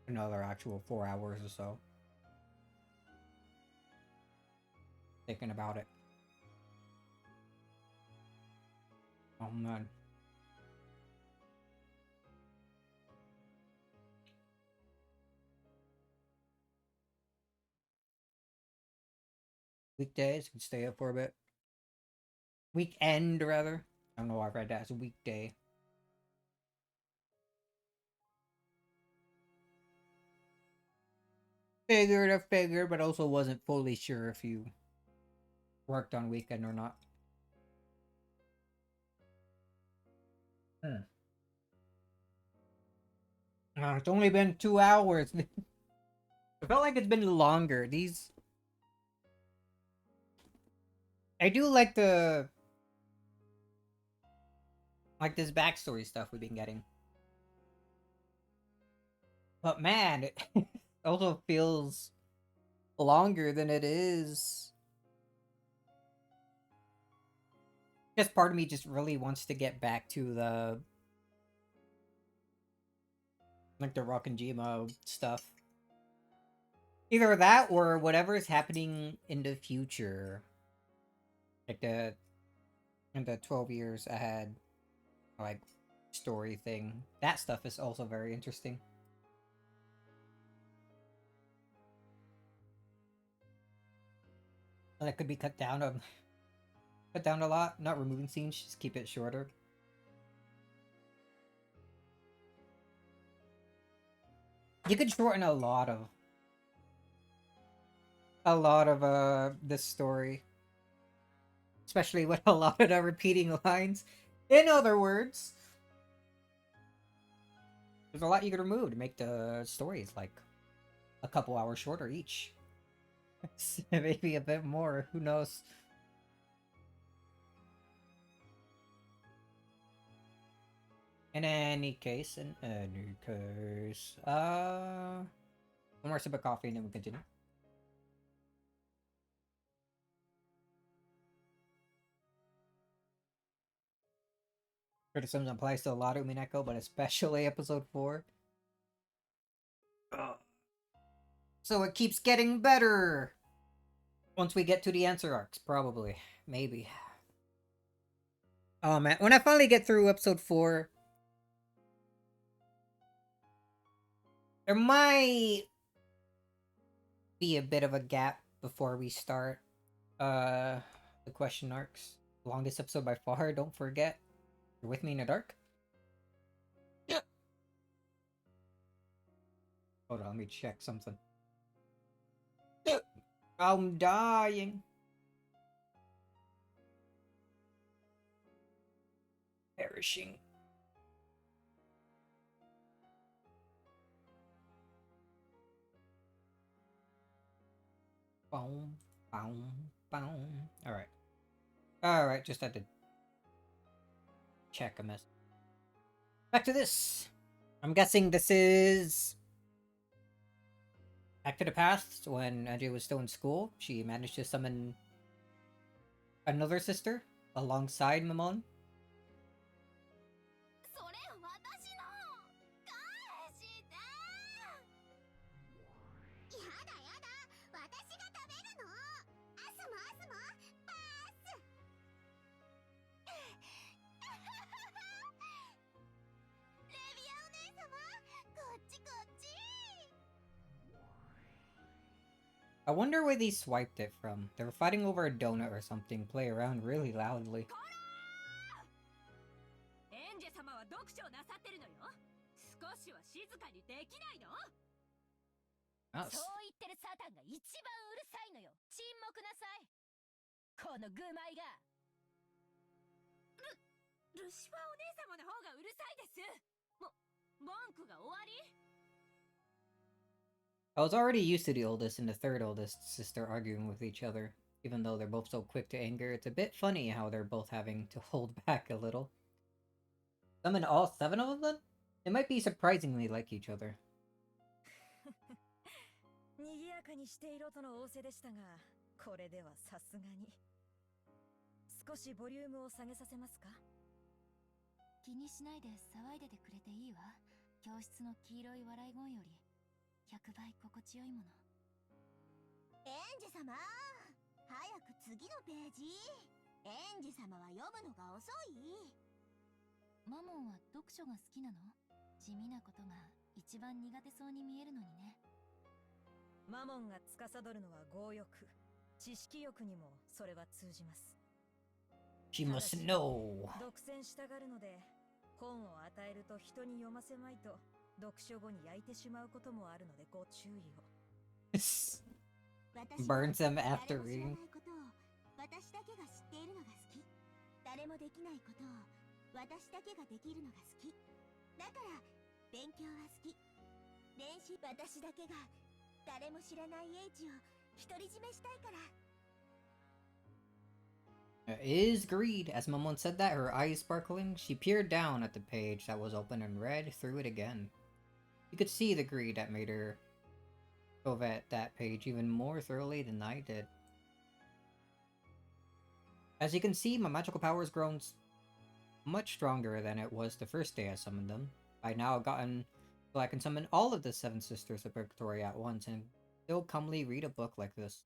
S1: another actual 4 hours or so. Thinking about it. Oh man. Weekdays, can stay up for a bit. Weekend, rather. I don't know why I read that as a weekday. I figured, but also wasn't fully sure if you worked on weekend or not. It's only been 2 hours. I felt like it's been longer. I do like this backstory stuff we've been getting. But man, it also feels longer than it is. Just part of me just really wants to get back to the Rock and Gmo stuff. Either that or whatever is happening in the future. Like in the 12 years ahead, like, story thing. That stuff is also very interesting. And that could be cut down a lot. Not removing scenes, just keep it shorter. You could shorten a lot of this story. Especially with a lot of the repeating lines. In other words, there's a lot you could remove to make the stories like a couple hours shorter each. Maybe a bit more, who knows? In any case, one more sip of coffee and then we continue. Criticism applies to a lot of Umineko, but especially episode 4. So it keeps getting better! Once we get to the answer arcs, probably. Maybe. Oh man, when I finally get through episode 4, there might be a bit of a gap before we start the question arcs. Longest episode by far, don't forget. You're with me in the dark? Yeah. Hold on, let me check something. I'm dying. Perishing. Boom, boom, boom. Alright. Alright, just had to check a mess. Back to this. I'm guessing this is back to the past when Andrea was still in school. She managed to summon another sister alongside Mamon.
S7: それ私の返してやだやだ私が食べるのアスモアスモパスレビアお姉様こっちこっち
S1: I wonder where they swiped it from. They were fighting over a donut or something. Play around really loudly.
S6: エンジェ様は読書をなさってるのよ。少しは静かにできないの？
S1: Oh,
S2: そう言ってるサタンが一番うるさいのよ。沈黙なさい。この愚昧が。
S6: ルシファーお姉様の方がうるさいです。文句が終わり？
S1: I was already used to the oldest and the third oldest sister arguing with each other. Even though they're both so quick to anger, it's a bit funny how they're both having to hold back a little. Summon all 7 of them? They might be surprisingly like each other.
S8: 賑やかにしていろとの仰せでしたが、これではさすがに。少しボリュームを下げさせますか？
S2: 気にしないで騒いでてくれていいわ。教室の黄色い笑い声より100倍心地よいもの。
S7: エンジェ様早く次のページエンジェ様は読むのが遅い
S2: マモンは読書が好きなの？地味なことが一番苦手そうに見えるのにね。
S8: マモンが司るのは強欲、知識欲にもそれは通じます。
S1: She must know.
S8: 独占したがるので、本を与えると人に読ませまいと読書後に焼いてしまうこともあるのでご注意を。
S1: Burns them after reading.
S7: 私だけが知っているのが好き。誰もできないことを私だけができるのが好き。だから勉強は好き。練習私だけが誰も知らない英知を独り占めしたいから。
S1: Is greed. As Mamon said that, her eyes sparkling, she peered down at the page that was open and read through it again. You could see the greed that made her covet that page even more thoroughly than I did. As you can see, my magical power has grown much stronger than it was the first day I summoned them. By now I've gotten so I can summon all of the 7 Sisters of Purgatory at once and still calmly read a book like this.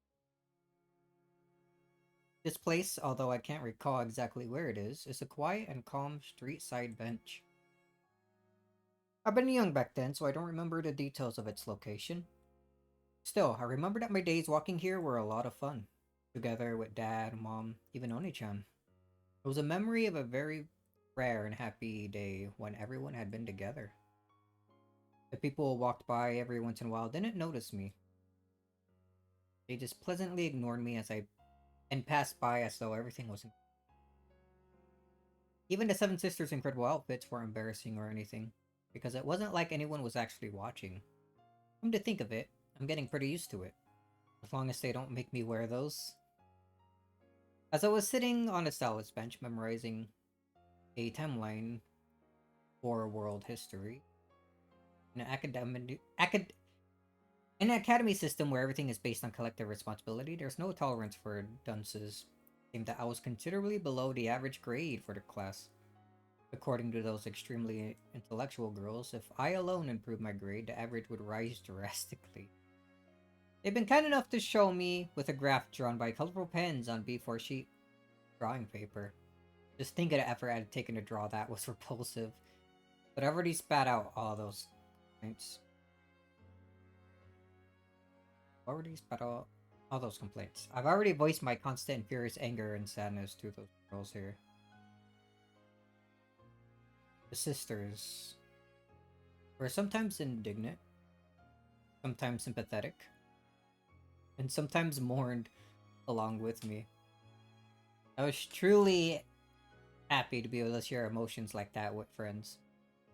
S1: This place, although I can't recall exactly where it is a quiet and calm street-side bench. I've been young back then, so I don't remember the details of its location. Still, I remember that my days walking here were a lot of fun, together with Dad, Mom, even Oni-chan. It was a memory of a very rare and happy day when everyone had been together. The people who walked by every once in a while didn't notice me. They just pleasantly ignored me as I passed by as though everything was... Even the 7 Sisters' incredible outfits weren't embarrassing or anything, because it wasn't like anyone was actually watching. Come to think of it, I'm getting pretty used to it, as long as they don't make me wear those. As I was sitting on a stylus bench memorizing a timeline for world history, in an academy system where everything is based on collective responsibility, there's no tolerance for dunces. It seemed that I was considerably below the average grade for the class. According to those extremely intellectual girls, if I alone improved my grade, the average would rise drastically. They've been kind enough to show me with a graph drawn by colorful pens on B4 sheet drawing paper. Just think of the effort I had taken to draw that was repulsive. But I've already spat out all those points. Already spat out all those complaints. I've already voiced my constant and furious anger and sadness to those girls here. The sisters were sometimes indignant, sometimes sympathetic, and sometimes mourned along with me. I was truly happy to be able to share emotions like that with friends.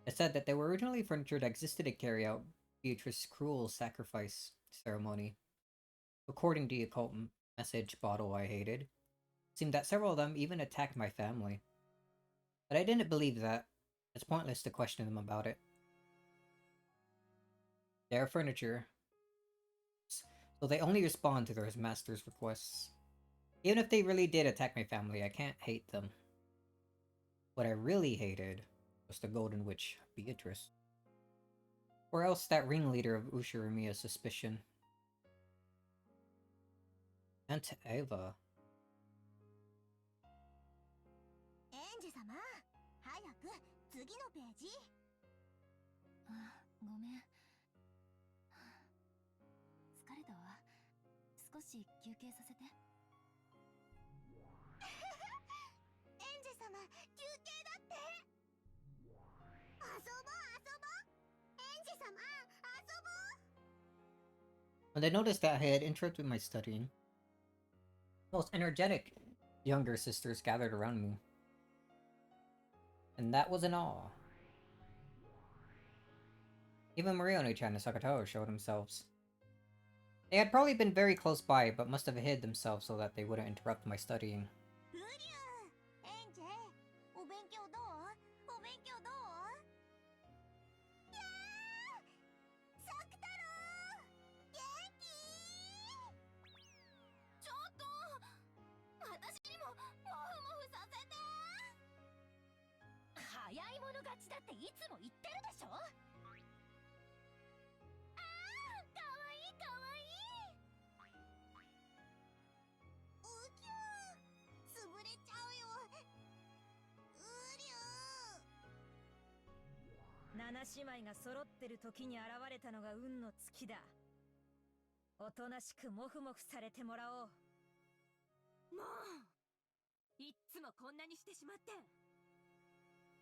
S1: It said that they were originally furniture that existed to carry out Beatrice's cruel sacrifice ceremony. According to the occult message bottle I hated, it seemed that several of them even attacked my family. But I didn't believe that. It's pointless to question them about it. They are furniture, so they only respond to their master's requests. Even if they really did attack my family, I can't hate them. What I really hated was the Golden Witch, Beatrice. Or else that ringleader of Ushiromiya's suspicion. Aunt Eva.
S7: エンジ様、早く次のページ。
S2: あ、ごめん。疲れたわ。少し休憩させて。
S7: エンジ様、休憩だって。遊ぼう遊ぼう。エンジ様、遊ぼう。
S1: When I noticed that I had interrupted my studying, the most energetic younger sisters gathered around me. And that wasn't all. Even Marione-chan and Sakatao showed themselves. They had probably been very close by, but must have hid themselves so that they wouldn't interrupt my studying.
S7: ウリュウ、エンジェ、お勉強どう？お勉強どう？やー、サク太郎、元気？ちょっと、私にもモフモフさせて。早い者勝ちだっていつも言ってるでしょ。かわいいかわいい。ウキュー、潰れちゃうよ。ウリュー。
S8: 七姉妹が揃ってる時に現れたのが運の尽きだ。おとなしくモフモフされてもらおう。
S6: もういっつもこんなにしてしまって。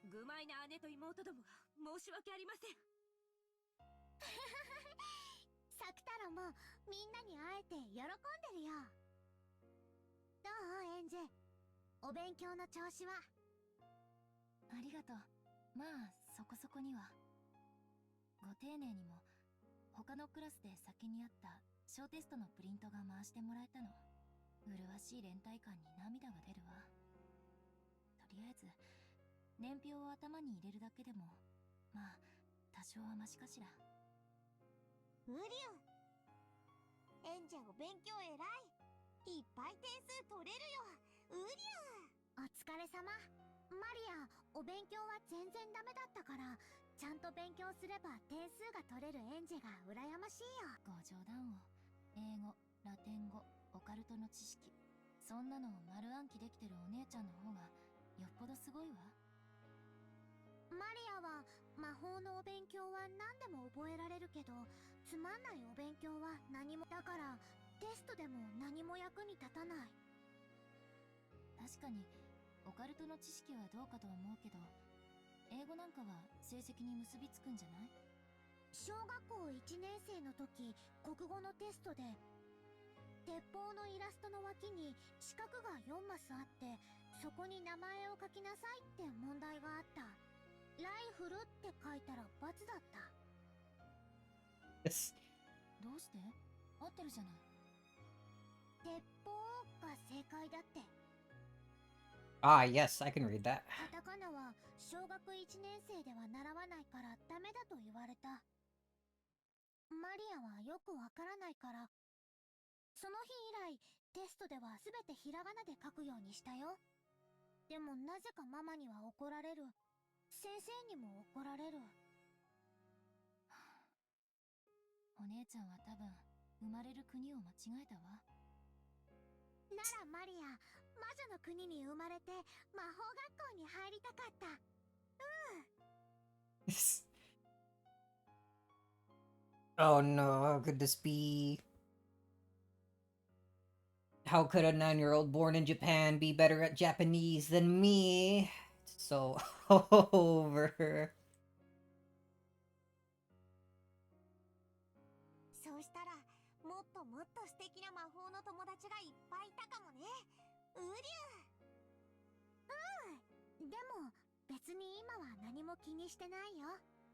S6: 愚昧な姉と妹どもが申し訳ありません。
S5: サク太郎もみんなに会えて喜んでるよ。どうエンジェ、お勉強の調子は？
S2: ありがとう。まあ、そこそこには。ご丁寧にも、他のクラスで先にあった小テストのプリントが回してもらえたの。麗しい連帯感に涙が出るわ。とりあえず、年表を頭に入れるだけでも、まあ、多少はマシかしら。
S7: ウリュウ、エンジェお勉強偉い。いっぱい点数取れるよ。ウリュウ。
S5: お疲れ様。マリア、お勉強は全然ダメだったから、ちゃんと勉強すれば点数が取れるエンジェが羨ましいよ。
S2: ご冗談を。英語、ラテン語、オカルトの知識、そんなのを丸暗記できてるお姉ちゃんの方がよっぽどすごいわ。
S5: マリアは魔法のお勉強は何でも覚えられるけど、つまんないお勉強は何も。だからテストでも何も役に立たない。
S2: 確かにオカルトの知識はどうかと思うけど、英語なんかは成績に結びつくんじゃない？
S5: 小学校1年生の時、国語のテストで鉄砲のイラストの脇に四角が4マスあって、そこに名前を書きなさいって問題があった。ライフルって書いたら×だった。
S1: Yes.
S2: どうして？合ってるじゃない。
S5: 鉄砲が正解だって。
S1: Ah, yes, I can read that.
S5: カタカナは小学1年生では習わないからダメだと言われた。マリアはよくわからないから、その日以来テストでは全てひらがなで書くようにしたよ。でもなぜかママには怒られる。先生にも怒られる。
S2: お姉ちゃんは多分生まれる国を間違えたわ。
S5: ならマリア、魔女の国に生まれて魔法学校に入りたかった。
S1: Oh no, how could this be? How could a 9-year-old born in Japan be better at Japanese than me? It's so over.
S7: そうしたらもっともっと素敵な魔法の友達がいっぱいいたかもね。ウリュウ。
S5: でも別に今は何も気にしてないよ。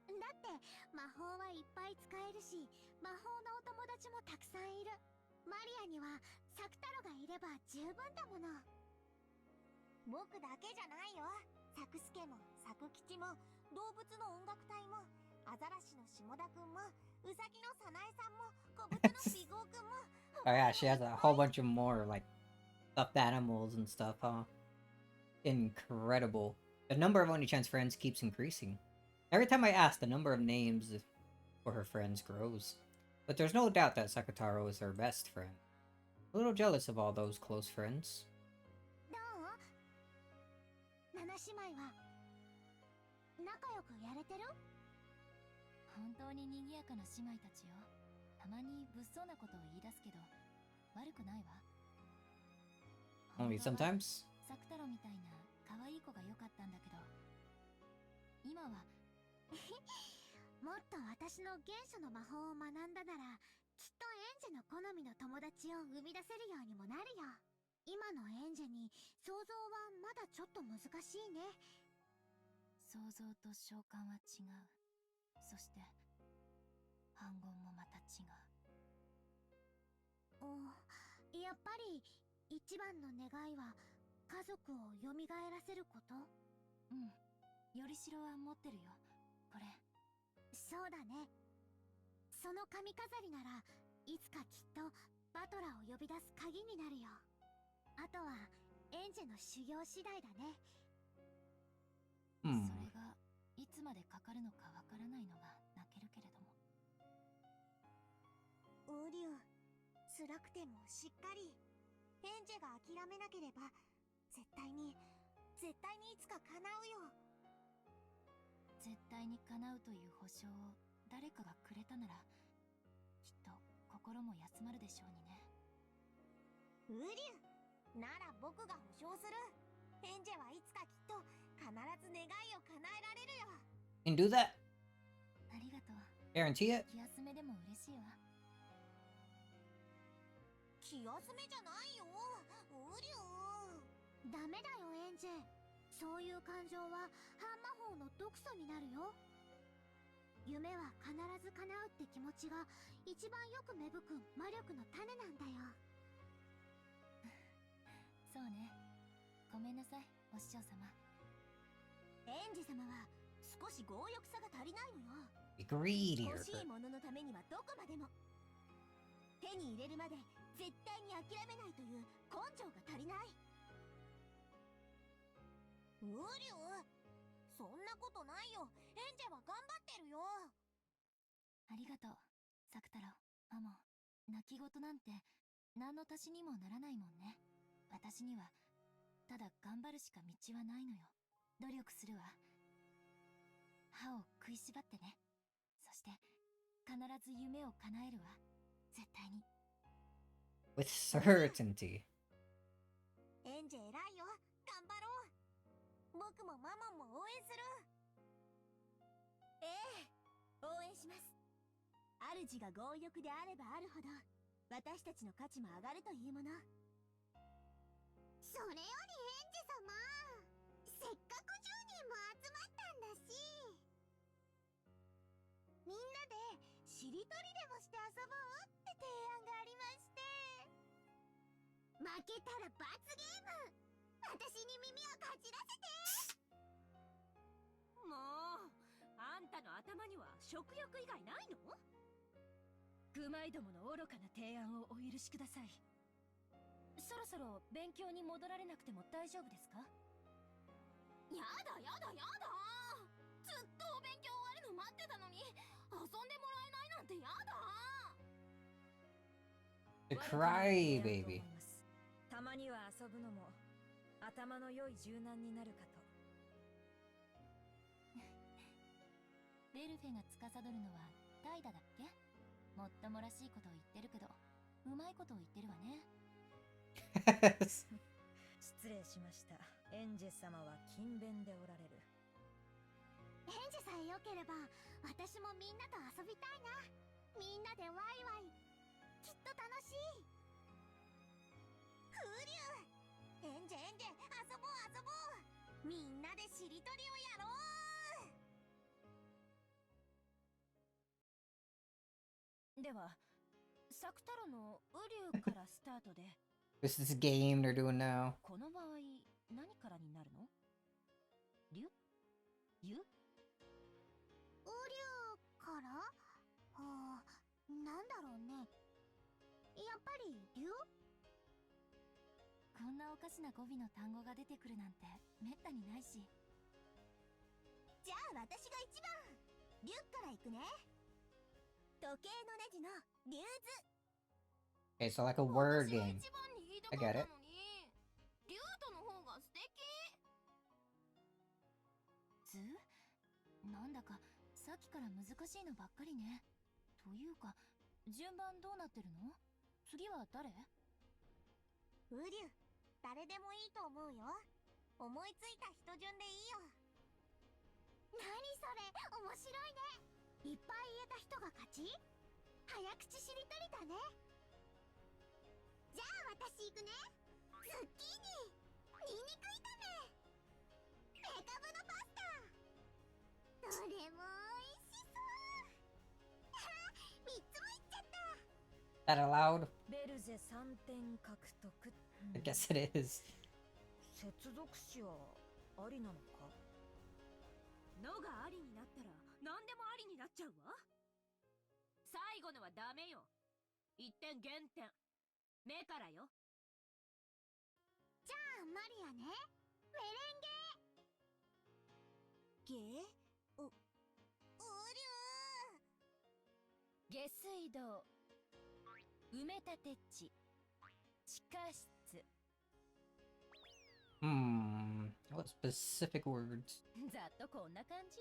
S5: だって魔法はいっぱい使えるし、魔法のお友達もたくさんいる。マリアにはサクタロがいれば十分だもの。僕だけじゃないよ。サクスケもサク吉も動物の音楽隊もアザラシの下田くんもウサギのサナエさんも小豚のビゴーくんも。
S1: Oh yeah, she has a whole bunch of more like stuffed animals and stuff, huh? Incredible. The number of Oni-chan's friends keeps increasing. Every time I ask, the number of names for her friends grows. But there's no doubt that Sakataro is her best friend. A little jealous of all those close friends.
S5: どう？七姉妹は仲良くやれてる？
S2: 本当に賑やかな姉妹たちよ。たまに物騒なことを言い出すけど悪くないわ。
S1: Only
S2: 本当は
S1: sometimes?
S2: サクタロみたいな可愛い子が良かったんだけど、今は
S5: もっと私の元素の魔法を学んだなら、きっとエンジェの好みの友達を生み出せるようにもなるよ。今のエンジェに想像はまだちょっと難しいね。
S2: 想像と召喚は違う。そして反言もまた違う。
S5: やっぱり一番の願いは家族を蘇らせること？
S2: うん、よりしろは持ってるよ、これ。
S5: そうだね。その髪飾りならいつかきっとバトラーを呼び出す鍵になるよ。あとはエンジェの修行次第だね。
S2: それがいつまでかかるのかわからないのが泣けるけれども。
S7: ウリュウ、辛くてもしっかり。エンジェが諦めなければ絶対にいつか叶うよ。
S2: 絶対に叶うという保証を誰かがくれたなら、きっと心も休まるでしょうにね。
S7: ウリュウ、なら僕が保証する。エンジェはいつかきっと必ず願いを叶えられるよ。
S1: And do that?
S2: ありがとう。
S1: Guarantee it?
S2: 気休めでも嬉しいわ。
S7: 気休めじゃないよ、ウリュウ。
S5: ダメだよエンジェ。そういう感情は半魔法の毒素になるよ。夢は必ず叶うって気持ちが一番よく芽吹く魔力の種なんだよ。
S2: そうね。ごめんなさい、お師匠様。
S7: エンジェ様は少し強欲さが足りないのよ。
S1: Be greedy.
S7: 欲しいもののためにはどこまでも。手に入れるまで絶対に諦めないという根性が足りない。ウリュウ、そんなことないよ。エンジェは頑張ってるよ。
S2: ありがとう、サクタロ、マモン。泣き言なんて何の足しにもならないもんね。私にはただ頑張るしか道はないのよ。努力するわ。歯を食いしばってね。そして必ず夢を叶えるわ。絶対に。
S1: With certainty.
S7: エンジェ偉いよ。頑張ろう。僕もマモンも応援する。ええ、応援します。主が強欲であればあるほど私たちの価値も上がるというもの。それよりエンジェ様、せっかく10人も集まったんだし、みんなでしりとりでもして遊ぼうって提案がありまして。負けたら罰ゲーム。私に耳をかじらせて。
S6: もうあんたの頭には食欲以外ないの？グマイどもの愚かな提案をお許しください。そろそろ勉強に戻られなくても大丈夫ですか？やだやだやだ、ずっとお勉強終わるの待ってたのに遊んでもらえないなんてやだ。
S1: The cry baby.
S8: たまには遊ぶのも頭の良い柔軟になるかと。
S2: ベルフェが司るのはタイダだっけ？もっともらしいことを言ってるけど、うまいことを言ってるわね。
S8: 失礼しました。エンジェ様は勤勉でおられる。
S5: エンジェさえ良ければ私もみんなと遊びたいな。みんなでワイワイ、きっと楽しい。
S7: フリュウ、エンジェ遊ぼう遊ぼう。みんなでしりとりをやろう。
S6: では
S2: 作太郎のウリュウからスタートで、
S1: This is this game they're doing now.
S2: この場合、何からになるの？竜？湯？
S5: ウリュウからなんだろうね。やっぱり竜？
S2: こんなおかしな語尾の単語が出てくるなんてめったにないし。
S7: じゃあ私が一番。リュッから行くね。時計のネジのリューズ。
S1: Okay, so like a word
S2: 私が
S1: game.
S2: 一番に言いた
S1: I
S2: かっ
S1: get
S2: た
S1: it.
S2: のに、リュートの方が素敵。なんだかさっきから難しいのばっかりね。というか、順番どうなってるの？次は誰？
S7: ウリュウ、誰でもいいと思うよ。思いついた人順でいいよ。
S5: 何それ、面白いね。いっぱい言えた人が勝ち？早口しりとりだね。じゃあ私行くね。ズッキーニ、ニンニク炒め、メカブのパスタ。どれも美味しそう。3つもいっちゃった。
S1: That allowed?
S8: ベルゼ3点獲得。
S1: I guess it is.
S8: 接続詞はありなのか？
S6: のがありになったら何でもありになっちゃうわ。最後のはダメよ。1点減点。目からよ。
S5: じゃあマリアね。メレンゲ。
S7: ゲー？ウリュウ。
S2: 下水道、埋め立て地、地下室。
S1: What specific words?
S2: ざっとこんな感じ？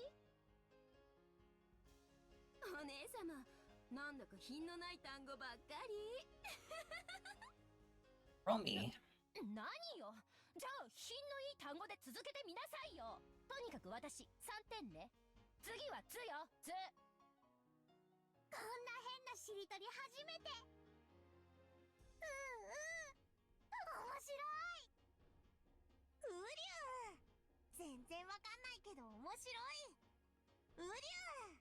S6: お姉様、なんだか品のない単語ばっかり。
S1: Romy.
S2: 何よ。じゃあ品のいい単語で続けてみなさいよ。とにかく私3点ね。次はつよ、つ。
S5: こんな変なしりとり初めて。面白い。
S7: ウリュウ。全然わかんないけど面白い。ウリュウ。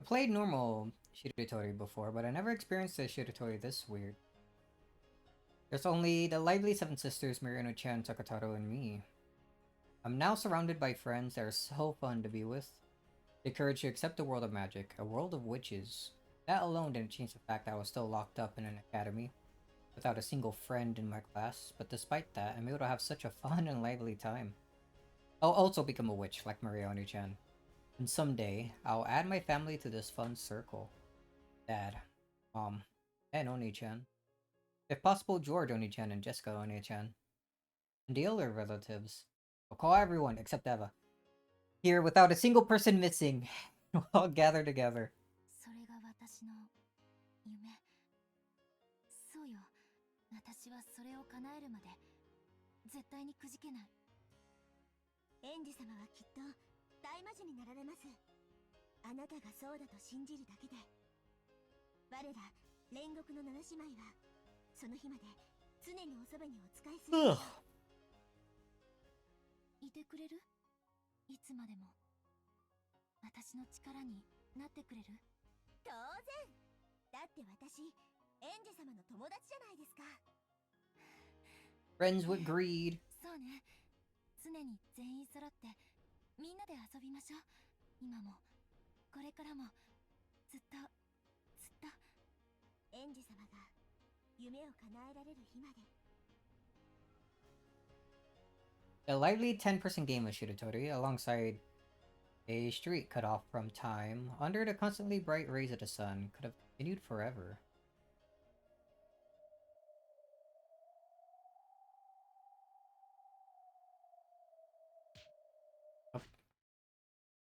S1: I played normal Shiratori before, but I never experienced a Shiratori this weird. There's only the lively seven sisters, Marino-chan, Takataro, and me. I'm now surrounded by friends that are so fun to be with. The courage to accept the world of magic, a world of witches. That alone didn't change the fact that I was still locked up in an academy, without a single friend in my class, but despite that, I'm able to have such a fun and lively time. I'll also become a witch like Marioni-chan. And someday, I'll add my family to this fun circle. Dad, Mom, and Oni-chan. If possible, George Oni-chan and Jessica Oni-chan. And the other relatives. I'll call everyone except Eva. Here, without a single person missing, we'll all gather together.
S2: それが私の夢。そうよ。私はそれを叶えるまで絶対にくじけない。
S7: 園児様はきっと大魔女になられます。あなたがそうだと信じるだけで。我ら煉獄の七姉妹はその日まで常におそばにお仕えする。
S2: いてくれる？いつまでも私の力になってくれる？
S7: 当然。だって私園児様の友達じゃないですか。
S1: Friends with greed.
S2: そうね。常に全員揃ってみんなで遊びましょう。今もこれからもずっとずっと。
S7: 園児様が夢を叶えられる日まで。
S1: A lively 10-person game of Shiratori alongside a street cut off from time under the constantly bright rays of the sun could have continued forever.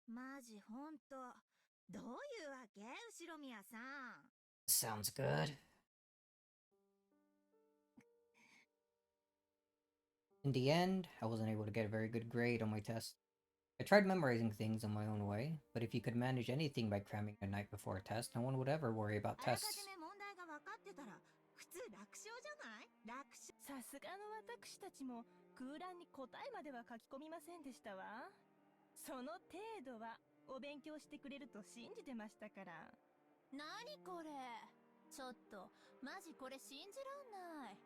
S8: マジほんと。どういうわけ？後ろ宮さん。
S1: Sounds good. In the end, I wasn't able to get a very good grade on my test. I tried memorizing things in my own way, but if you could manage anything by cramming the night before a test, no one would ever worry about
S8: あらか
S1: tests.
S8: じめ問題が分かってたら普通楽勝じゃない？楽勝。
S9: さすがの私たちも空欄に答えまでは書き込みませんでしたわ。その程度はお勉強してくれると信じてましたから。
S2: 何これ。ちょっとマジこれ信じらんない。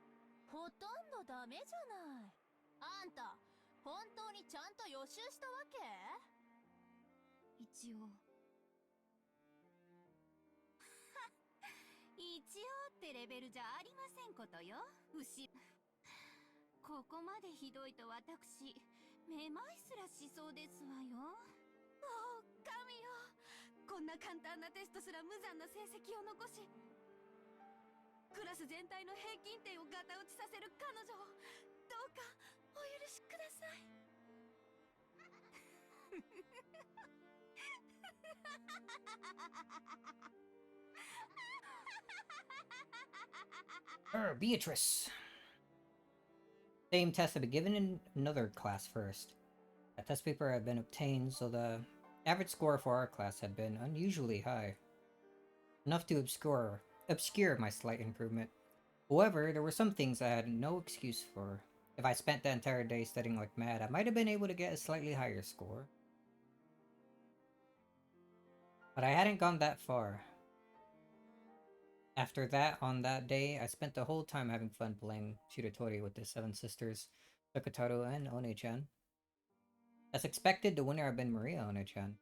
S2: ほとんどダメじゃない。あんた本当にちゃんと予習したわけ？一応。一応ってレベルじゃありませんことよ。ここまでひどいと私めまいすらしそうですわよ。おお神よ、こんな簡単なテストすら無残な成績を残し、クラス全体の平均点をガタ落ちさせる彼女をどうかお許しください。
S1: Beatrice. Same test had been given in another class first. A test paper had been obtained, so the average score for our class had been unusually high. Enough to obscure my slight improvement. However, there were some things I had no excuse for. If I spent the entire day studying like mad, I might have been able to get a slightly higher score. But I hadn't gone that far. After that, on that day, I spent the whole time having fun playing Shiratori with the seven sisters, Sakataro and One-chan. As expected, the winner had been Maria One-chan.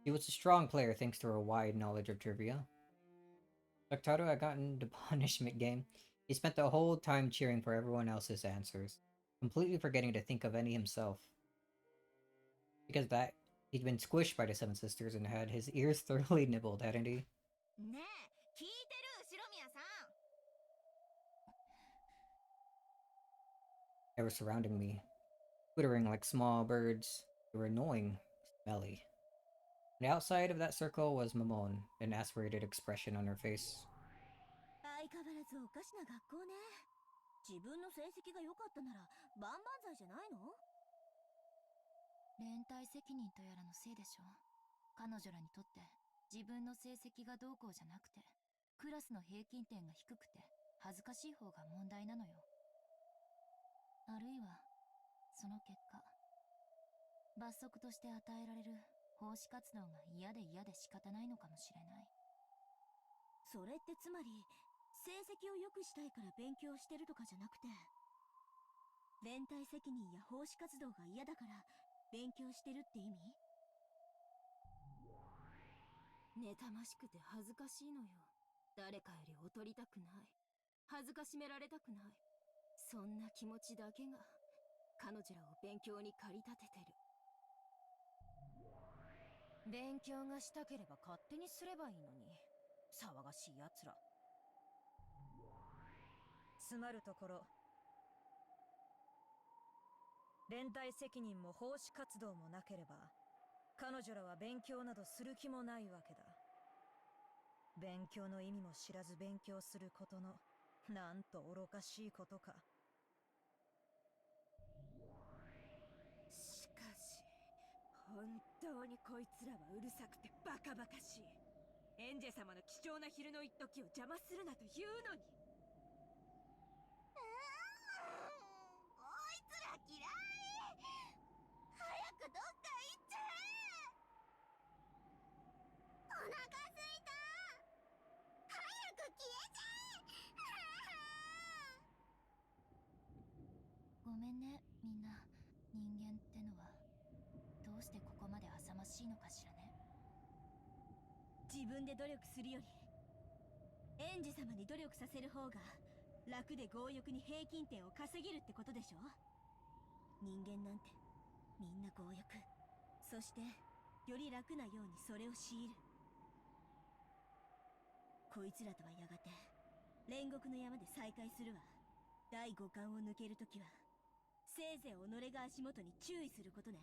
S1: She was a strong player thanks to her wide knowledge of trivia. Sakataro had gotten the punishment game. He spent the whole time cheering for everyone else's answers, completely forgetting to think of any himself. Because that, he'd been squished by the seven sisters and had his ears thoroughly nibbled, hadn't he?
S2: ねえ、聞いてる、白宮さん。
S1: They were surrounding me, twittering like small birds. They were annoying, smelly. On the outside of that circle was Mamon, an aspirated expression on her face.
S2: 相変わらずおかしな学校ね。自分の成績が良かったなら万々歳じゃないの？連帯責任とやらのせいでしょ。彼女らにとって自分の成績がどうこうじゃなくて、クラスの平均点が低くて恥ずかしい方が問題なのよ。あるいはその結果、罰則として与えられる奉仕活動が嫌で仕方ないのかもしれない。それってつまり成績を良くしたいから勉強してるとかじゃなくて、連帯責任や奉仕活動が嫌だから勉強してるって意味？妬ましくて恥ずかしいのよ。誰かより劣りたくない、恥ずかしめられたくない、そんな気持ちだけが彼女らを勉強に駆り立ててる。勉強がしたければ勝手にすればいいのに、騒がしい奴ら。
S8: つまるところ、連帯責任も奉仕活動もなければ彼女らは勉強などする気もないわけだ。勉強の意味も知らず勉強することのなんと愚かしいことか。
S6: しかし本当にこいつらはうるさくてバカバカしい。エンジェ様の貴重な昼の一時を邪魔するなと言うのに。
S7: こいつら嫌い。早くどっか行っちゃえ。お腹すいた。早く消えちゃえ。
S2: ごめんね、みんな。人間ってのはどうしてここまで浅ましいのかしらね。自分で努力するより園児様に努力させる方が楽で強欲に平均点を稼げるってことでしょ。人間なんてみんな強欲、そしてより楽なようにそれを強いる。こいつらとはやがて煉獄の山で再会するわ。第五感を抜けるときはせいぜい己が足元に注意することね。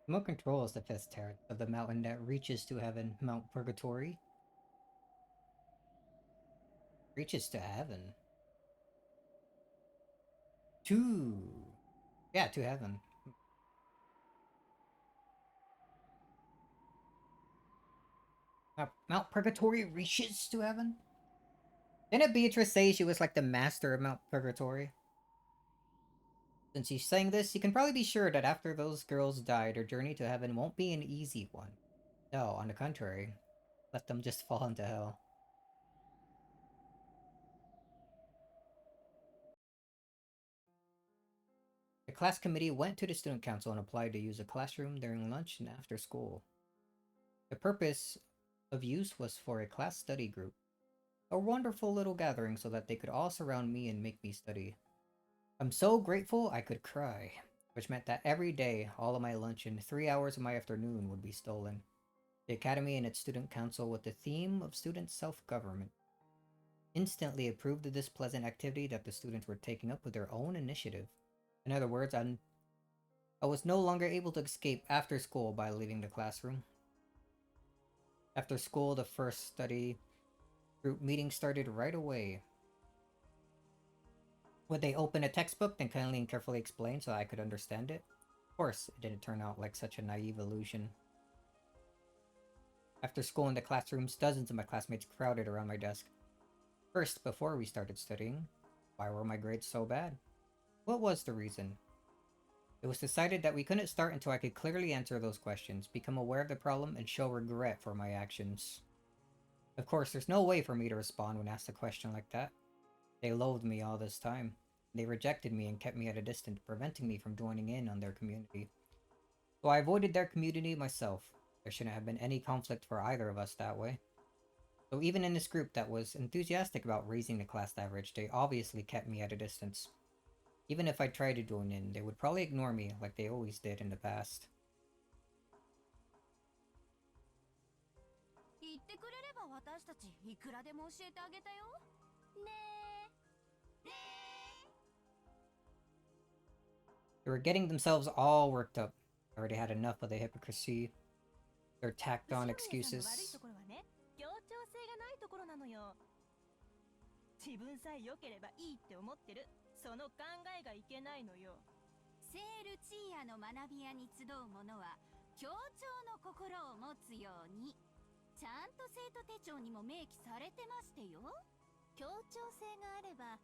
S1: What controls the fifth terrace of the mountain that reaches to heaven, Mount Purgatory? Reaches to heaven? Yeah, to heaven. Mount Purgatory reaches to heaven? Didn't Beatrice say she was like the master of Mount Purgatory? Since she's saying this, you can probably be sure that after those girls died, her journey to heaven won't be an easy one. No, on the contrary, let them just fall into hell. The class committee went to the student council and applied to use a classroom during lunch and after school. The purpose of use was for a class study group, a wonderful little gathering so that they could all surround me and make me study. I'm so grateful I could cry, which meant that every day, all of my lunch and 3 hours of my afternoon would be stolen. The academy and its student council, with the theme of student self-government, instantly approved of this pleasant activity that the students were taking up with their own initiative. In other words, I was no longer able to escape after school by leaving the classroom. After school, the first study group meeting started right away. Would they open a textbook, then kindly and carefully explain so I could understand it? Of course, it didn't turn out like such a naive illusion. After school in the classrooms, dozens of my classmates crowded around my desk. First, before we started studying, why were my grades so bad? What was the reason? It was decided that we couldn't start until I could clearly answer those questions, become aware of the problem, and show regret for my actions. Of course, there's no way for me to respond when asked a question like that. They loathed me all this time. They rejected me and kept me at a distance, preventing me from joining in on their community. So I avoided their community myself. There shouldn't have been any conflict for either of us that way. So even in this group that was enthusiastic about raising the class average, they obviously kept me at a distance. Even if I tried to join in, they would probably ignore me like they always did in the past.
S2: 言ってくれれば私たちいくらでも教えてあげたよ。ねえ。ねえ。
S1: They were getting themselves all worked up. I already had enough of the hypocrisy, their tacked on
S9: 後ろ宮さんの悪い
S1: excuses.
S9: ところはね、協調性がないところなのよ。自分さえ良ければいいって思ってる、その考えがいけないのよ。
S2: セールチーヤの学び屋に集う者は協調の心を持つように。ちゃんと生徒手帳にも明記されてましてよ。協調性があれば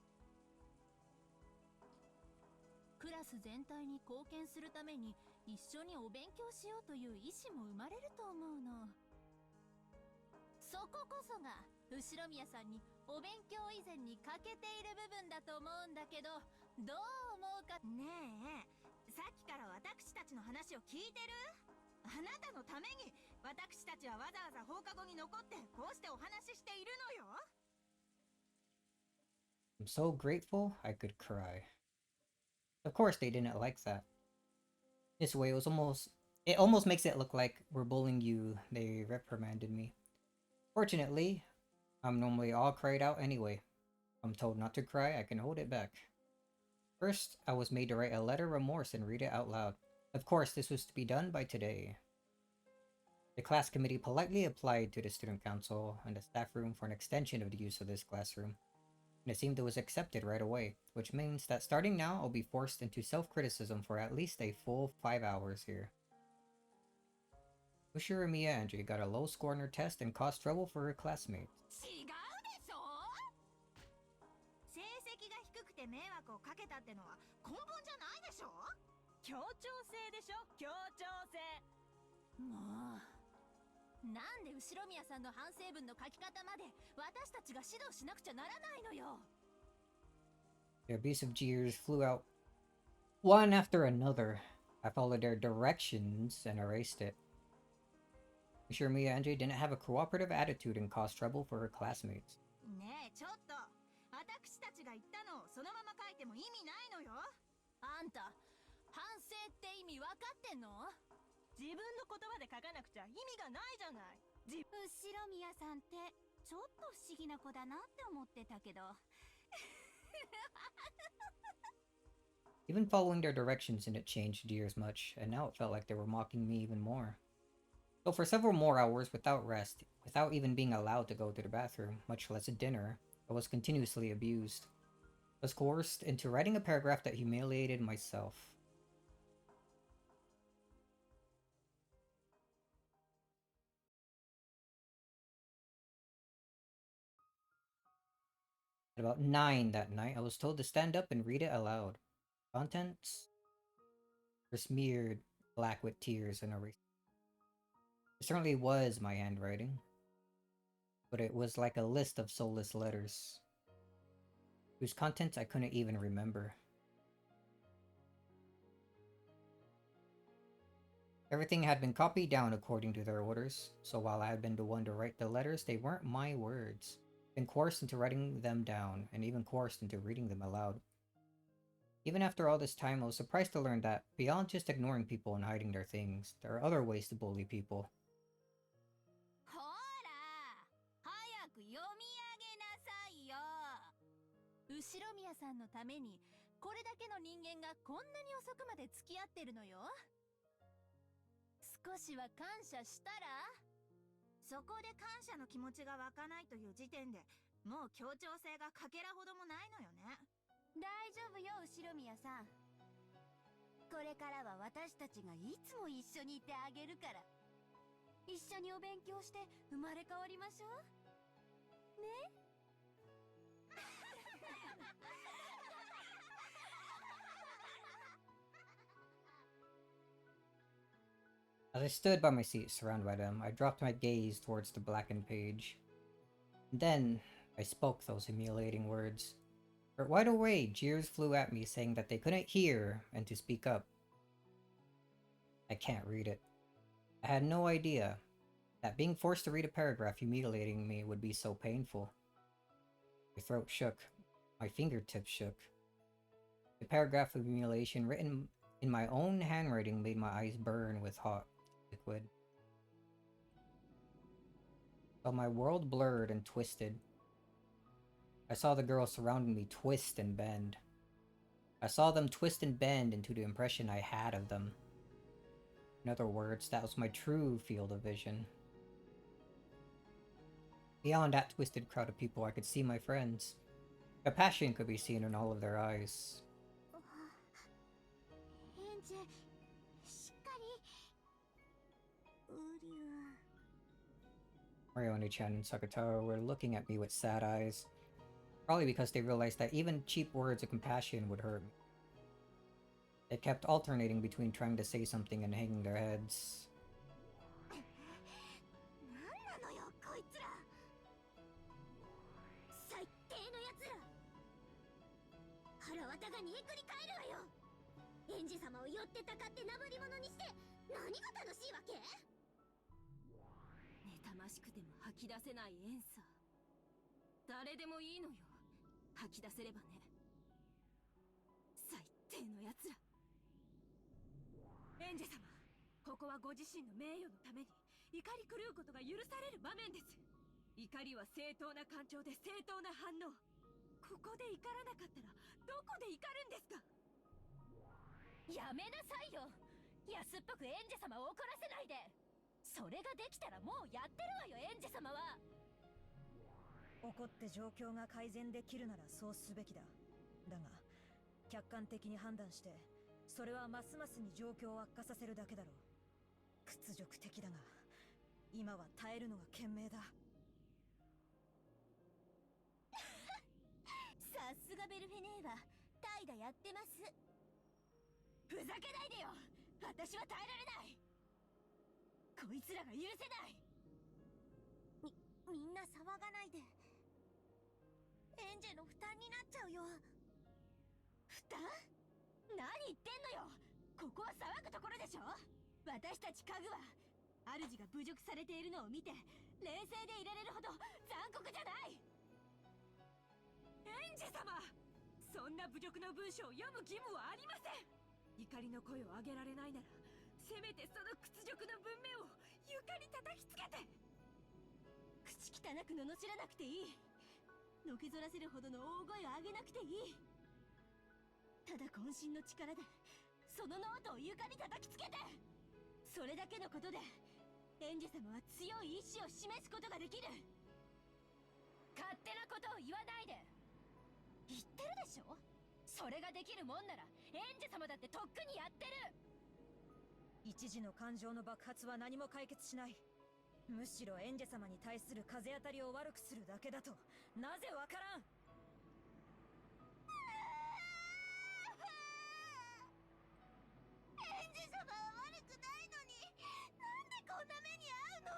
S2: クラス全体に貢献するために一緒にお勉強しようという意思も生まれると思うの。そここそが後宮さんにお勉強以前に欠けている部分だと思うんだけど、どう思うか。
S7: ねえ、さっきから私たちの話を聞いてる？あなたのために私たちはわざわざ放課後に残ってこうしてお話ししているのよ。
S1: I'm so grateful I could cry. Of course they didn't like that. This way it almost makes it look like we're bullying you. They reprimanded me. Fortunately, I'm normally all cried out anyway. I'm told not to cry, I can hold it back. First, I was made to write a letter of remorse and read it out loud. Of course, this was to be done by today. The class committee politely applied to the student council and the staff room for an extension of the use of this classroom. And it seemed it was accepted right away, which means that starting now, I'll be forced into self-criticism for at least a full 5 hours here. Ushiramiya Angie got a low score in her test and caused trouble for her classmates.
S7: 違うでしょ。成績が低くて迷惑をかけたってのは根本じゃないでしょ。
S9: 協調性でしょ、協調性。
S2: もうなんで後宮さんの反省文の書き方まで私たちが指導しなくちゃならないのよ。
S1: The abusive jeers flew out one after another. I followed their directions and erased it. Ushiramiya Angie didn't have a cooperative attitude and caused trouble for her classmates.
S7: ねえ、ちょっと私たちが言ったのをそのまま書いても意味ないのよ。
S2: あんた反省って意味分かってんの？
S9: 自分の言葉で書かなくちゃ意味がないじゃない。
S2: 後宮さんってちょっと不思議な子だなって思ってたけど。
S1: Even following their directions didn't change Deers much, and now it felt like they were mocking me even more. So for several more hours without rest, without even being allowed to go to the bathroom, much less a dinner, I was continuously abused. I was coerced into writing a paragraph that humiliated myself. At about 9 that night, I was told to stand up and read it aloud. Contents were smeared black with tears and erased. The certainly was my handwriting, but it was like a list of soulless letters, whose contents I couldn't even remember. Everything had been copied down according to their orders, so while I had been the one to write the letters, they weren't my words. Been coerced into writing them down, and even coerced into reading them aloud. Even after all this time, I was surprised to learn that, beyond just ignoring people and hiding their things, there are other ways to bully people.
S2: ほら早く読み上げなさいよ。後ろ宮さんのためにこれだけの人間がこんなに遅くまで付き合ってるのよ。少しは感謝したら？
S7: そこで感謝の気持ちが湧かないという時点でもう協調性がかけらほどもないのよね。
S2: 大丈夫よ後ろ宮さん。これからは私たちがいつも一緒にいてあげるから。一緒にお勉強して生まれ変わりましょうね。
S1: As I stood by my seat, surrounded by them, I dropped my gaze towards the blackened page. Then, I spoke those humiliating words. For right away, jeers flew at me saying that they couldn't hear and to speak up. I can't read it. I had no idea that being forced to read a paragraph humiliating me would be so painful. My throat shook. My fingertips shook. The paragraph of humiliation written in my own handwriting made my eyes burn with hot liquid. So my world blurred and twisted. I saw the girls surrounding me twist and bend. I saw them twist and bend into the impression I had of them. In other words, that was my true field of vision. Beyond that twisted crowd of people, I could see my friends. A passion could be seen in all of their eyes.
S5: エンジしっかり。ウリュ
S1: Marione-chan and Sakataro were looking at me with sad eyes. Probably because they realized that even cheap words of compassion would hurt me. They kept alternating between trying to say something and hanging their heads.
S5: なんなのよこいつら。最低のやつら。腹渡が煮えくり返るわよ。エンジ様を寄ってたかってなぶり者にして何が楽しいわけ？
S6: 妬ましくても吐き出せないエンサー。誰でもいいのよ。吐き出せればね。最低のやつら。エンジ様、ここはご自身の名誉のために怒り狂うことが許される場面です。怒りは正当な感情で正当な反応。ここで怒らなかったらどこで怒るんですか？
S2: やめなさいよ。安っぽくエンジ様を怒らせないで。それができたらもうやってるわよエンジ様は。
S8: 怒って状況が改善できるならそうすべきだ。だが客観的に判断してそれはますますに状況を悪化させるだけだろう。屈辱的だが今は耐えるのが賢明だ。
S2: さすがベルフェネーは怠惰やってます。ふざけないでよ。私は耐えられない。こいつらが許せない。
S7: みんな騒がないで。エンジェの負担になっちゃうよ。
S2: 負担？何言ってんのよ。ここは騒ぐところでしょ。私たち家具は主が侮辱されているのを見て冷静でいられるほど残酷じゃない。
S6: エンジ様、そんな侮辱の文章を読む義務はありません。怒りの声を上げられないならせめてその屈辱の文面を床に叩きつけて。
S2: 口汚く罵らなくていい。のけぞらせるほどの大声を上げなくていい。ただ渾身の力でそのノートを床に叩きつけて。それだけのことでエンジェ様は強い意志を示すことができる。勝手なことを言わないで。言ってるでしょ。それができるもんならエンジェ様だってとっくにやってる。
S8: 一時の感情の爆発は何も解決しない。むしろエンジェ様に対する風当たりを悪くするだけだとなぜわからん。
S7: エンジェ様は悪くないのになんでこんな目に遭うの？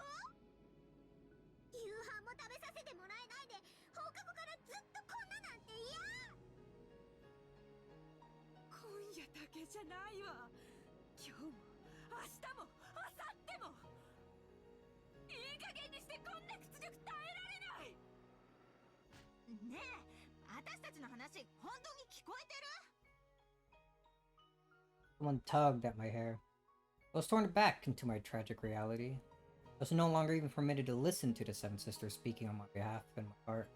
S6: けじゃないわ。今日も明日も明後日もいい加減にしてこんな屈辱耐えられない。
S9: ねえ、私たちの話本当に聞こえてる？
S1: Someone tugged at my hair. I was torn back into my tragic reality. I was no longer even permitted to listen to the Seven Sisters speaking on my behalf in my heart.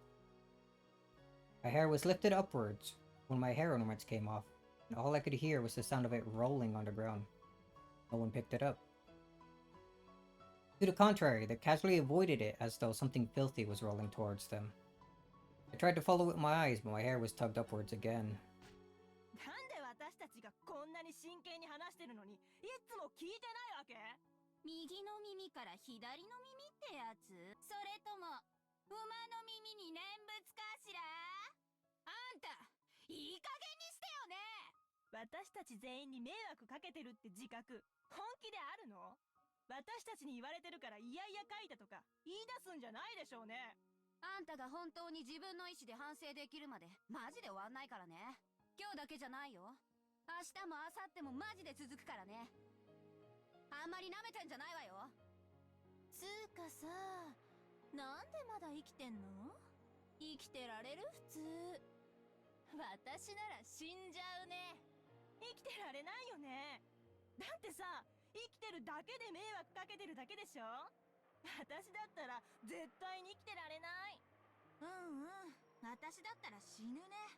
S1: My hair was lifted upwards when my hair ornaments came off, and all I could hear was the sound of it rolling on the ground. No one picked it up. To the contrary, they casually avoided it as though something filthy was rolling towards them. I tried to follow it with my eyes, but my hair was tugged upwards again.
S9: なんで私たちがこんなに真剣に話してるのにいつも聞いてないわけ？
S2: 右の耳から左の耳ってやつ？それとも馬の耳に念仏かしら？あんたいい加減にしてよね。
S9: 私たち全員に迷惑かけてるって自覚本気であるの？私たちに言われてるからいやいや書いたとか言い出すんじゃないでしょうね。
S2: あんたが本当に自分の意思で反省できるまでマジで終わんないからね。今日だけじゃないよ。明日も明後日もマジで続くからね。あんまり舐めてんじゃないわよ。
S9: つーかさ、なんでまだ生きてんの？
S2: 生きてられる？普通。私なら死んじゃうね。
S9: 生きてられないよね。だってさ、生きてるだけで迷惑かけてるだけでしょ？私だったら絶対に生きてられない。うんうん、私だったら死ぬね。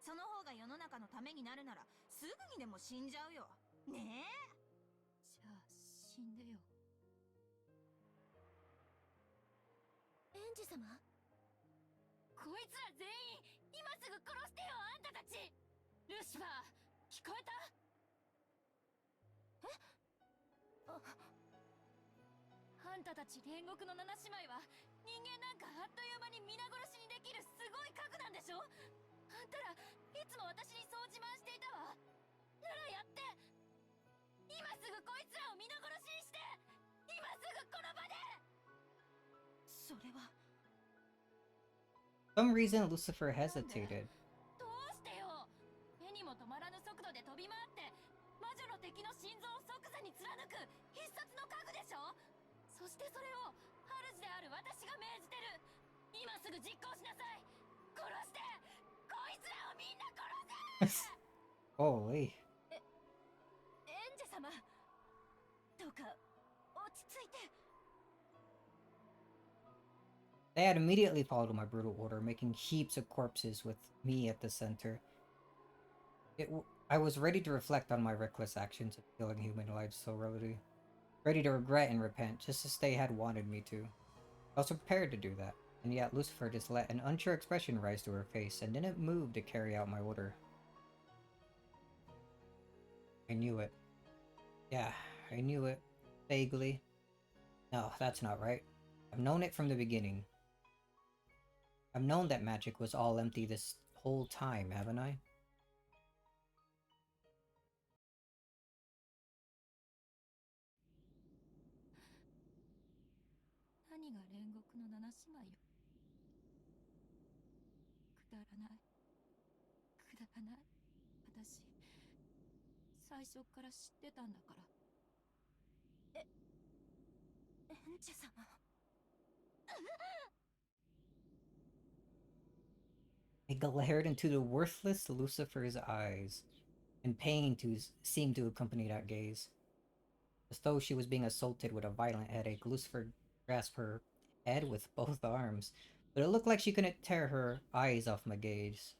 S9: その方が世の中のためになるならすぐにでも死んじゃうよ。ねえ。
S2: じゃあ死んでよ。
S5: エンジ様？
S2: こいつら全員今すぐ殺してよ、あんたたち。ルシファー、聞こえた？あんたたち煉獄の七姉妹は人間なんかあっという間に皆殺しにできるすごい核なんでしょ？あんたらいつも私にそう自慢していたわ。ならやって、今すぐこいつらを皆殺しにして、今すぐこの場で。
S9: それは。
S1: For some reason, Lucifer hesitated.
S2: どうしてよ。目にも止まらぬ速度で飛び回って魔女の敵の心臓を即座に貫く必殺の家具でしょ。そしてそれを主である私が命じてる。今すぐ実行しなさい。殺して、こいつらをみんな殺せ。
S1: Holy.
S9: エンジェ様、どうか落ち着いて。
S1: They had immediately followed my brutal order, making heaps of corpses with me at the center. I was ready to reflect on my reckless actions of killing human lives so rudely. Ready to regret and repent, just as they had wanted me to. I was prepared to do that, and yet Lucifer just let an unsure expression rise to her face and didn't move to carry out my order. I knew it. Yeah, I knew it. Vaguely. No, that's not right. I've known it from the beginning. I've known that magic was all empty this whole time, haven't I?
S2: 何が煉獄の七姉妹よ。くだらない。くだらない。私、最初から知ってたんだから。
S9: エンジェ様。
S1: I glared into the worthless Lucifer's eyes, and pain seemed to accompany that gaze. As though she was being assaulted with a violent headache, Lucifer grasped her head with both arms, but it looked like she couldn't tear her eyes off my gaze.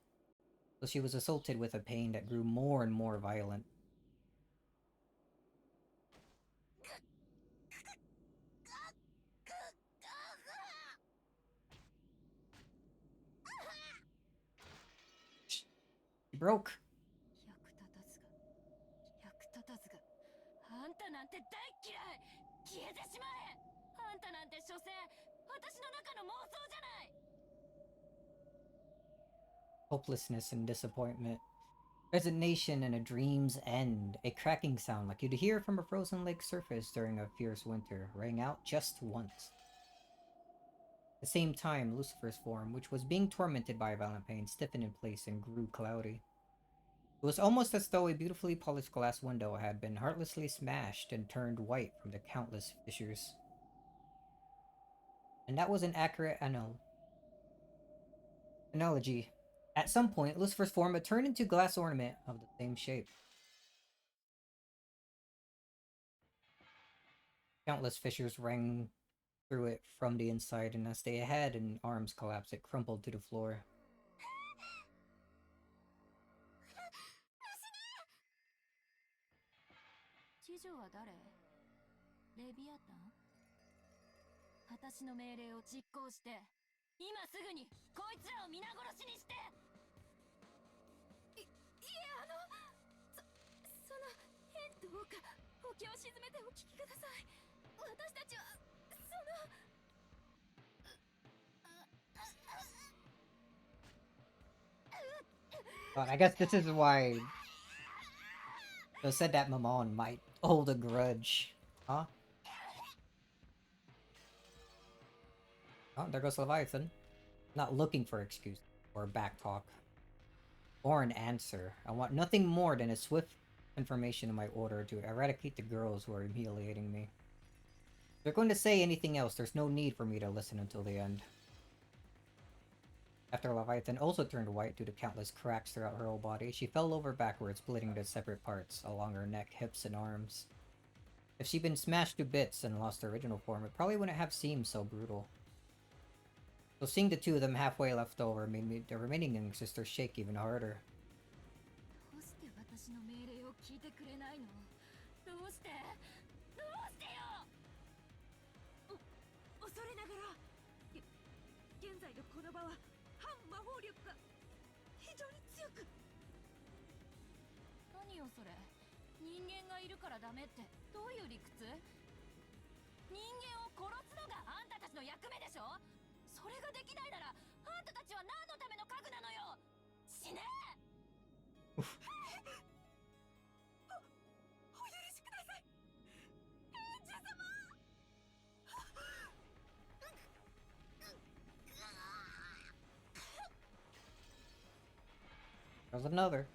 S1: So she was assaulted with a pain that grew more and more violent. She broke.
S2: 役立たずが、役立たずが。あんたなんて大嫌い。消えてしまえ。あんたなんて所詮私の中の妄想じゃない。
S1: Hopelessness and disappointment. Resignation and a dream's end. A cracking sound like you'd hear from a frozen lake surface during a fierce winter rang out just once. At the same time, Lucifer's form, which was being tormented by a violent pain, stiffened in place and grew cloudy. It was almost as though a beautifully polished glass window had been heartlessly smashed and turned white from the countless fissures. And that was an accurate analogy. At some point, Lucifer's form had turned into a glass ornament of the same shape. Countless fissures rang through it from the inside, and as the head and arms collapsed, it crumpled to the floor.
S2: 知女は誰？レビアタン？私の命令を実行して、今すぐにこいつらを皆殺しにして。いえ、そのどうかお気を沈めてお聞きください。私たちはその。
S1: But I guess this is why they said that Mammon might hold a grudge. Huh? Oh, there goes Leviathan. Not looking for excuse or back talk. Or an answer. I want nothing more than a swift confirmation of my order to eradicate the girls who are humiliating me. If they're going to say anything else, there's no need for me to listen until the end. After Leviathan also turned white due to countless cracks throughout her whole body, she fell over backwards, splitting into separate parts along her neck, hips, and arms. If she'd been smashed to bits and lost her original form, it probably wouldn't have seemed so brutal. So seeing the two of them halfway left over made the remaining young sister shake even harder.
S2: どうして私の命令を聞いてくれないの？どうしてよ！
S6: 恐れながら、現在のこの場は反魔法力が非常に強く。
S2: 何よそれ？人間がいるからダメってどういう理屈？人間を殺すのがあんたたちの役目でしょ？それができないならあんたたちは何のための家具なのよ！死ね！
S6: お許しください、エンジェ様。
S1: There's another.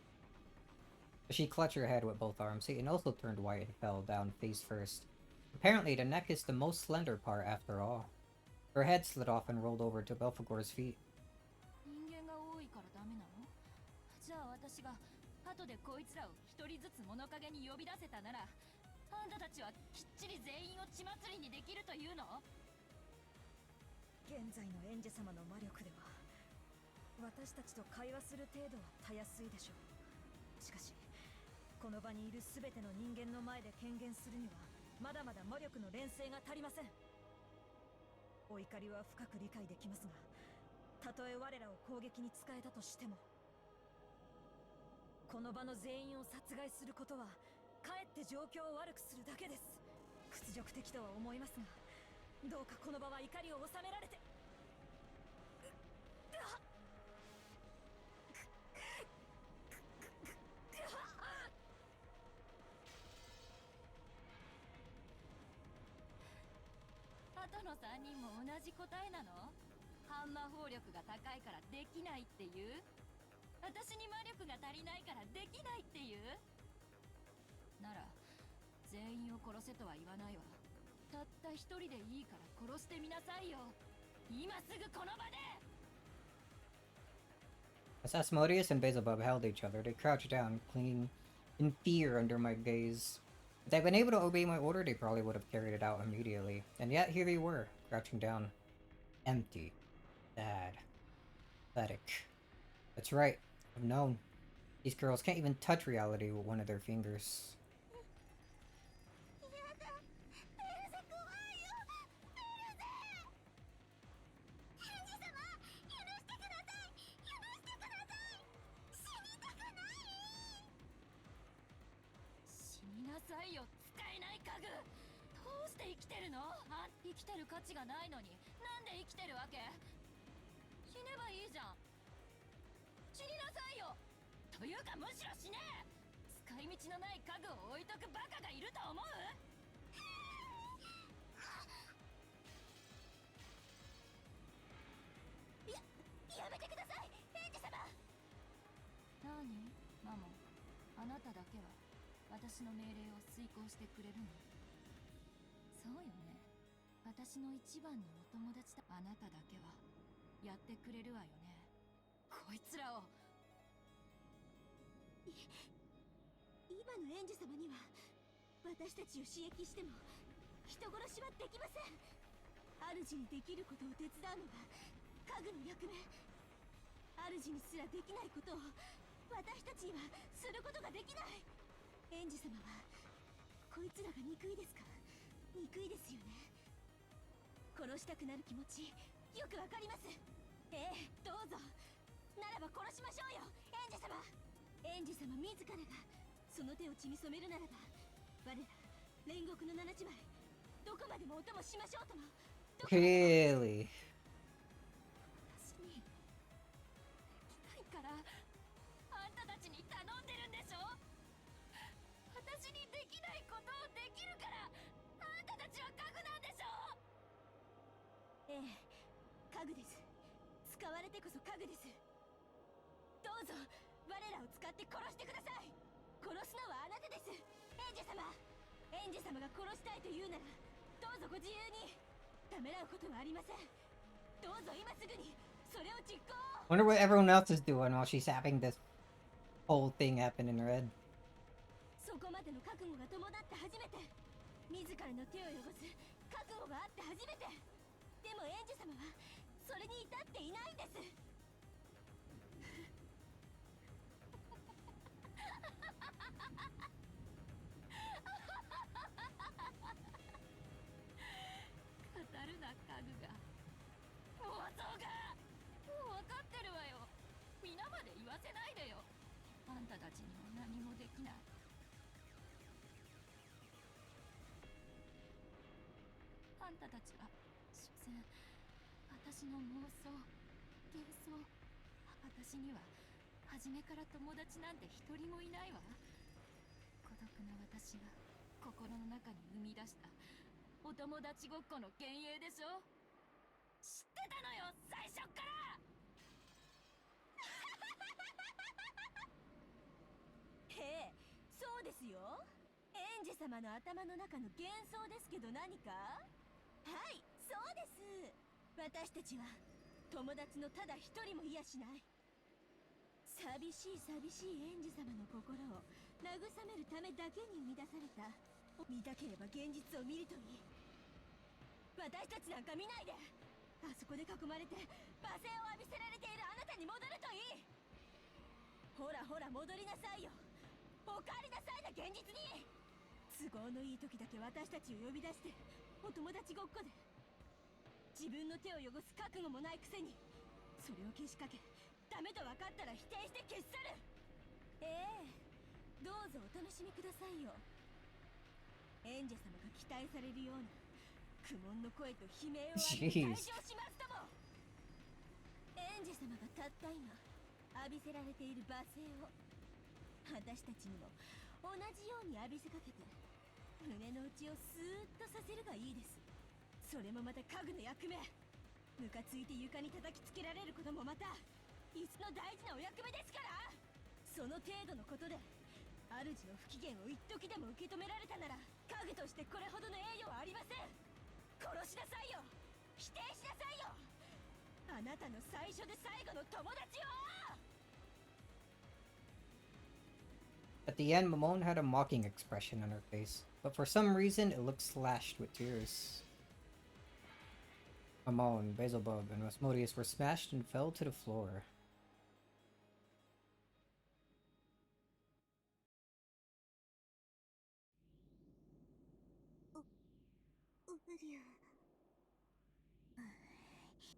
S1: She clutched her head with both arms. Satan also turned white and fell down face first. Apparently, the neck is the most slender part after all. Her head slid off and rolled over to Belphegor's feet.
S2: 人間が多いからダメなの？じゃあ私が後でこいつらを一人ずつ物陰に呼び出せたなら、あんたたちはきっちり全員を血祭りにできるというの？
S8: 現在のエンジェ様の魔力では私たちと会話する程度はたやすいでしょう。しかしこの場にいる全ての人間の前で権限するにはまだまだ魔力の連成が足りません。お怒りは深く理解できますが、たとえ我らを攻撃に使えたとしても、この場の全員を殺害することはかえって状況を悪くするだけです。屈辱的とは思いますが、どうかこの場は怒りを収められて。
S2: 後の3人も同じ答えなの？反魔法力が高いからできないっていう？私に魔力が足りないからできないっていう？なら全員を殺せとは言わないわ。たった一人でいいから殺してみなさいよ。今すぐこの場で。
S1: As Asmodeus and Beelzebub held each other, they crouched down, clinging in fear under my gaze. If they'd been able to obey my order, they probably would have carried it out immediately. And yet, here they were, crouching down. Empty. Sad. Pathetic. That's right. I've known. These girls can't even touch reality with one of their fingers.
S2: 生きてる価値がないのになんで生きてるわけ？死ねばいいじゃん。死になさいよ。というかむしろ死ね。使い道のない家具を置いとくバカがいると思う？やめてください、エンジ様。何マモン。けは私の命令を遂行してくれるの？そうよね。私の一番のお友達だ。あなただけはやってくれるわよね。こいつらを。
S7: 今の園児様には私たちを刺激しても人殺しはできません。主にできることを手伝うのが家具の役目。主にすらできないことを私たちにはすることができない。園児様はこいつらが憎いですか？憎いですよね。殺したくなる気持ちよくわかります。ええ、どうぞ。ならば殺しましょうよ、園児様。園児様自らがその手を血に染めるならば、我ら煉獄の七姉妹どこまでもお供しましょうとも。
S1: Really?
S2: 私にできないからあんたたちに頼んでるんでしょ。私にできないことをできるからあんたたちは家具なんでしょ。
S7: ええ、家具です。使われてこそ家具です。どうぞ我らを使って殺してください。殺すのはあなたです、園児様。園児様が殺したいというならどうぞご自由に。ためらうことはありません。どうぞ今すぐにそれを実行。
S1: Wonder what everyone else is doing while she's having this whole thing happen in her head.
S7: そこまでの覚悟が伴って初めて、自らの手を汚す覚悟があって初めて。でも園児様はそれに至っていないんです。
S2: 語るな家具が。妄想が。もう分かってるわよ。皆まで言わせないでよ。あんたたちにも何もできない。あんたたちは所詮私の妄想、幻想。私には初めから友達なんて一人もいないわ。孤独な私が心の中に生み出したお友達ごっこの幻影でしょ。知ってたのよ、最初っから。
S7: ええ、そうですよ。園児様の頭の中の幻想ですけど何か。はい、そうです。私たちは友達のただ一人もいやしない。寂しい寂しい園児様の心を慰めるためだけに生み出された。見たければ現実を見るといい。私たちなんか見ないで、あそこで囲まれて罵声を浴びせられているあなたに戻るといい。ほらほら戻りなさいよ。おかえりなさいな、現実に。都合のいい時だけ私たちを呼び出してお友達ごっこで。自分の手を汚す覚悟もないくせにそれをけしかけ、ダメと分かったら否定して消し去る。ええ、どうぞお楽しみくださいよ。園児様が期待されるような苦悶の声と悲鳴を上げて退場しますとも。園児様がたった今浴びせられている罵声を私たちにも同じように浴びせかけて胸の内をスーッとさせるがいいです。それもまた家具の役目。ムカついて床に叩きつけられることもまた椅子の大事なお役目ですから。その程度のことで主の不機嫌を一時でも受け止められたなら家具としてこれほどの栄誉はありません。殺しなさいよ、否定しなさいよ、あなたの最初で最後の友達を。
S1: At the end, Mamone had a mocking expression on her face, but for some reason it looked slashed with tears. Mamone, Beelzebub, and Asmodeus were smashed and fell to the floor.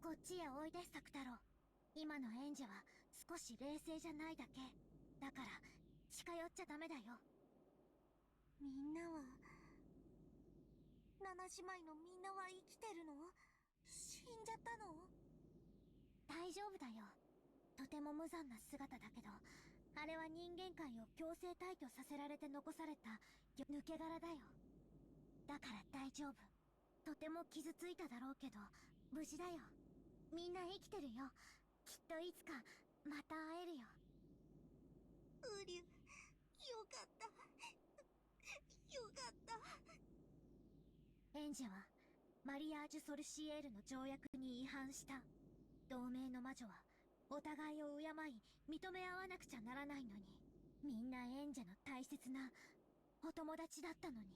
S5: こっちへおいで、作太郎。今の園児は少し冷静じゃないだけだから近寄っちゃダメだよ。
S7: みんなは七姉妹のみんなは生きてるの？死んじゃったの？
S5: 大丈夫だよ。とても無残な姿だけど、あれは人間界を強制退去させられて残された抜け殻だよ。だから大丈夫。とても傷ついただろうけど無事だよ。みんな生きてるよ。きっといつかまた会えるよ。
S7: ウリュ、よかった。よかった。
S5: エンジェはマリアージュ・ソルシエールの条約に違反した。同盟の魔女はお互いを敬い認め合わなくちゃならないのに、みんなエンジェの大切なお友達だったのに。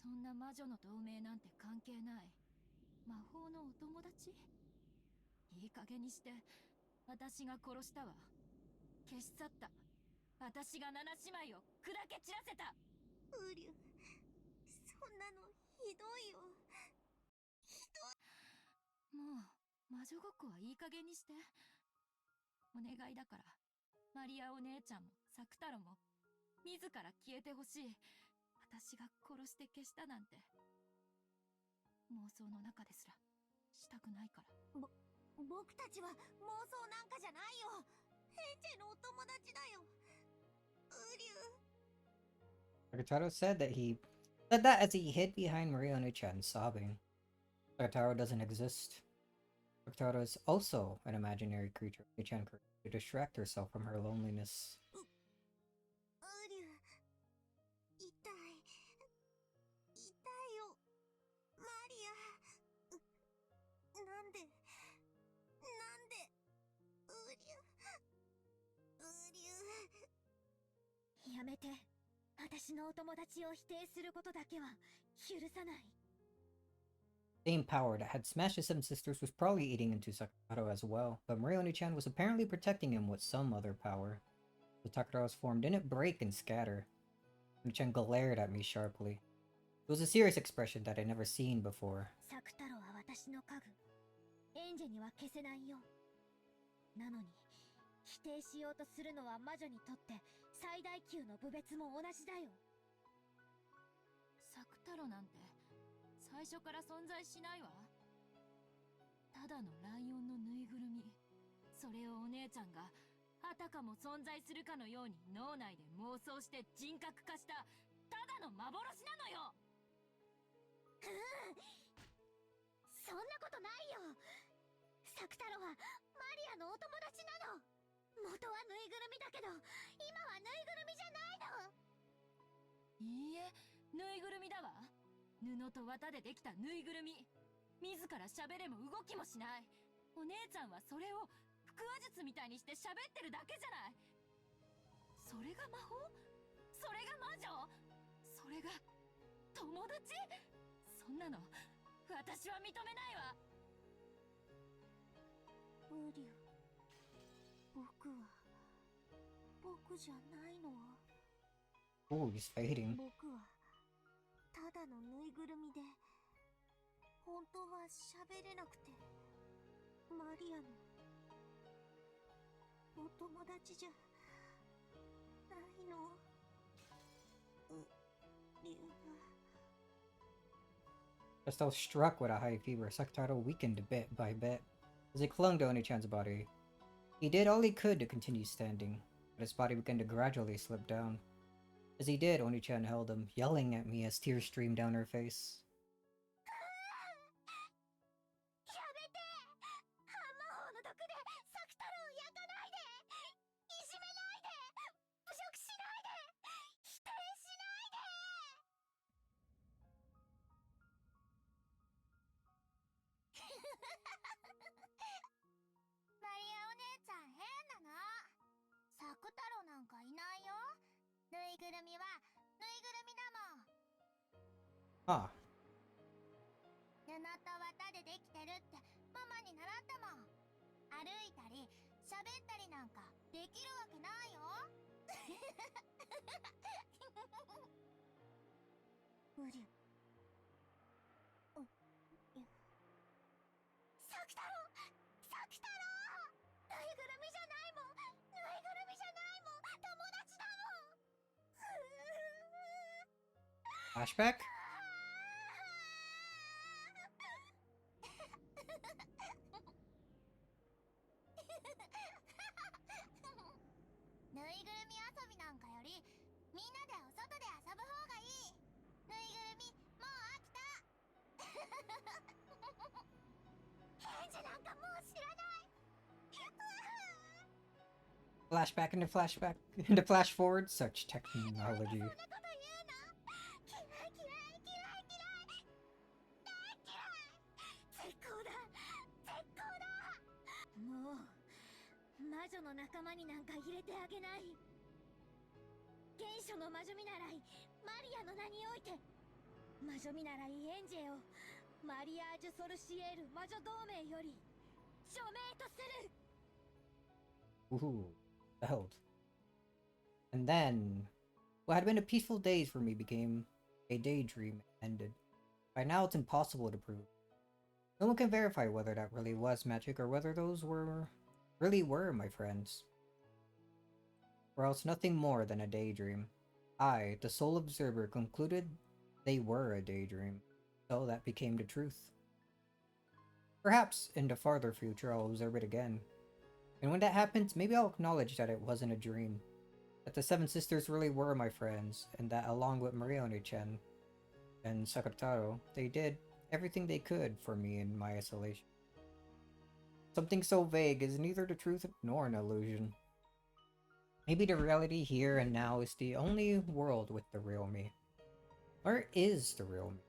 S2: そんな魔女の同盟なんて関係ない。魔法のお友達？いい加減にして。私が殺したわ。消し去った。私が七姉妹を砕け散らせた。
S7: ウリュ、そんなのひどいよ。
S2: もう魔女ごっこはいい加減にして。お願いだから、マリアお姉ちゃんもサクタロも自ら消えてほしい。私が殺して消したなんて妄想の中ですらしたくないから。
S7: 僕たちは妄想なんかじゃないよ。エンジェのお友達だよ。ウリュ。
S1: Sakataro said that as he hid behind Marione-chan, sobbing. Sakataro doesn't exist. Sakataro is also an imaginary creature Oni-chan created to distract herself from her loneliness.
S7: ウリュ、痛い。痛いよ。マリア。なんでウリュ。
S5: やめて。私のお友達を否定することだけは許さない。
S1: Same power that had smashed his seven sisters was probably eating into Sakataro as well, but Marione-chan was apparently protecting him with some other power. The Takara's form didn't break and scatter. Oni-chan glared at me sharply. It was a serious expression that I'd never seen before.
S5: サクタロは私の家具。エンジェには消せないよ。なのに、否定しようとするのは魔女にとって最大級の侮蔑も同じだよ。
S2: サクタロなんて最初から存在しないわ。ただのライオンのぬいぐるみ。それをお姉ちゃんがあたかも存在するかのように脳内で妄想して人格化したただの幻なのよ。
S5: そんなことないよ。サクタロはマリアのお友達なの。元はぬいぐるみだけど、今はぬいぐるみじゃないの。
S2: いいえ、ぬいぐるみだわ。布と綿でできたぬいぐるみ。自ら喋れも動きもしない。お姉ちゃんはそれを腹話術みたいにして喋ってるだけじゃない。それが魔法？それが魔女？それが友達？そんなの私は認めないわ。
S7: ウリュ、僕じゃないの。
S1: Ooh, he's fading.
S7: 僕はただのぬいぐるみで、本当は喋れなくて、マリアのお友達じゃないの。
S1: Estelle struck with a high fever. Sakataro weakened bit by bit as he clung to Oni-chan's body. He did all he could to continue standing, but his body began to gradually slip down. As he did, Oni-chan held him, yelling at me as tears streamed down her face.
S5: やめて。魔法の毒でサクタロを焼かないで。いじめないで。侮辱しないで。否定しないで。
S7: マリアお姉ちゃん変なの。サクタロなんかいないよ。ぬいぐるみはぬいぐるみだもん。
S1: Ah,
S7: 布と綿でできてるってママに習ったもん。歩いたり喋ったりなんかできるわけないよ。うりゅ。サクタロサクタロ、ぬいぐるみじゃないもん。ぬいぐるみじゃないもん。友達だもん。
S1: flashback?
S7: ぬいぐるみ遊びなんかよりみんなでお外で遊ぶ方がいい。ぬいぐるみもう飽きた。エンジなんかもう知らない。
S1: Flashback into flashback into flash forward. Such technology.
S5: もう魔女の仲間になんか入れてあげない。原初の魔女見習いマリアの名において魔女見習いエンジェをマリアージュ・ソルシエール魔女同盟より署名とする。
S1: Ooh, held. And then, what had been a peaceful days for me became a daydream and ended. By now, it's impossible to prove. No one can verify whether that really was magic or whether those really were my friends. Or else nothing more than a daydream. I, the sole observer, concluded they were a daydream. So that became the truth. Perhaps in the farther future I'll observe it again. And when that happens, maybe I'll acknowledge that it wasn't a dream. That the Seven Sisters really were my friends, and that along with Marione-chan and Sakataro, they did everything they could for me in my isolation. Something so vague is neither the truth nor an illusion. Maybe the reality here and now is the only world with the real me. Where is the real me?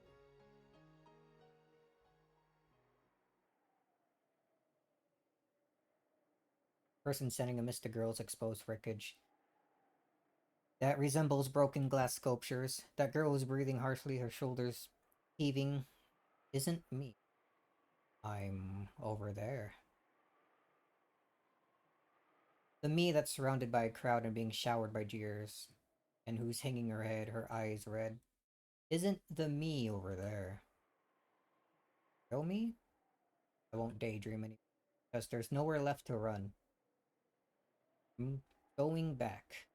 S1: Person standing amidst the girl's exposed wreckage. That resembles broken glass sculptures. That girl is breathing harshly, her shoulders heaving. Isn't me. I'm over there. The me that's surrounded by a crowd and being showered by jeers, and who's hanging her head, her eyes red, isn't the me over there. Real me? I won't daydream anymore, because there's nowhere left to run. I'm going back.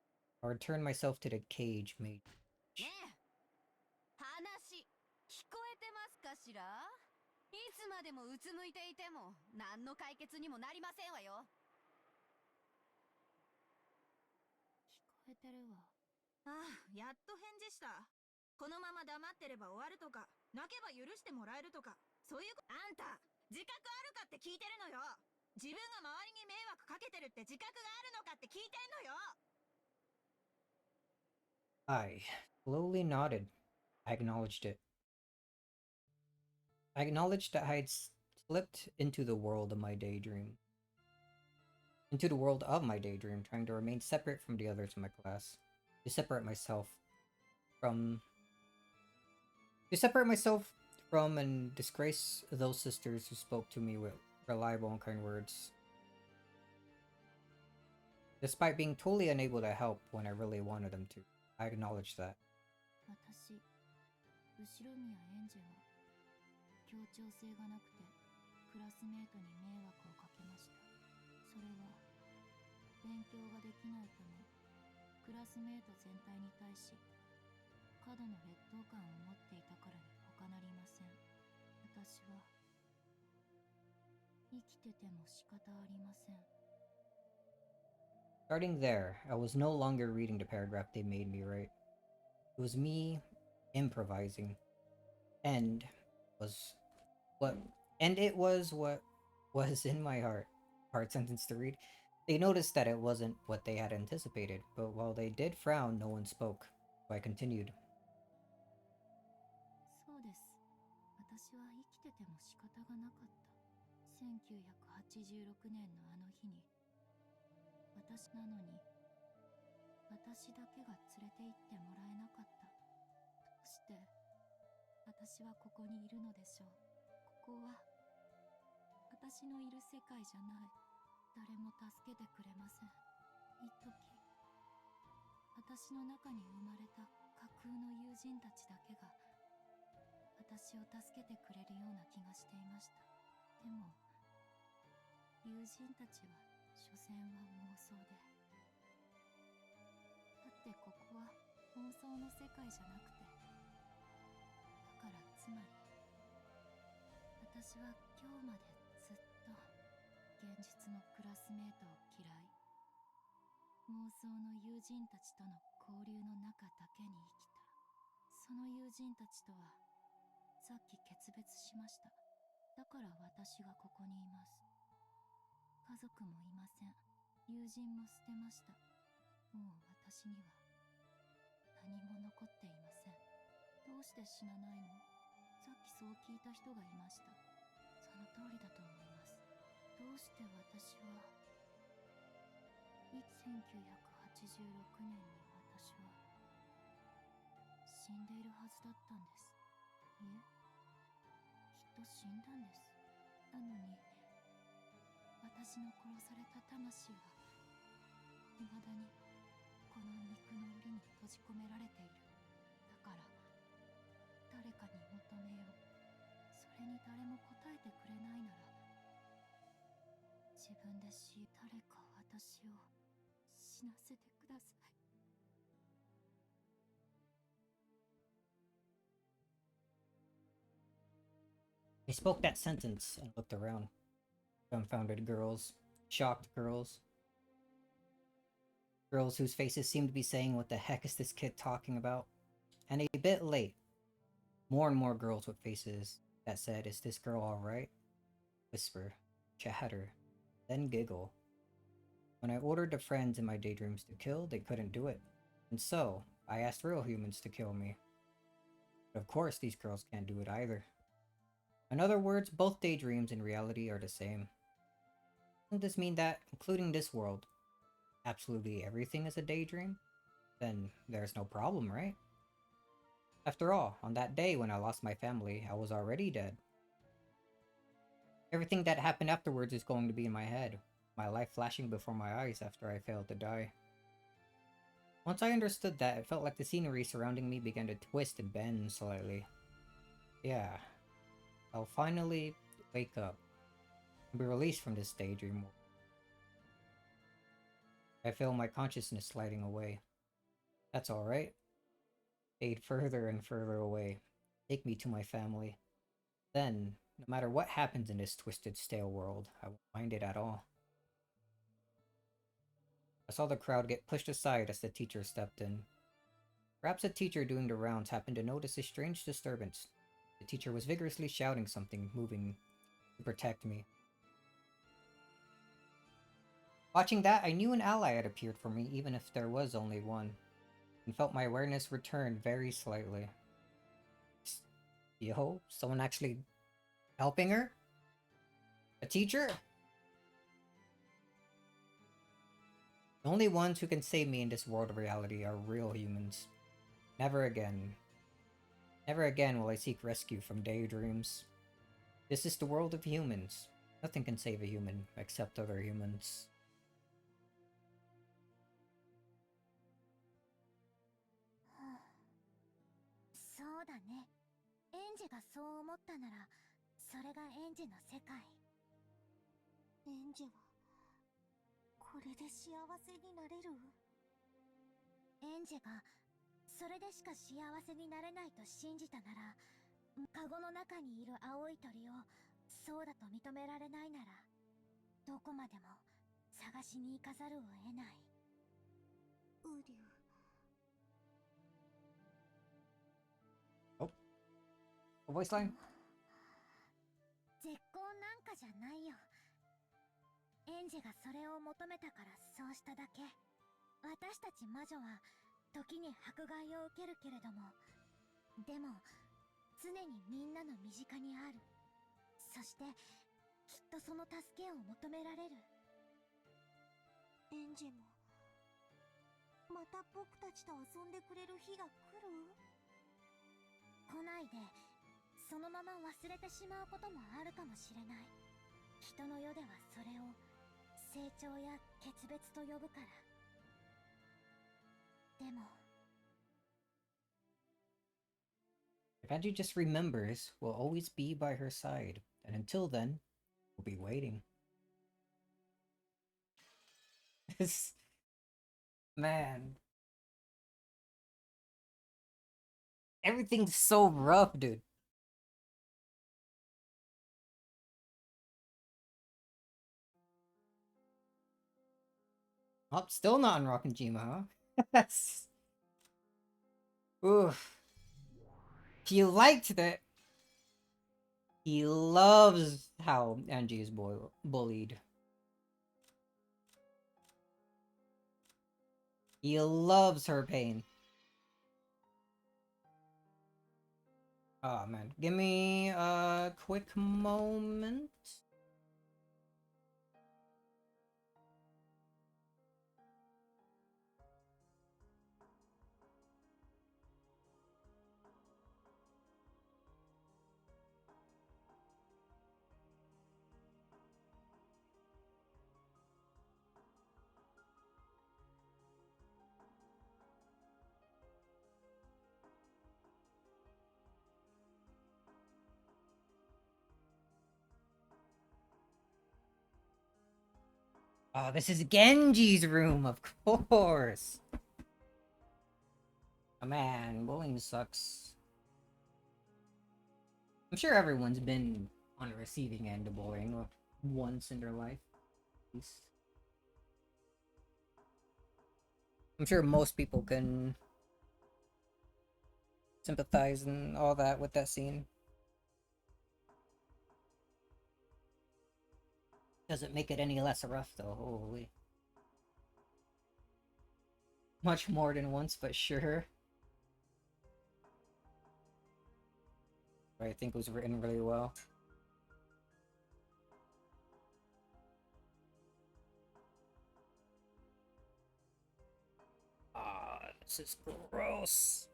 S1: I'll return myself to the cage made.
S2: ねえ、話聞こえてますかしら？いつまでもうつむいていても何の解決にもなりませんわよ。聞こえてるわ。
S9: ああ、やっと返事した。このまま黙ってれば終わるとか、泣けば許してもらえるとか、そういうあんた、自覚あるかって聞いてるのよ。自分が周りに迷惑かけてるって自覚があるのかって聞いてんのよ。
S1: I slowly nodded. I acknowledged it. I acknowledged that I had slipped into the world of my daydream. Into the world of my daydream, trying to remain separate from the others in my class. To separate myself from and disgrace those sisters who spoke to me with reliable and kind words. Despite being totally unable to help when I really wanted them to, I acknowledged that.
S2: 私、後ろ宮エンジェは協調性がなくてクラスメートに迷惑をかけました。それは勉強ができないためクラスメート全体に対し過度の劣等感を持っていたからに他なりません。私は生きてても仕方ありません。
S1: Starting there, I was no longer reading the paragraph they made me write. It was me improvising. And it was what was in my heart. Hard sentence to read. They noticed that it wasn't what they had anticipated, but while they did frown, no one spoke. So I continued.
S2: そうです。私は生きてても仕方がなかった。1986年のあの日に私なのに私だけが連れて行ってもらえなかった。どうして私はここにいるのでしょう。ここは私のいる世界じゃない。誰も助けてくれません。一時私の中に生まれた架空の友人たちだけが私を助けてくれるような気がしていました。でも友人たちは所詮は妄想で。だってここは妄想の世界じゃなくて、だからつまり私は今日までずっと現実のクラスメートを嫌い、妄想の友人たちとの交流の中だけに生きた。その友人たちとはさっき決別しました。だから私がここにいます。家族もいません。友人も捨てました。もう私には何も残っていません。どうして死なないの？さっきそう聞いた人がいました。その通りだと思います。どうして私は1986年に私は死んでいるはずだったんです。いえ、きっと死んだんです。なのに私の殺された魂は未だにこの肉の檻に閉じ込められている。だから誰かに求めよう。それに誰も答えてくれないなら自分で誰か私を死なせてください。
S1: I spoke that sentence and looked around. Dumbfounded girls. Shocked girls. Girls whose faces seemed to be saying, "What the heck is this kid talking about?" And a bit late, more and more girls with faces that said, "Is this girl alright?" Whisper, chatter, then giggle. When I ordered the friends in my daydreams to kill, they couldn't do it. And so, I asked real humans to kill me. But of course, these girls can't do it either. In other words, both daydreams and reality are the same. Doesn't this mean that, including this world, absolutely everything is a daydream? Then there's no problem, right? After all, on that day when I lost my family, I was already dead. Everything that happened afterwards is going to be in my head, my life flashing before my eyes after I failed to die. Once I understood that, it felt like the scenery surrounding me began to twist and bend slightly. Yeah, I'll finally wake up and be released from this daydream. I feel my consciousness sliding away. That's alright. Fade further and further away. Take me to my family. Then, no matter what happens in this twisted, stale world, I won't mind it at all. I saw the crowd get pushed aside as the teacher stepped in. Perhaps a teacher doing the rounds happened to notice a strange disturbance. The teacher was vigorously shouting something, moving to protect me. Watching that, I knew an ally had appeared for me, even if there was only one, and felt my awareness return very slightly. Yo, someone actually helping her? A teacher? The only ones who can save me in this world of reality are real humans. Never again. Never again will I seek rescue from daydreams. This is the world of humans. Nothing can save a human except other humans.
S5: そうだね。エンジがそう思ったなら、それがエンジの世界。
S7: エンジはこれで幸せになれる？
S5: エンジがそれでしか幸せになれないと信じたなら、カゴの中にいる青い鳥をそうだと認められないなら、どこまでも探しに行かざるを得ない。
S7: ウリュウ。
S1: Voice line?
S5: 絶好なんかじゃないよ。エンジがそれを求めたからそうしただけ。私たち魔女は時に迫害を受けるけれども、でも常にみんなの身近にある。そしてきっとその助けを求められる。
S7: エンジもまた僕たちと遊んでくれる日が来る？
S5: 来ないで、そのまま忘れてしまうこともあるかもしれない。人の世ではそれを成長や決別と呼ぶから。でも
S1: If Angie just remembers, we'll always be by her side. And until then, we'll be waiting. This... Man. Everything's so rough, dude. Oh, still not in Rockin' Jima, huh? That's... Oof. He liked that. He loves how Angie is bullied. He loves her pain. Oh man, give me a quick moment. Oh, this is Genji's room, of course. Oh man, bullying sucks. I'm sure everyone's been on the receiving end of bullying once in their life, at least. I'm sure most people can sympathize and all that with that scene. Doesn't make it any less rough though, holy. Much more than once, but sure. I think it was written really well. Ah, this is gross.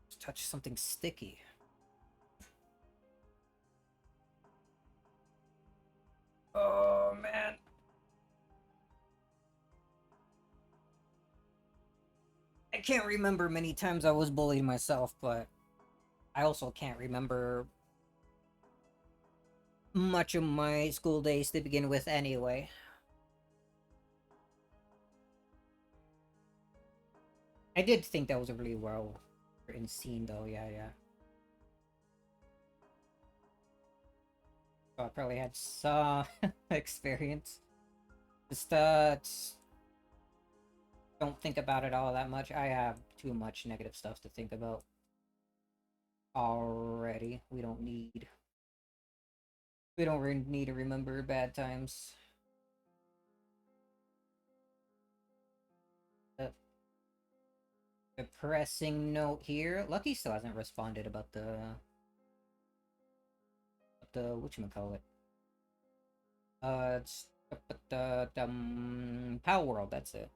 S1: Just touch something sticky. Oh man. I can't remember many times I was bullied myself, but I also can't remember much of my school days to begin with anyway. I did think that was a really well written scene though, yeah. So I probably had some experience. Just don't think about it all that much. I have too much negative stuff to think about already. We don't really need to remember bad times. The depressing note here. Lucky still hasn't responded about the whatchamacallit. It's the Power World, that's it.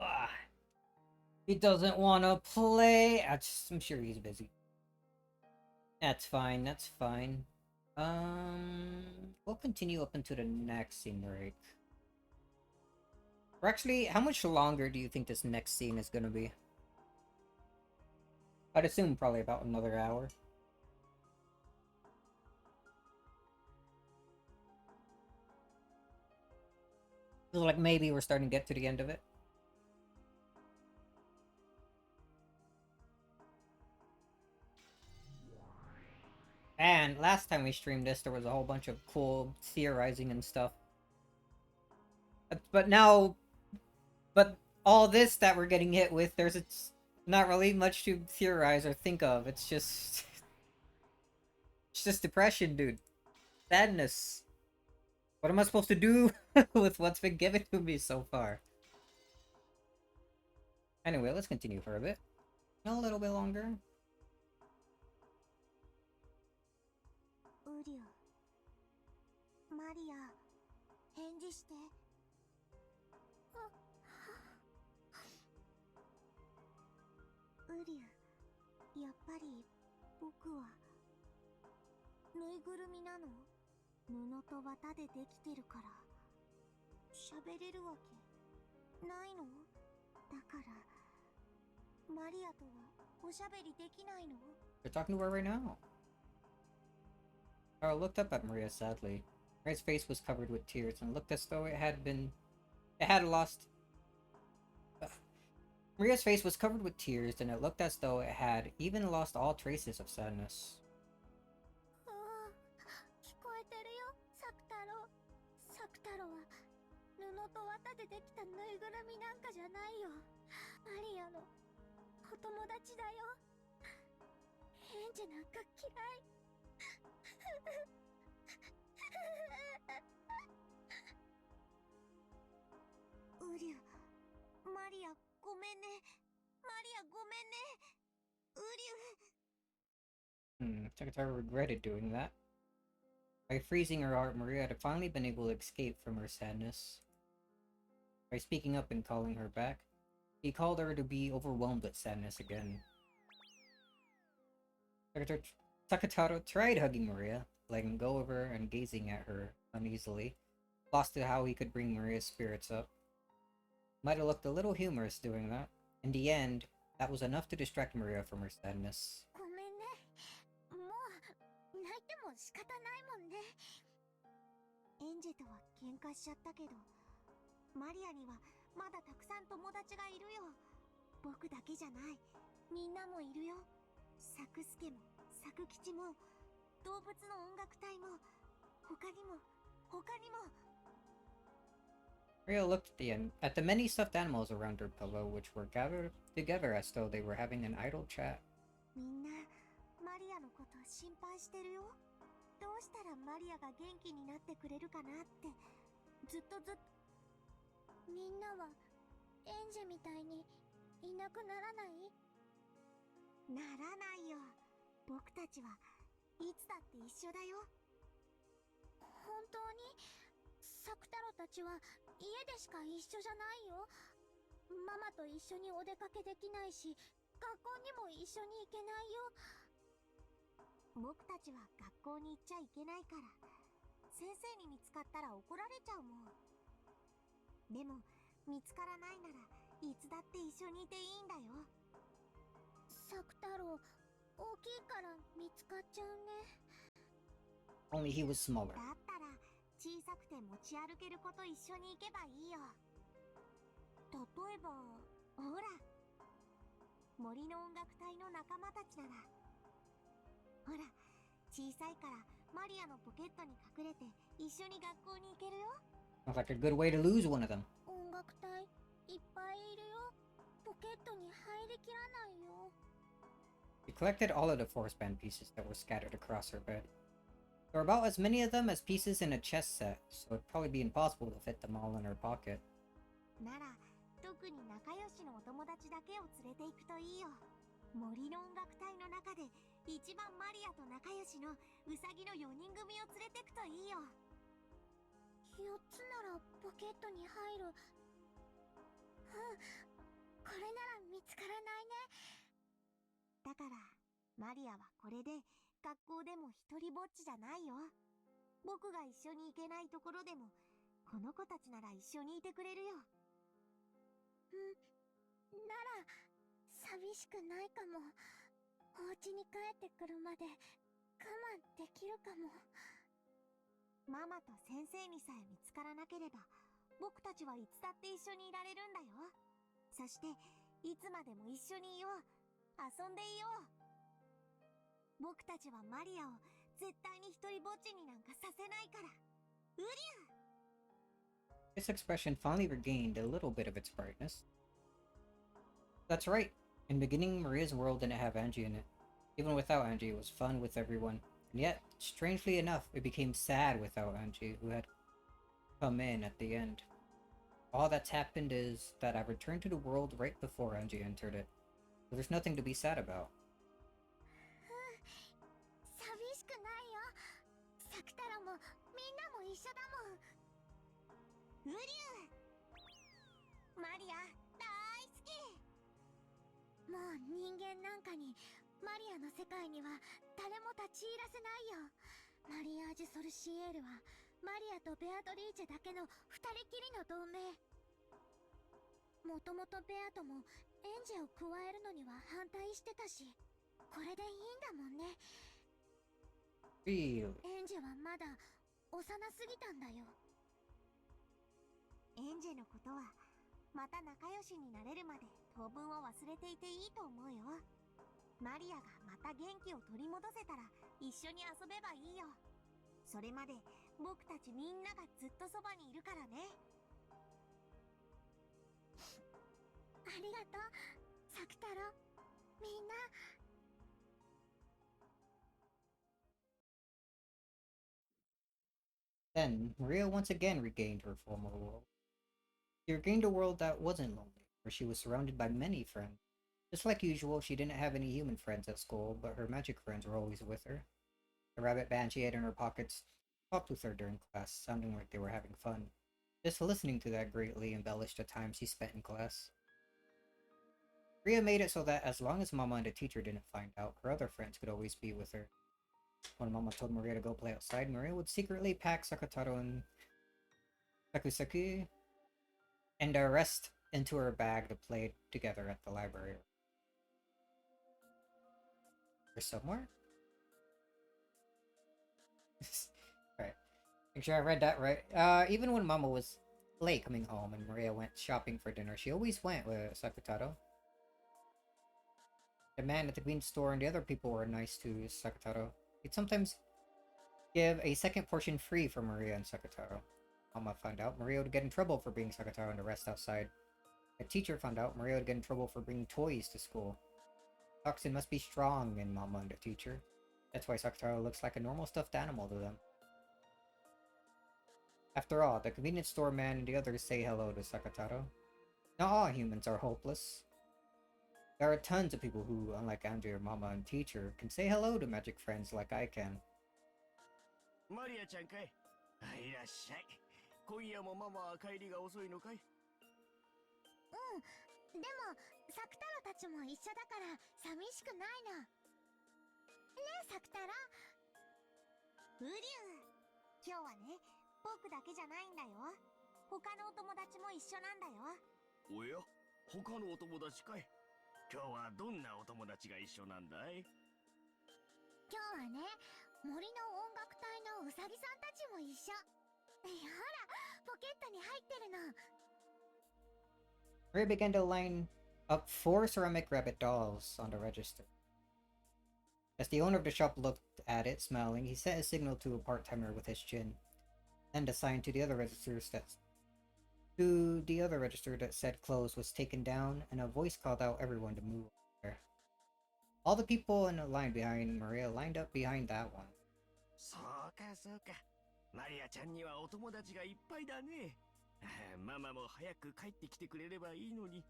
S1: Ah, he doesn't want to play. I'm sure he's busy. That's fine, that's fine. We'll continue up into the next scene break. Or actually, how much longer do you think this next scene is gonna be? I'd assume probably about another hour. Feels like maybe we're starting to get to the end of it. And last time we streamed this, there was a whole bunch of cool theorizing and stuff. But now, all this that we're getting hit with, it's not really much to theorize or think of. It's just depression, dude. Sadness. What am I supposed to do with what's been given to me so far? Anyway, let's continue for a bit. A little bit longer.
S7: ウリア、マリア、返事して。ウリア、やっぱり僕はぬいぐるみなの？布と綿でできてるから喋れるわけないの？だからマリアとはおしゃべりできないの？
S1: They're talking to her right now. Carl looked up at Maria sadly. Maria's face was covered with tears and looked as though it had lost. Maria's face was covered with tears and it looked as though it had even lost all traces of sadness.
S7: 聞こえてるよ、サク太郎。サク太郎は布と綿でできたぬいぐるみなんかじゃないよ。マリアのお友達だよ。返事なんか嫌い。ウリュウ、マリアごめんね。マリアごめんね。ウリュウ。
S1: Takataro regretted doing that. By freezing her heart, Maria had finally been able to escape from her sadness. By speaking up and calling her back, he called her to be overwhelmed with sadness again. Takataro tried hugging Maria, letting go of her and gazing at her uneasily, lost to how he could bring Maria's spirits up. Might have looked a little humorous doing that. In the end, that was enough to distract Maria from her sadness.
S5: ごめんね。もう泣いても仕方ないもんね。
S7: エンジェとは喧嘩しちゃったけど、マリアにはまだたくさん友達がいるよ。僕だけじゃない。みんなもいるよ。サクスケも、サク吉も、動物の音楽隊も、他にも。
S1: Maria looked at the many stuffed animals around her pillow, which were gathered together as though they were having an idle chat.
S7: みんな、マリアのこと心配してるよ。どうしたらマリアが元気になってくれるかなって、ずっと。
S5: みんなはエンジェみたいにいなくならない？
S7: ならないよ。僕たちはいつだって一緒だよ。
S5: 本当に？サク太郎たちは家でしか一緒じゃないよ。ママと一緒にお出かけできないし、学校にも一緒に行けないよ。
S7: 僕たちは学校に行っちゃいけないから、先生に見つかったら怒られちゃうもん。でも見つからないならいつだって一緒にいていいんだよ。
S5: サク太郎、大きいから見つかっちゃうね。
S1: Only he was smaller.
S7: だったら小さくて持ち歩ける子と一緒に行けばいいよ。例えば、ほら、森の音楽隊の仲間たちなら。ほら、小さいからマリアのポケットに隠れて一緒に学校に行けるよ。
S1: Sounds like a good way to lose one of them.
S5: 音楽隊いっぱいいるよ。ポケットに入りきらないよ。
S1: She collected all of the forest band pieces that were scattered across her bed. There were about as many of them as pieces in a chess set, so it'd probably be impossible to fit them all in her pocket.
S7: なら、特に仲良しのお友達だけを連れて行くといいよ。森の音楽隊の中で一番マリアと仲良しのウサギの4人組を連れてくといいよ。
S5: 4つならポケットに入る。これなら見つからないね。
S7: だからマリアはこれで学校でも一人ぼっちじゃないよ。僕が一緒に行けないところでもこの子たちなら一緒にいてくれるよ。
S5: なら寂しくないかも。お家に帰ってくるまで我慢できるかも。
S7: ママと先生にさえ見つからなければ僕たちはいつだって一緒にいられるんだよ。そしていつまでも一緒にいよう。遊んでいよう。僕たちはマリアを絶対に一人ぼっちになんかさせないから。ウリュウ。
S1: This expression finally regained a little bit of its brightness. That's right. In the beginning, Maria's world didn't have Angie in it. Even without Angie, it was fun with everyone. And yet, strangely enough, it became sad without Angie, who had come in at the end. All that's happened is that I returned to the world right before Angie entered it. So there's nothing to be sad about.
S5: 寂しくないよ。サク太郎もみんなも一緒だもん。
S7: ウリュウ。マリア大好き。
S5: もう人間なんかにマリアの世界には誰も立ち入らせないよ。マリアージュ・ソルシエールはマリアとベアトリーチェだけの二人きりの同盟。もともとベアともエンジェを加えるのには反対してたし、これでいいんだもんね。
S1: Really?
S5: エンジェはまだ幼すぎたんだよ。
S7: エンジェのことはまた仲良しになれるまで当分を忘れていていいと思うよ。マリアがまた元気を取り戻せたら一緒に遊べばいいよ。それまで僕たちみんながずっとそばにいるからね。
S5: ありがとう、サク太郎。みんな。
S1: Then, Maria once again regained her former world. She regained a world that wasn't lonely, where she was surrounded by many friends. Just like usual, she didn't have any human friends at school, but her magic friends were always with her. The rabbit band she had in her pockets talked with her during class, sounding like they were having fun. Just listening to that greatly embellished the time she spent in class. Ria made it so that as long as Mama and the teacher didn't find out, her other friends could always be with her. When Mama told Maria to go play outside, Maria would secretly pack Sakataro and Sakusaki and the rest into her bag to play together at the library. Or somewhere? Right. Make sure I read that right. Even when Mama was late coming home and Maria went shopping for dinner, she always went with Sakutaro. The man at the green store and the other people were nice to Sakutaro. He'd sometimes give a second portion free for Maria and Sakutaro. Mama found out Maria would get in trouble for bringing Sakutaro and the rest outside. A teacher found out Maria would get in trouble for bringing toys to school. Toxin must be strong in Mama and the teacher. That's why Sakutaro looks like a normal stuffed animal to them. After all, the convenience store man and the others say hello to Sakutaro. Not all humans are hopeless. There are tons of people who, unlike Andrea, Mama, and teacher, can say hello to magic friends like I can.
S4: マリアちゃんかい。いらっしゃい。今夜もママは帰りが遅いのかい？
S5: でもサクタロたちも一緒だから寂しくないの。ねえサクタロ。
S7: ウリュウ、今日はね、僕だけじゃないんだよ。他のお友達も一緒なんだよ。
S4: おや、他のお友達かい。今日はどんなお友達が一緒なんだい？
S5: 今日はね、森の音楽隊のウサギさんたちも一緒。ほら、ポケットに入ってるの。
S1: Ray began to line up 4 ceramic rabbit dolls on the register. As the owner of the shop looked at it, smiling, he sent a signal to a part-timer with his chin, and the sign to the other register that said close was taken down, and a voice called out everyone to move there. All the people in a line behind Maria lined up behind that one.
S4: そうかそうか。マリアちゃんにはお友達がいっぱいだね。ママも早く帰ってきてくれればいいのに。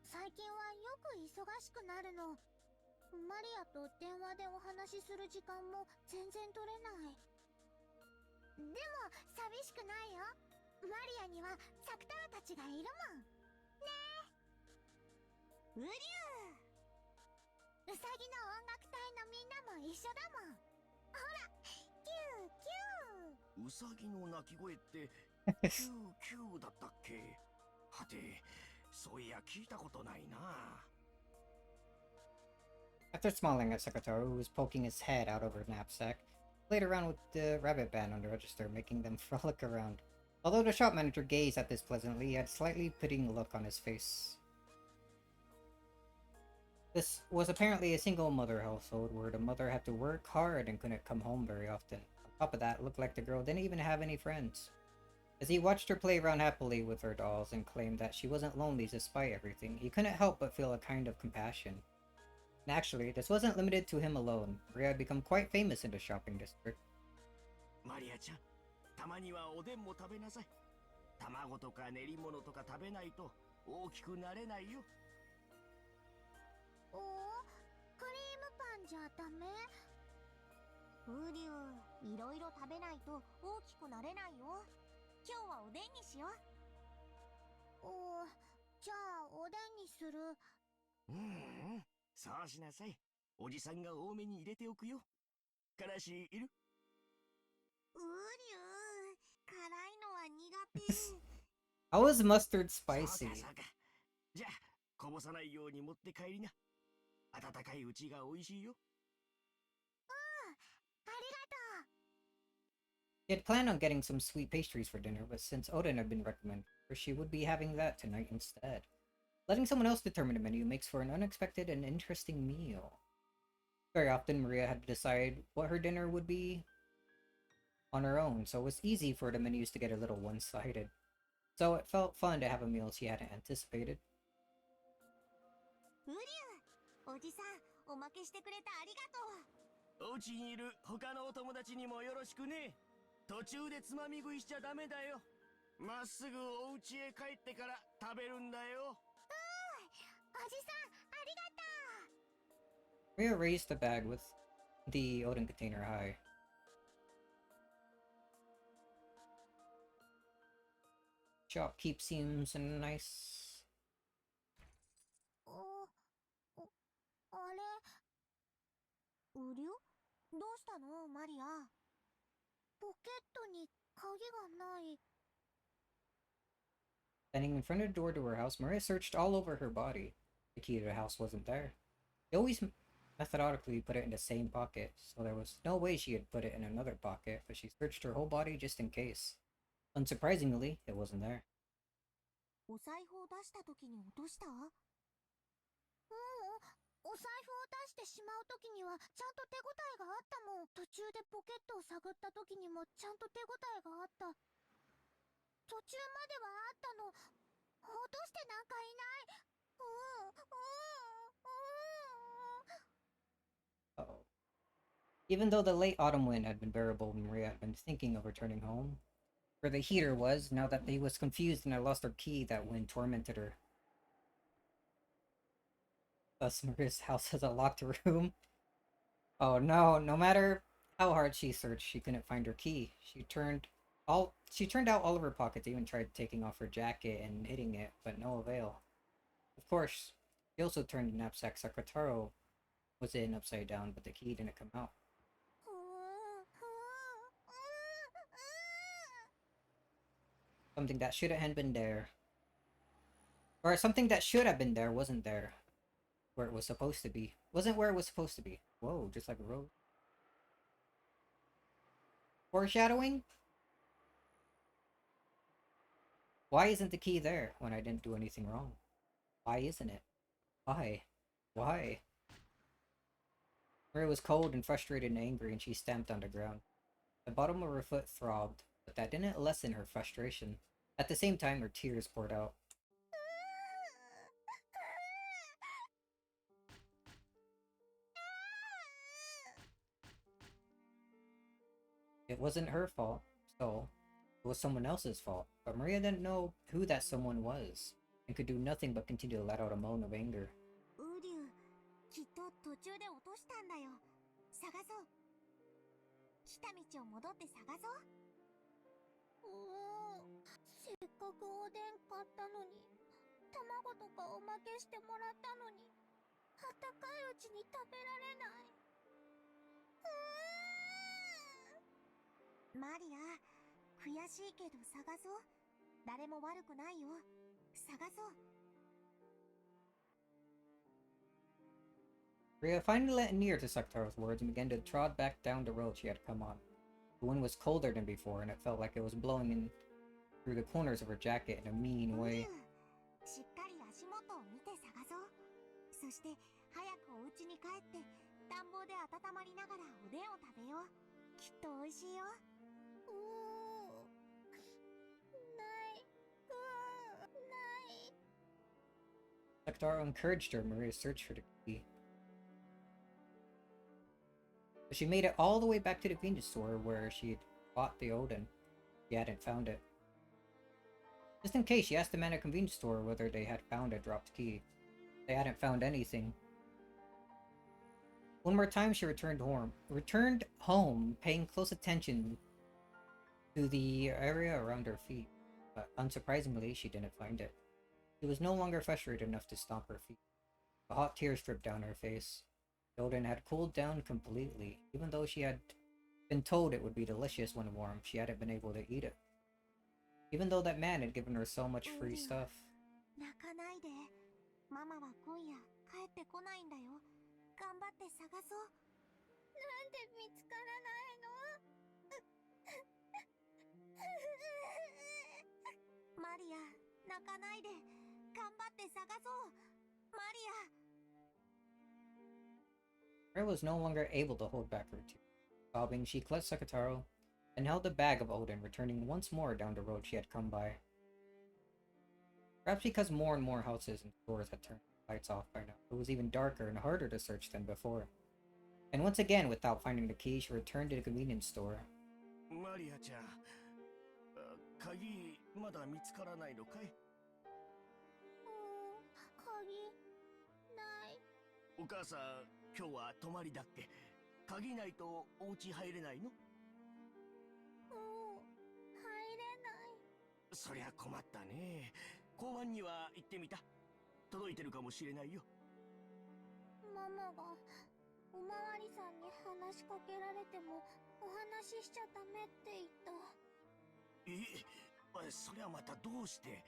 S5: 最近はよく忙しくなるの。マリアと電話でお話しする時間も全然取れない。でも寂しくないよ。マリアにはサクタロたちがいるもん。ねえ。ウリュウ。ウサギの音楽隊のみんなも一緒だもん。ほら、キューキュー。
S4: ウサギの鳴き声ってキューキューだったっけ？はて、そういや聞いたことないな。
S1: After smiling at Sakataro, who was poking his head out of her knapsack, played around with the rabbit band on the register, making them frolic around. Although the shop manager gazed at this pleasantly, he had a slightly pitying look on his face. This was apparently a single mother household where the mother had to work hard and couldn't come home very often. On top of that, it looked like the girl didn't even have any friends. As he watched her play around happily with her dolls and claimed that she wasn't lonely despite everything, he couldn't help but feel a kind of compassion. And actually, this wasn't limited to him alone. Maria had become quite famous in the shopping district.
S4: マリアちゃん、たまにはおでんも食べなさい。卵とか練り物とか食べないと大きくなれないよ。
S5: クリームパンじゃダメ？ウリュウ、いろいろ食べないと大きくなれないよ。今日はおでんにしよう。じゃあおでんにする。
S4: そうしなさい。おじさんが多めに入れておくよ。からしいる？
S7: ウリュウ、辛いのは苦手。
S1: How is mustard spicy?
S4: そうか。じゃあ、こぼさないように持って帰りな。温かいうちが美味しいよ。
S5: ありがとう。
S1: She had planned on getting some sweet pastries for dinner, but since Odin had been recommended her, she would be having that tonight instead. Letting someone else determine the menu makes for an unexpected and interesting meal. Very often, Maria had to decide what her dinner would be on her own, so it was easy for the menus to get a little one-sided. So it felt fun to have a meal she hadn't anticipated.
S7: ウリュウ、おじさん、おまけしてくれてありがとう。
S4: お家にいる他のお友達にもよろしくね。途中でつまみ食いしちゃダメだよ。まっすぐお家へ帰ってから食べるんだよ。
S5: おじさん、ありがとう。
S1: Maria raised the bag with the Odin container high. Shopkeep seems nice.
S5: あれ、うりょどうしたのマリア。ポケットに鍵がない。
S1: Standing in front of the door to her house, Maria searched all over her body. The key to the house wasn't there. She always methodically put it in the same pocket, so there was no way she had put it in another pocket, but she searched her whole body just in case. Unsurprisingly, it wasn't there.
S7: お財布を出した時に落とした？
S5: お財布を出してしまう時にはちゃんと手応えがあったもん。途中でポケットを探った時にもちゃんと手応えがあった。途中まではあったの。落としてなんかいない。
S1: Uh-oh. Even though the late autumn wind had been bearable, Maria had been thinking of returning home. Where the heater was, now that they was confused and had lost her key, that wind tormented her. Thus, Maria's house has a locked room. Oh no, no matter how hard she searched, she couldn't find her key. She turned out all of her pockets, even tried taking off her jacket and hitting it, but no avail. Of course, she also turned the knapsack Sakataro was in upside down, but the key didn't come out. Something that should have been there. Or something that should have been there wasn't there. Where it was supposed to be. Wasn't where it was supposed to be. Whoa, just like a road. Foreshadowing? Why isn't the key there when I didn't do anything wrong? Why isn't it? Why? Why? Maria was cold and frustrated and angry, and she stamped on the ground. The bottom of her foot throbbed, but that didn't lessen her frustration. At the same time, her tears poured out. It wasn't her fault, so it was someone else's fault. But Maria didn't know who that someone was, and could do nothing but continue to let out a moan of anger.
S7: ウリュウ、きっと途中で落としたんだよ。探そう。来た道を戻って探そう。
S5: せっかくおでん買ったのに、卵とかおまけしてもらったのに、あったかいうちに食べられない。
S7: マリア、悔しいけど探そう。誰も悪くないよ。探そう。
S1: Maria finally let near to Saktaro's words and began to trot back down the road she had come on. The wind was colder than before, and it felt like it was blowing in through the corners of her jacket in a mean way.
S7: しっかり足元を見て探そう。そして早くお家に帰って暖房で温まりながらおでんを食べよう。きっと美味しいよ。
S1: Saktaro encouraged her, Maria searched for the key. But she made it all the way back to the convenience store where she had bought the Odin. She hadn't found it. Just in case, she asked the man at the convenience store whether they had found a dropped key. They hadn't found anything. One more time, she returned home, paying close attention to the area around her feet. But unsurprisingly, she didn't find it. She was no longer frustrated enough to stomp her feet. The hot tears dripped down her face. The Odin had cooled down completely. Even though she had been told it would be delicious when warm, she hadn't been able to eat it. Even though that man had given her so much free stuff.
S7: 泣かないで。ママは今夜帰ってこないんだよ。頑張って探そう。
S5: なんで見つからないの？
S7: マリア、泣かないで。頑張って探そう。マリア。
S1: Maria was no longer able to hold back her tears. Sobbing, she clutched Sakataro and held the bag of Odin, returning once more down the road she had come by. Perhaps because more and more houses and stores had turned lights off by now, it was even darker and harder to search than before. And once again, without finding the key, she returned to the convenience store.
S4: マリアちゃん、鍵まだ見つからないのかい？
S5: 鍵ない。
S4: お母さん、今日は泊まりだっけ？鍵ないとお家入れないの？
S5: 入れない。
S4: そりゃ困ったね。交番には行ってみた。届いてるかもしれないよ。
S5: ママがおまわりさんに話しかけられてもお話ししちゃダメって言った。
S4: そりゃまたどうして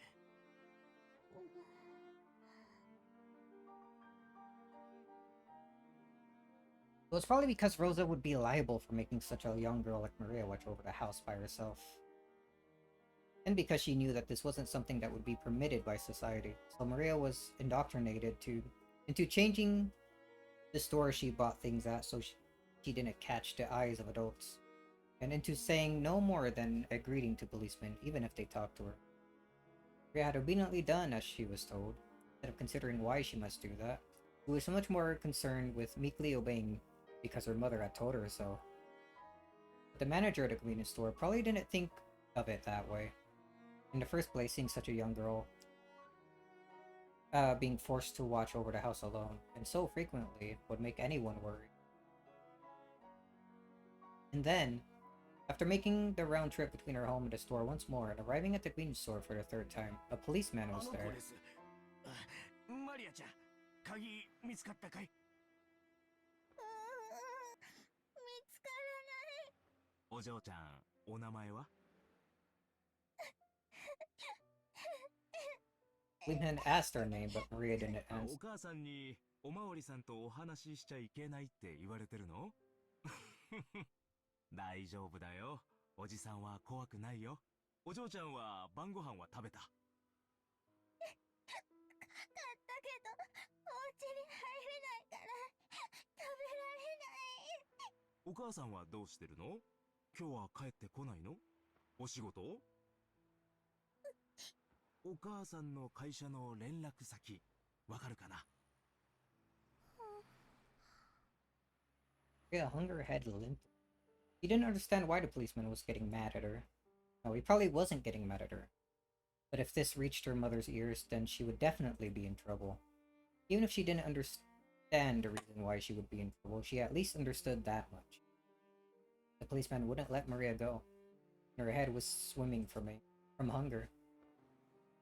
S4: ？It
S1: was probably because Rosa would be liable for making such a young girl like Maria watch over the house by herself. And because she knew that this wasn't something that would be permitted by society. So Maria was indoctrinated into changing the store she bought things at so she didn't catch the eyes of adults. And into saying no more than a greeting to policemen, even if they talked to her. Maria had obediently done as she was told, instead of considering why she must do that. She was so much more concerned with meekly obeying because her mother had told her so. But the manager of the convenience store probably didn't think of it that way. In the first place, seeing such a young girl being forced to watch over the house alone, and so frequently, would make anyone worry. And then, after making the round trip between her home and the store once more, and arriving at the convenience store for the third time, a policeman was there.
S4: マリアちゃん、鍵見つかったかい？
S5: 見つからない。
S4: お嬢ちゃん、お名前は？
S1: Policeman asked her name, but Maria didn't
S4: お
S1: answer.
S4: 母さんにおまわりさんとお話ししちゃいけないって言われてるの？大丈夫だよ。おじさんは怖くないよ。お嬢ちゃんは晩ご飯は食べた？
S5: 買ったけど、お家に入れないから食べられない。
S4: お母さんはどうしてるの？今日は帰ってこないの？お仕事？お母さんの会社の連絡先、わかるかな？
S1: Yeah, hung her head limp. He didn't understand why the policeman was getting mad at her. No, he probably wasn't getting mad at her. But if this reached her mother's ears, then she would definitely be in trouble. Even if she didn't understand the reason why she would be in trouble, she at least understood that much. The policeman wouldn't let Maria go. Her head was swimming from hunger.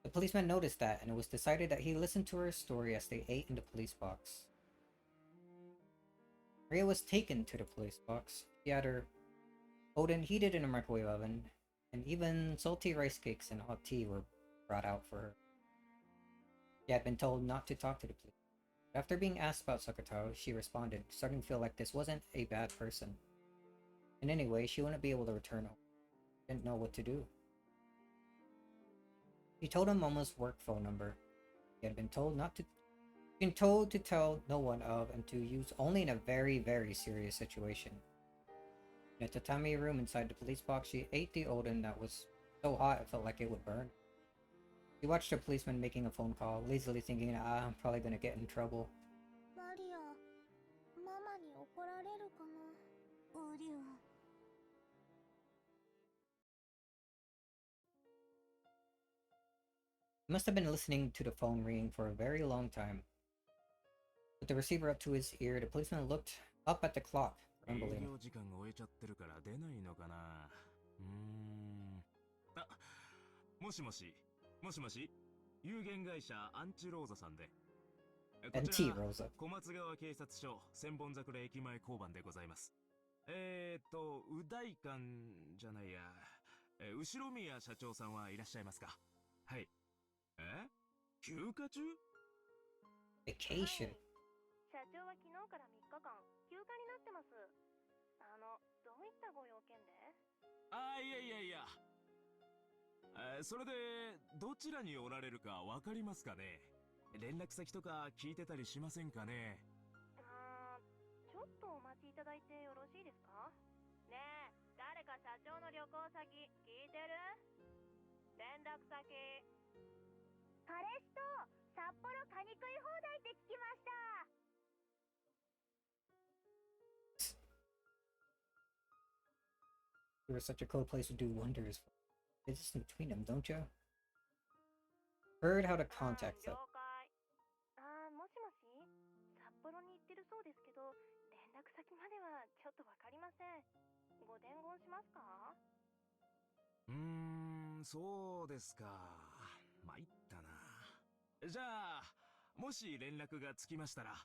S1: The policeman noticed that, and it was decided that he listened to her story as they ate in the police box. Maria was taken to the police box. She had her oden heated in a microwave oven, and even salty rice cakes and hot tea were brought out for her. She had been told not to talk to the police. After being asked about Sakatao, she responded, starting to feel like this wasn't a bad person. And anyway, she wouldn't be able to return home. She didn't know what to do. She told him Momo's work phone number. He had been told to tell no one of and to use only in a very, very serious situation. In a tatami room inside the police box, she ate the oden that was so hot it felt like it would burn. She watched a policeman making a phone call, lazily thinking, I'm probably gonna get in trouble.
S5: マリア、ママに怒られるかな。
S7: おりゅう。
S1: He must have been listening to the phone ringing for a very long time. With the receiver up to his ear, the policeman looked up at the clock,
S4: 営
S1: grumbling.
S4: 業時間が終えちゃってるから出ないのかな。あ、もしもし、もしもし、有限会社アンチローザさんで。こ
S1: And
S4: ち
S1: T
S4: ら
S1: Rosa.
S4: 小松川警察署千本桜駅前交番でございます。う大館じゃないや、後宮社長さんはいらっしゃいますか？はい。休暇中？
S1: Vacation.
S10: 社長は昨日から3日間休暇になってます。どういったご用件で？
S4: いやいやいや。それでどちらにおられるかわかりますかね？連絡先とか聞いてたりしませんかね？
S10: ちょっとお待ちいただいてよろしいですか？ねえ、誰か社長の旅行先聞いてる？連絡先。
S7: 彼氏と札幌カニ食い放題って聞きました。
S1: It was such a cool place to do wonders. It's between them, don't you? Heard how to contact them.
S10: 了解。もしもし、札幌に行ってるそうですけど、連絡先まではちょっとわかりません。ご伝言しますか？
S4: そうですか。参ったな。じゃあ、もし連絡がつきましたら、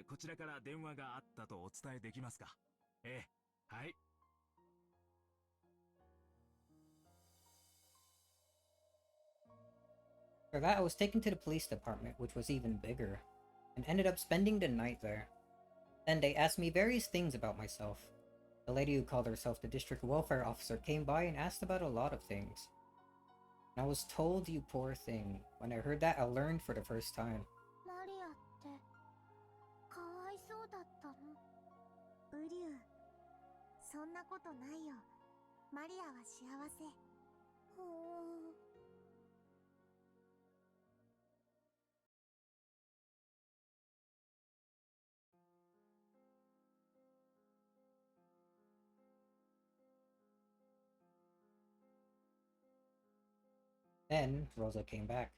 S4: こちらから電話があったとお伝えできますか？ええ、はい。
S1: For that, I was taken to the police department, which was even bigger, and ended up spending the night there. Then they asked me various things about myself. The lady who called herself the district welfare officer came by and asked about a lot of things. And I was told, you poor thing. When I heard that, I learned for the first time.
S5: マリアってかわいそうだったの？
S7: ウリュウ、そんなことないよ。マリアは幸せ。
S5: ほー。
S1: Then, Rosa came back.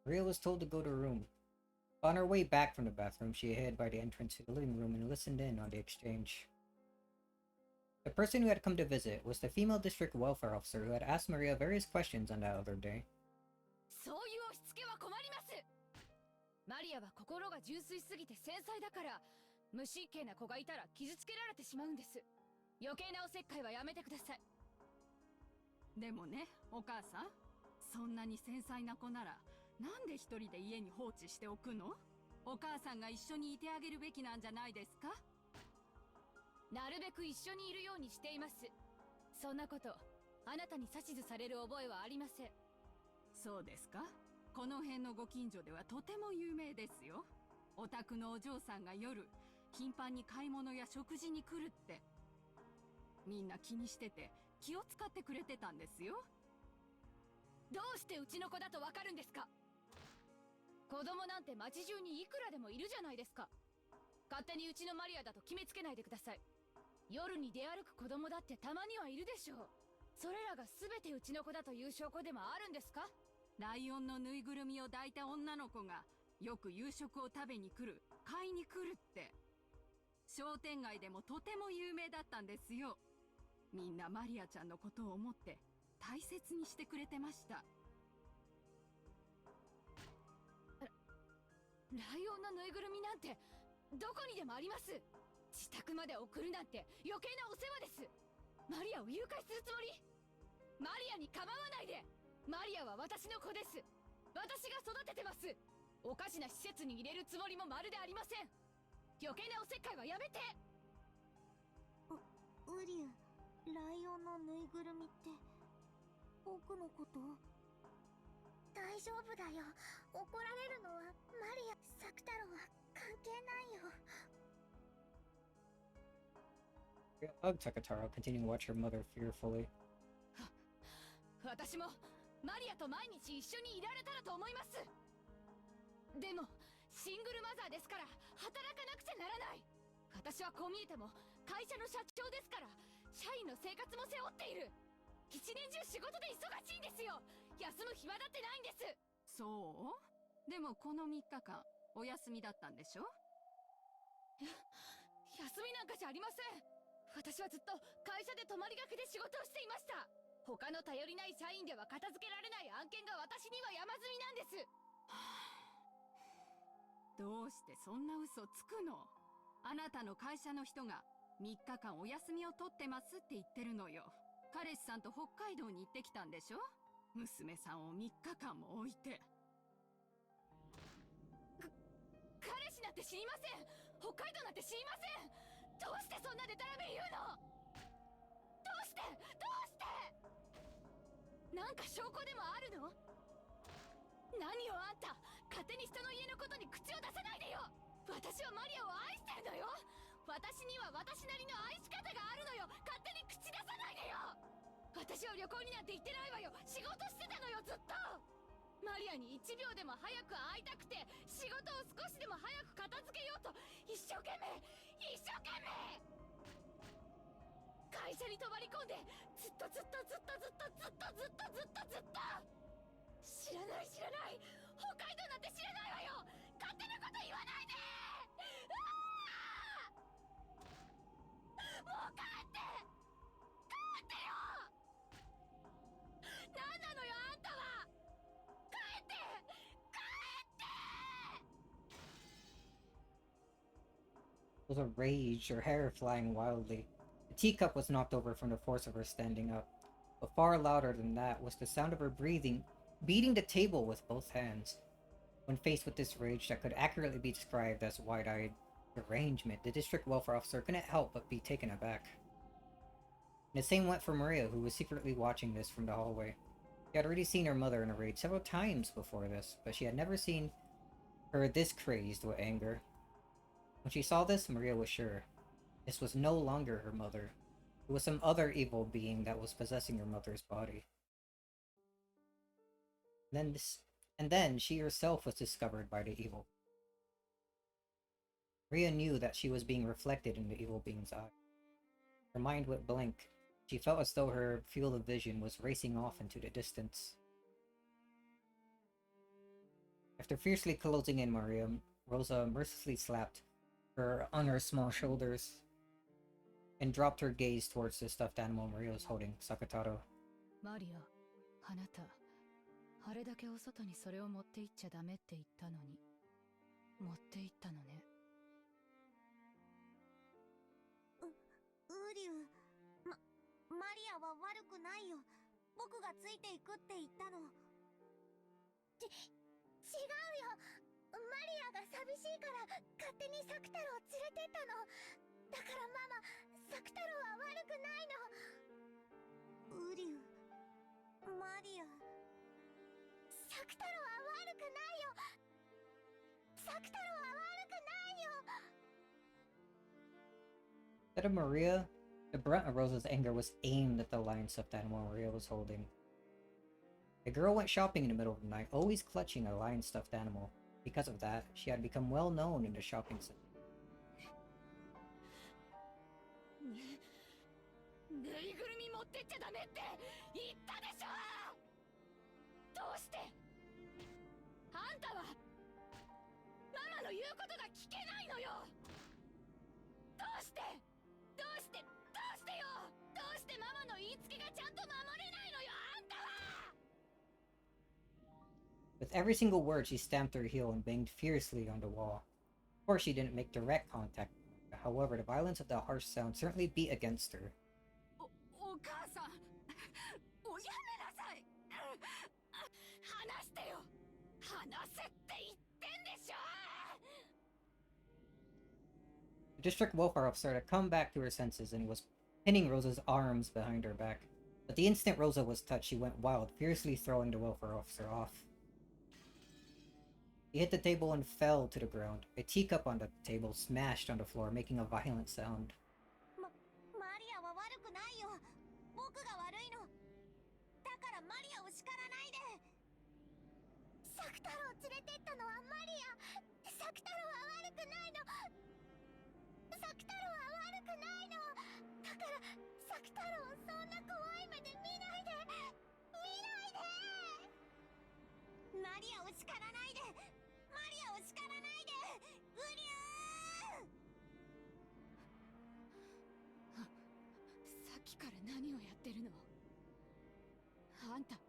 S1: Maria was told to go to her room. On her way back from the bathroom, she hid by the entrance to the living room and listened in on the exchange. The person who had come to visit was the female district welfare officer who had asked Maria various questions on that other day.
S2: そういう押し付けは困ります。マリアは心が純粋すぎて繊細だから、無神経な子がいたら傷つけられてしまうんです。余計なおせっかいはやめてください。
S6: でもね、お母さん、そんなに繊細な子ならなんで一人で家に放置しておくの？お母さんが一緒にいてあげるべきなんじゃないですか？
S2: なるべく一緒にいるようにしています。そんなことあなたに指図される覚えはありません。
S6: そうですか。この辺のご近所ではとても有名ですよ。お宅のお嬢さんが夜頻繁に買い物や食事に来るって。みんな気にしてて気を使ってくれてたんですよ。
S2: どうしてうちの子だとわかるんですか？子供なんて街中にいくらでもいるじゃないですか。勝手にうちのマリアだと決めつけないでください。夜に出歩く子供だってたまにはいるでしょう。それらが全てうちの子だという証拠でもあるんですか？
S6: ライオンのぬいぐるみを抱いた女の子がよく夕食を食べに来る、買いに来るって。商店街でもとても有名だったんですよ。みんなマリアちゃんのことを思って大切にしてくれてました。
S2: ライオンのぬいぐるみなんてどこにでもあります。自宅まで送るなんて余計なお世話です。マリアを誘拐するつもり？マリアに構わないで。マリアは私の子です。私が育ててます。おかしな施設に入れるつもりもまるでありません。余計なおせっかいはやめて。
S7: ウリュウ、ライオンのぬいぐるみって僕のこと？
S5: 大丈夫だよ。怒られるのはマリア、サク太郎は関係ないよ。
S1: Hugged Takataro, continuing to watch her mother fearfully.
S2: 私もマリアと毎日一緒にいられたらと思います。でもシングルマザーですから働かなくちゃならない。私はこう見えても会社の社長ですから社員の生活も背負っている。一年中仕事で忙しいんですよ。休む暇だってないんです。
S6: そう？でもこの3日間お休みだったんでしょ？
S2: 休みなんかじゃありません。私はずっと会社で泊まりがけで仕事をしていました。他の頼りない社員では片付けられない案件が私には山積みなんです。
S6: どうしてそんな嘘つくの？あなたの会社の人が3日間お休みを取ってますって言ってるのよ。彼氏さんと北海道に行ってきたんでしょ？娘さんを3日間も置いて。
S2: 彼氏なんて知りません。北海道なんて知りません。どうしてそんなデタラメ言うの？どうしてなんか証拠でもあるの？何よあんた、勝手に人の家のことに口を出さないでよ。私はマリアを愛してるのよ。私には私なりの愛し方があるのよ。勝手に口出さないでよ。私は旅行になんて行ってないわよ。仕事してたのよ、ずっと。マリアに1秒でも早く会いたくて、仕事を少しでも早く片付けようと一生懸命
S6: 会社に泊まり込んでずっとずっとずっとずっとずっとずっとずっとずっと。知らない知らない、北海道なんて知らないわよ。勝手なこと言わないで。もう帰って帰ってよ。何なのよあんたは。帰って帰って。
S1: Was a rage, her hair flying wildly. The teacup was knocked over from the force of her standing up. But far louder than that was the sound of her breathing, beating the table with both hands. When faced with this rage that could accurately be described as wide-eyed derangement, the district welfare officer couldn't help but be taken aback. And the same went for Maria, who was secretly watching this from the hallway. She had already seen her mother in a rage several times before this, but she had never seen her this crazed with anger. When she saw this, Maria was sure. This was no longer her mother. It was some other evil being that was possessing her mother's body. And then she herself was discovered by the evil. Maria knew that she was being reflected in the evil being's eye. Her mind went blank. She felt as though her field of vision was racing off into the distance. After fiercely closing in Maria, Rosa mercilessly slapped her on her small shoulders and dropped her gaze towards the stuffed animal Maria was holding, Sakataro.
S2: マリア、あなた、あれだけお外にそれを持って行っちゃダメって言ったのに、持って行ったのね。
S7: ウリュウ、マリアは悪くないよ。僕がついていくって言ったの。違うよ。マリアが寂しいから勝手にサクタロウ連れてったの。だからママ、サクタロウは悪くないの。ウリュウ、マリア。サクタロウは悪くないよ。サクタロウは悪くないよ。
S1: Instead of Maria, the brunt of Rosa's anger was aimed at the lion stuffed animal Maria was holding. The girl went shopping in the middle of the night, always clutching a lion stuffed animal. Because of that, she had become well known in the shopping center.
S6: ぬいぐるみ持ってっちゃダメって言ったでしょ。どうしてあんたはママの言うことが聞けないのよ。どうしてよ。どうしてママの言いつけがちゃんと守れないのよあんたは。
S1: With every single word, she stamped her heel and banged fiercely on the wall. Of course, she didn't make direct contact. However, the violence of the harsh sound certainly beat against her.
S6: お母さん、おやめなさい。話してよ。話せって言ってんでしょ。
S1: The district welfare officer had come back to her senses and was pinning Rosa's arms behind her back. But the instant Rosa was touched, she went wild, fiercely throwing the welfare officer off. He hit the table and fell to the ground. A teacup on the table smashed on the floor, making a violent sound.
S7: マリアは悪くないよ。僕が悪いの。だからマリアを叱らないで。サクタロウ連れてったのはマリア。サクタロウは悪くないの。サクタロウは悪くないの。だからサクタロウをそんな怖い目で見ないで。見ないで。マリアを叱らないで。マリアを叱らないで。ウリュー。
S6: さっきから何をやってるの。あんた、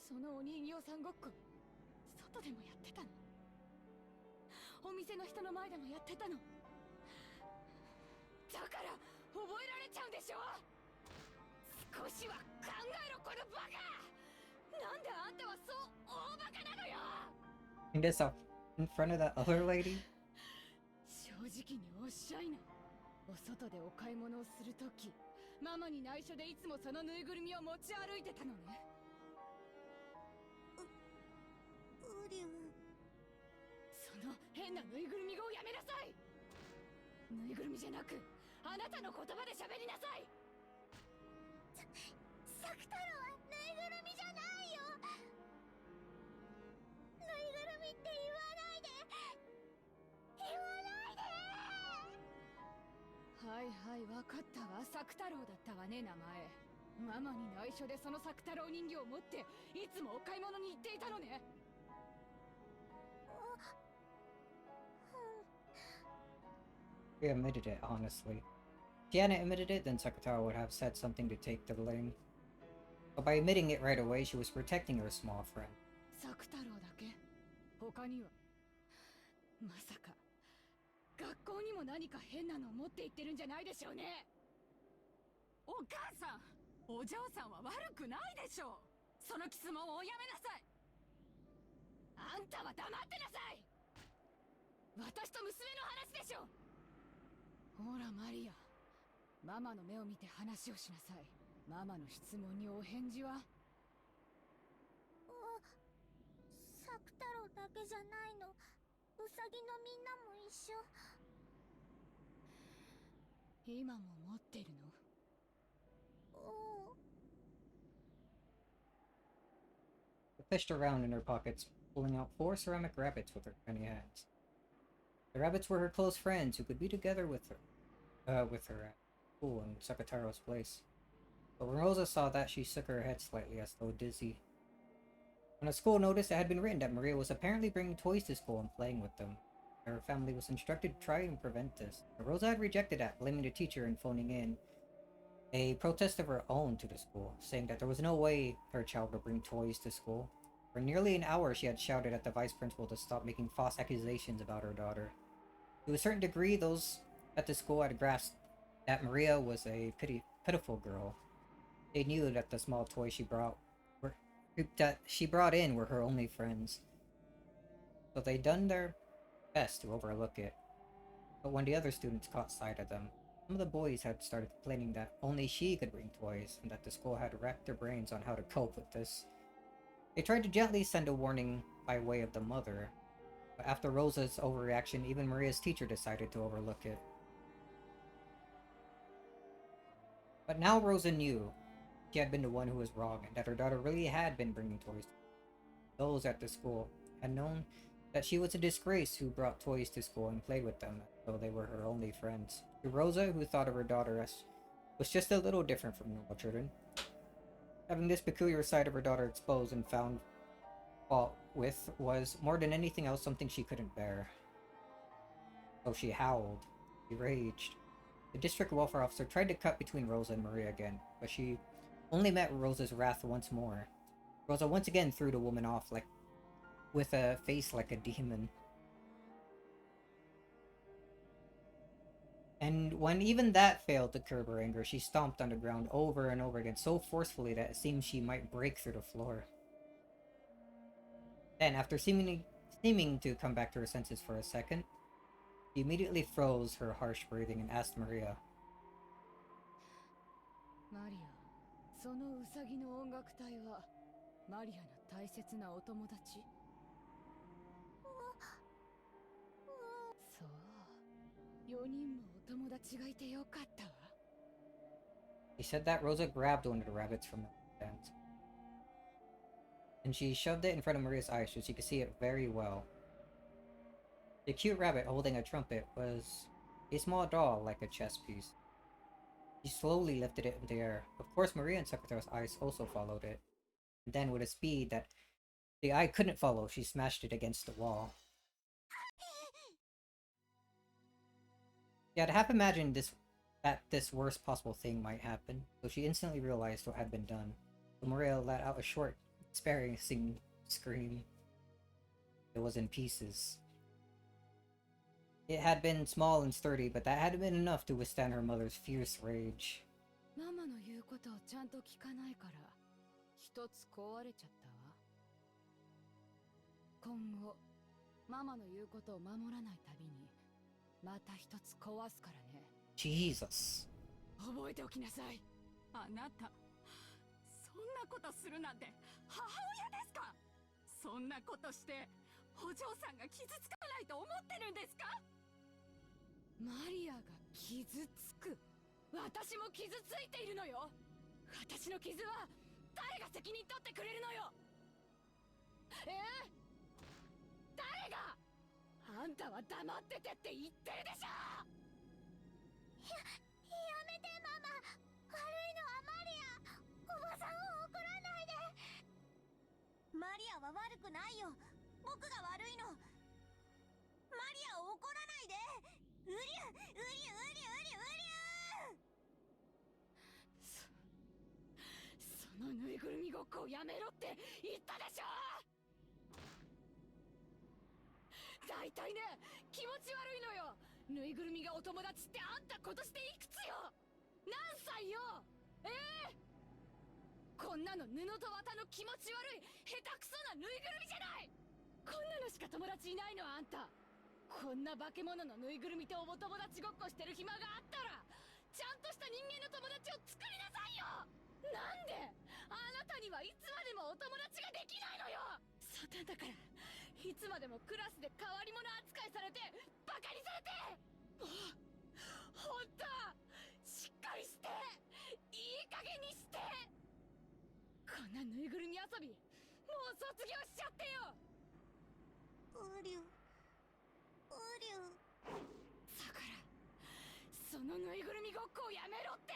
S6: そのお人形さんごっこ外でもやってたの。お店の人の前でもやってたの。だから覚えられちゃうんでしょ。少しは考えろこのバカ。なんであんたはそう大バカなのよ。
S1: And this up in front of that other lady?
S6: 正直におっしゃいな。お外でお買い物をするとき、ママに内緒でいつもそのぬいぐるみを持ち歩いてたのね。
S7: ウリュウ。
S6: その変なぬいぐるみ語をやめなさい。ぬいぐるみじゃなく、あなたの言葉で喋りなさい。
S7: サクタロウはぬいぐるみじゃないよ。ぬいぐるみって言わないで。言わないで。
S6: あはいはい、わかったわ。作太郎だったわね、名前。ママに内緒でその作太郎人形を持っていつもお買い物に行っていたのね。
S1: She admitted it, honestly. If she hadn't admitted it, then Sakataro would have said something to take the blame. But by admitting it right away, she was protecting her small friend.
S6: 作太郎だけ？他には？まさか学校にも何か変なのを持って行ってるんじゃないでしょうね。お母さん、お嬢さんは悪くないでしょう。その質問をやめなさい。あんたは黙ってなさい。私と娘の話でしょ。ほらマリア、ママの目を見て話をしなさい。ママの質問にお返事は？
S5: 作太郎だけじゃないの。ウサギのみんなも一緒。
S6: 今も持ってるの？She
S1: fished around in her pockets, pulling out 4 ceramic rabbits with her tiny hands. The rabbits were her close friends who could be together with her at school in Sakataro's place. But when Rosa saw that, she shook her head slightly as though dizzy. On a school notice, it had been written that Maria was apparently bringing toys to school and playing with them. Her family was instructed to try and prevent this. But Rosa had rejected that, blaming the teacher and phoning in a protest of her own to the school, saying that there was no way her child would bring toys to school. For nearly an hour, she had shouted at the vice principal to stop making false accusations about her daughter. To a certain degree, those at the school had grasped that Maria was a pitiful girl. They knew that the small toys she brought in were her only friends. So they'd done their best to overlook it. But when the other students caught sight of them, some of the boys had started complaining that only she could bring toys, and that the school had racked their brains on how to cope with this. They tried to gently send a warning by way of the mother, but after Rosa's overreaction, even Maria's teacher decided to overlook it. But now Rosa knew she had been the one who was wrong, and that her daughter really had been bringing toys. Those at the school had known that she was a disgrace who brought toys to school and played with them, though they were her only friends. To Rosa, who thought of her daughter as was just a little different from normal children, having this peculiar side of her daughter exposed and found fault with was, more than anything else, something she couldn't bear. So she howled. She raged. The district welfare officer tried to cut between Rosa and Maria again, but she only met Rosa's wrath once more. Rosa once again threw the woman off with a face like a demon. And when even that failed to curb her anger, she stomped on the ground over and over again so forcefully that it seemed she might break through the floor. Then, after seeming to come back to her senses for a second, she immediately froze her harsh breathing and asked Maria,
S6: マリア、そのウサギの音楽隊はマリアの大切なお友達？そう、4人もお友達がいてよかったわ。
S1: He said that Rosa grabbed one of the rabbits from the hands, and she shoved it in front of Maria's eyes so she could see it very well. The cute rabbit holding a trumpet was a small doll like a chess piece. She slowly lifted it in the air. Of course, Maria and Sakataro's eyes also followed it. And then, with a speed that the eye couldn't follow, she smashed it against the wall. She had half imagined that this worst possible thing might happen, so she instantly realized what had been done. So Maria let out a short, despairing scream. It was in pieces. It had been small and sturdy, but that hadn't been enough to withstand her mother's fierce rage.
S6: ママの言うことをちゃんと聞かないから一つ壊れちゃったわ。今後ママの言うことを守らないたびにまた一つ壊すからね。
S1: Jesus.
S6: 覚えておきなさい。あなた、そんなことするなんて母親ですか？そんなことしてお嬢さんが傷つかないと思ってるんですか？マリアが傷つく？私も傷ついているのよ。私の傷は誰が責任取ってくれるのよ。誰が？あんたは黙っててって言ってるでしょ。
S7: リアは悪くないよ。僕が悪いの。マリアを怒らないで。ウリュウリュウリュウリュウリュ
S6: そのぬいぐるみごっこをやめろって言ったでしょ。だいたいね、気持ち悪いのよ。ぬいぐるみがお友達ってあんた今年でいくつよ。何歳よ。こんなの布と綿の気持ち悪い下手くそなぬいぐるみじゃない。こんなのしか友達いないのあんた。こんな化け物のぬいぐるみとお友達ごっこしてる暇があったらちゃんとした人間の友達を作りなさいよ。なんであなたにはいつまでもお友達ができないのよ。そうなんだから、いつまでもクラスで変わり者扱いされてバカにされて、もうほんとしっかりして、いい加減にして。こんなぬいぐるみ遊びもう卒業しちゃってよ。
S7: ウリュウリュ
S6: だからそのぬいぐるみごっこをやめろって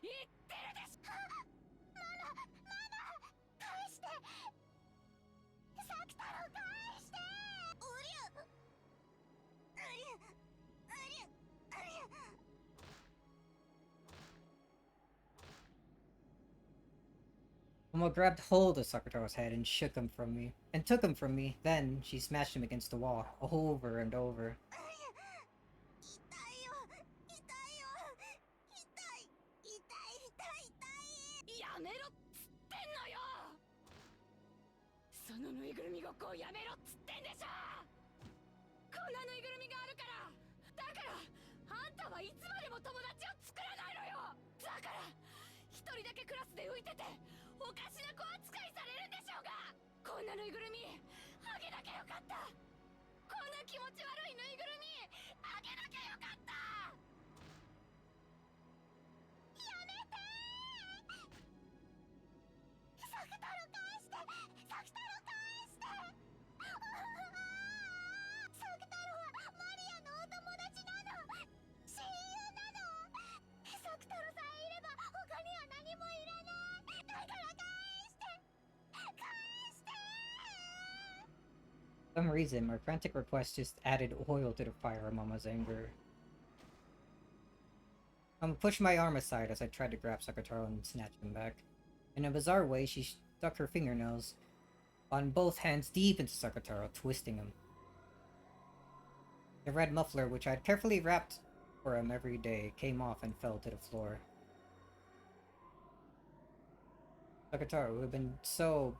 S6: 言ってるでしょ。
S7: ママ返して。サク太郎返して。ウリュウウリュウウリュウウリュウ。
S1: Mama grabbed hold of Sakataro's head and shook him from me, and took him from me. Then she smashed him against the wall, over and over.
S6: やめろっつってんのよ。そのぬいぐるみごっこをやめろっつってんでしょ。こんなぬいぐるみがあるから。だからあんたはいつまでも友達を作らないのよ。だから一人だけクラスで浮いてておかしな子扱いされるんでしょうが。こんなぬいぐるみあげなきゃよかった。こんな気持ち悪いぬいぐるみあげなきゃよかった。
S7: やめてー。サク太郎返して。サク太郎返して。サク太郎はマリアのお友達なの。親友なの。サク太郎さえいれば他には何もいらない。だから返して返してー。
S1: For some reason, my frantic request just added oil to the fire of Mama's anger. Mama pushed my arm aside as I tried to grab Sakataro and snatch him back. In a bizarre way, she stuck her fingernails on both hands deep into Sakataro, twisting him. The red muffler, which I had carefully wrapped for him every day, came off and fell to the floor. Sakataro, who had been so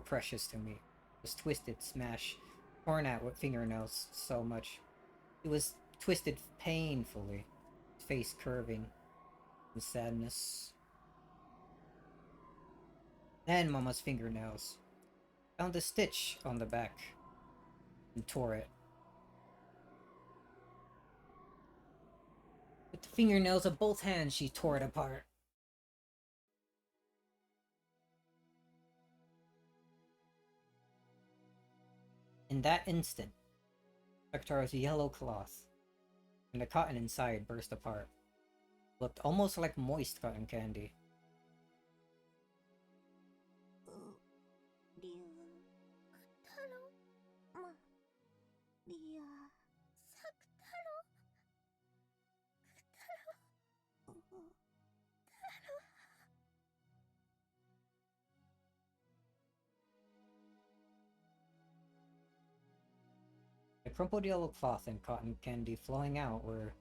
S1: precious to me, was twisted, smashed, torn at with fingernails so much. He was twisted painfully, his face curving with sadness. Then Mama's fingernails found a stitch on the back and tore it. With the fingernails of both hands, she tore it apart. In that instant, Sakataro's yellow cloth and the cotton inside burst apart. It looked almost like moist cotton candy.
S7: リュウ太郎マリアサク太郎太郎。
S1: The crumpled yellow cloth and cotton candy flowing out were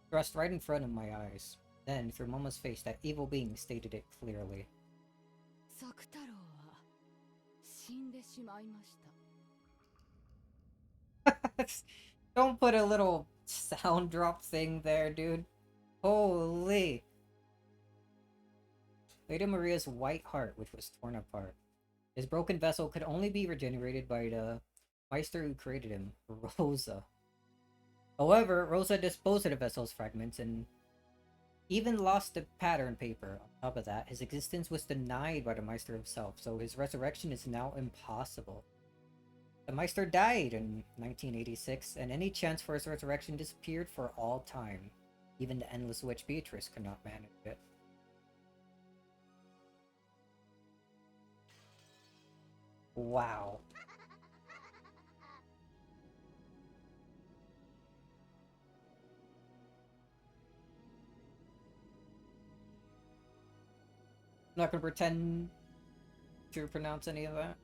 S1: thrust right in front of my eyes. Then, through Mama's face, that evil being stated it clearly.
S6: サク太郎は死んでしまいました。
S1: Don't put a little sound drop thing there, dude. Holy! Lady Maria's white heart, which was torn apart. His broken vessel could only be regenerated by the Meister who created him, Rosa. However, Rosa disposed of the vessel's fragments and even lost the pattern paper. On top of that, his existence was denied by the Meister himself, so his resurrection is now impossible. The Meister died in 1986, and any chance for his resurrection disappeared for all time. Even the endless witch Beatrice could not manage it. Wow. I'm not gonna pretend to pronounce any of that.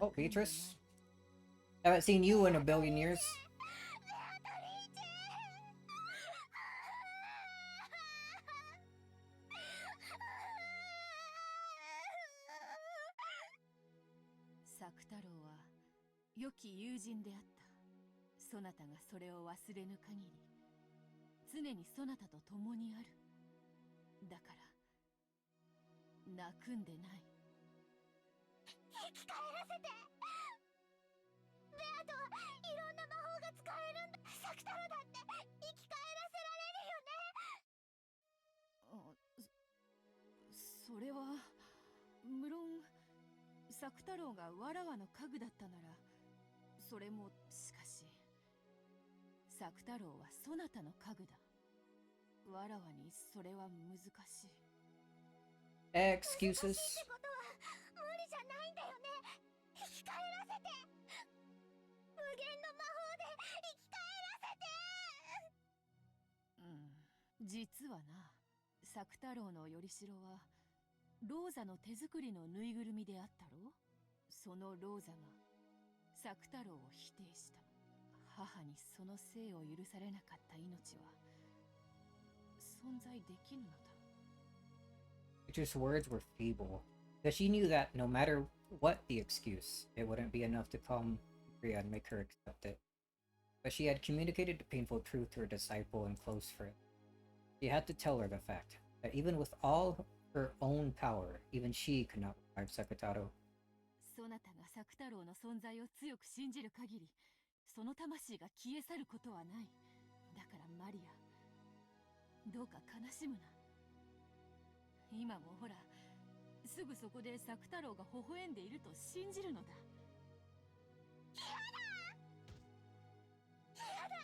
S1: Oh, Beatrice. Haven't seen you in a billion years.
S2: 作太郎は良き友人であった。そなたがそれを忘れぬ限り、常にそなたと共にある。だから泣くんでない。
S5: 生き返らせて。ベアとはいろんな魔法が使えるんだ。サクタロだって生き返らせられるよね。
S2: それは無論作太郎がわらわの家具だったなら、それもしかし作太郎はそなたの家具だ。わらわにそれは難しい。
S1: Excuses.
S5: 難しいってことは無理じゃないんだよね。生き返らせて。無限の魔法で生き返らせて。
S2: 実はな、作太郎のよりしろはローザの手作りのぬいぐるみであったろ。そのローザが作太郎を否定した。母にその生を許されなかった命は存在できぬのだ。
S1: Beatrice's words were feeble, because she knew that no matter what the excuse, it wouldn't be enough to calm Maria and make her accept it. But she had communicated the painful truth to her disciple and close friend. She had to tell her the fact that even with all her own power, even she could not revive Sakataro.
S2: そなたが作太郎の存在を強く信じる限り、その魂が消え去ることはない。だからマリア、どうか悲しむな。今もほら、すぐそこで作太郎が微笑んでいると信じるのだ。
S5: 嫌だ。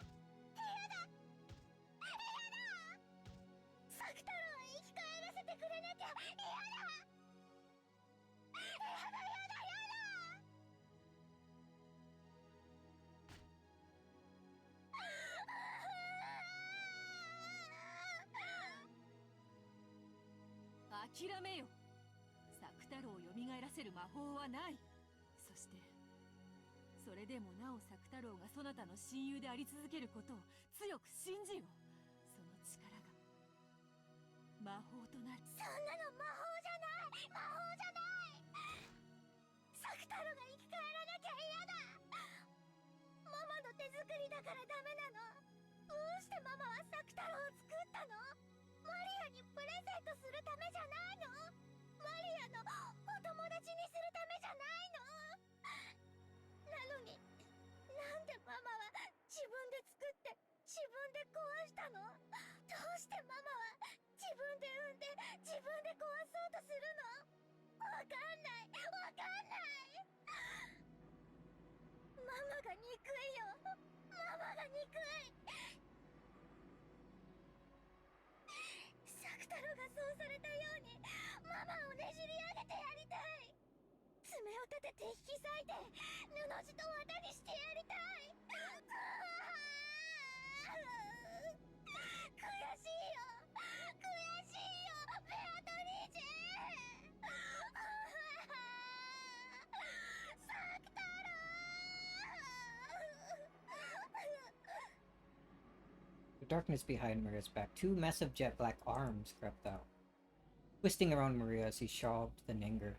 S5: サク太郎は生き返らせてくれなきゃ。嫌だ。
S2: 諦めよ。作太郎を蘇らせる魔法はない。そしてそれでもなお作太郎がそなたの親友であり続けることを強く信じよ。その力が魔法となる。
S5: そんなの魔法じゃない。魔法じゃない。サク太郎が生き返らなきゃ嫌だ。ママの手作りだからダメなの。どうしてママはサク太郎を作ったの？マリアにプレゼントするためじゃないの？マリアのお友達にするためじゃないの？なのに、なんでママは自分で作って自分で壊したの？どうしてママは自分で産んで自分で壊そうとするの？わかんない。わかんない。ママが憎いよ。ママが憎い。サク太郎がそうされたようにママをねじり上げてやりたい。爪を立てて引き裂いて布地と綿にしてやりたい。悔しいよ。悔しいよ、ベアトリーチェ。サク太郎。
S1: The darkness behind Maria's back, two massive jet black arms crept out, twisting around Maria as he sobbed in anger.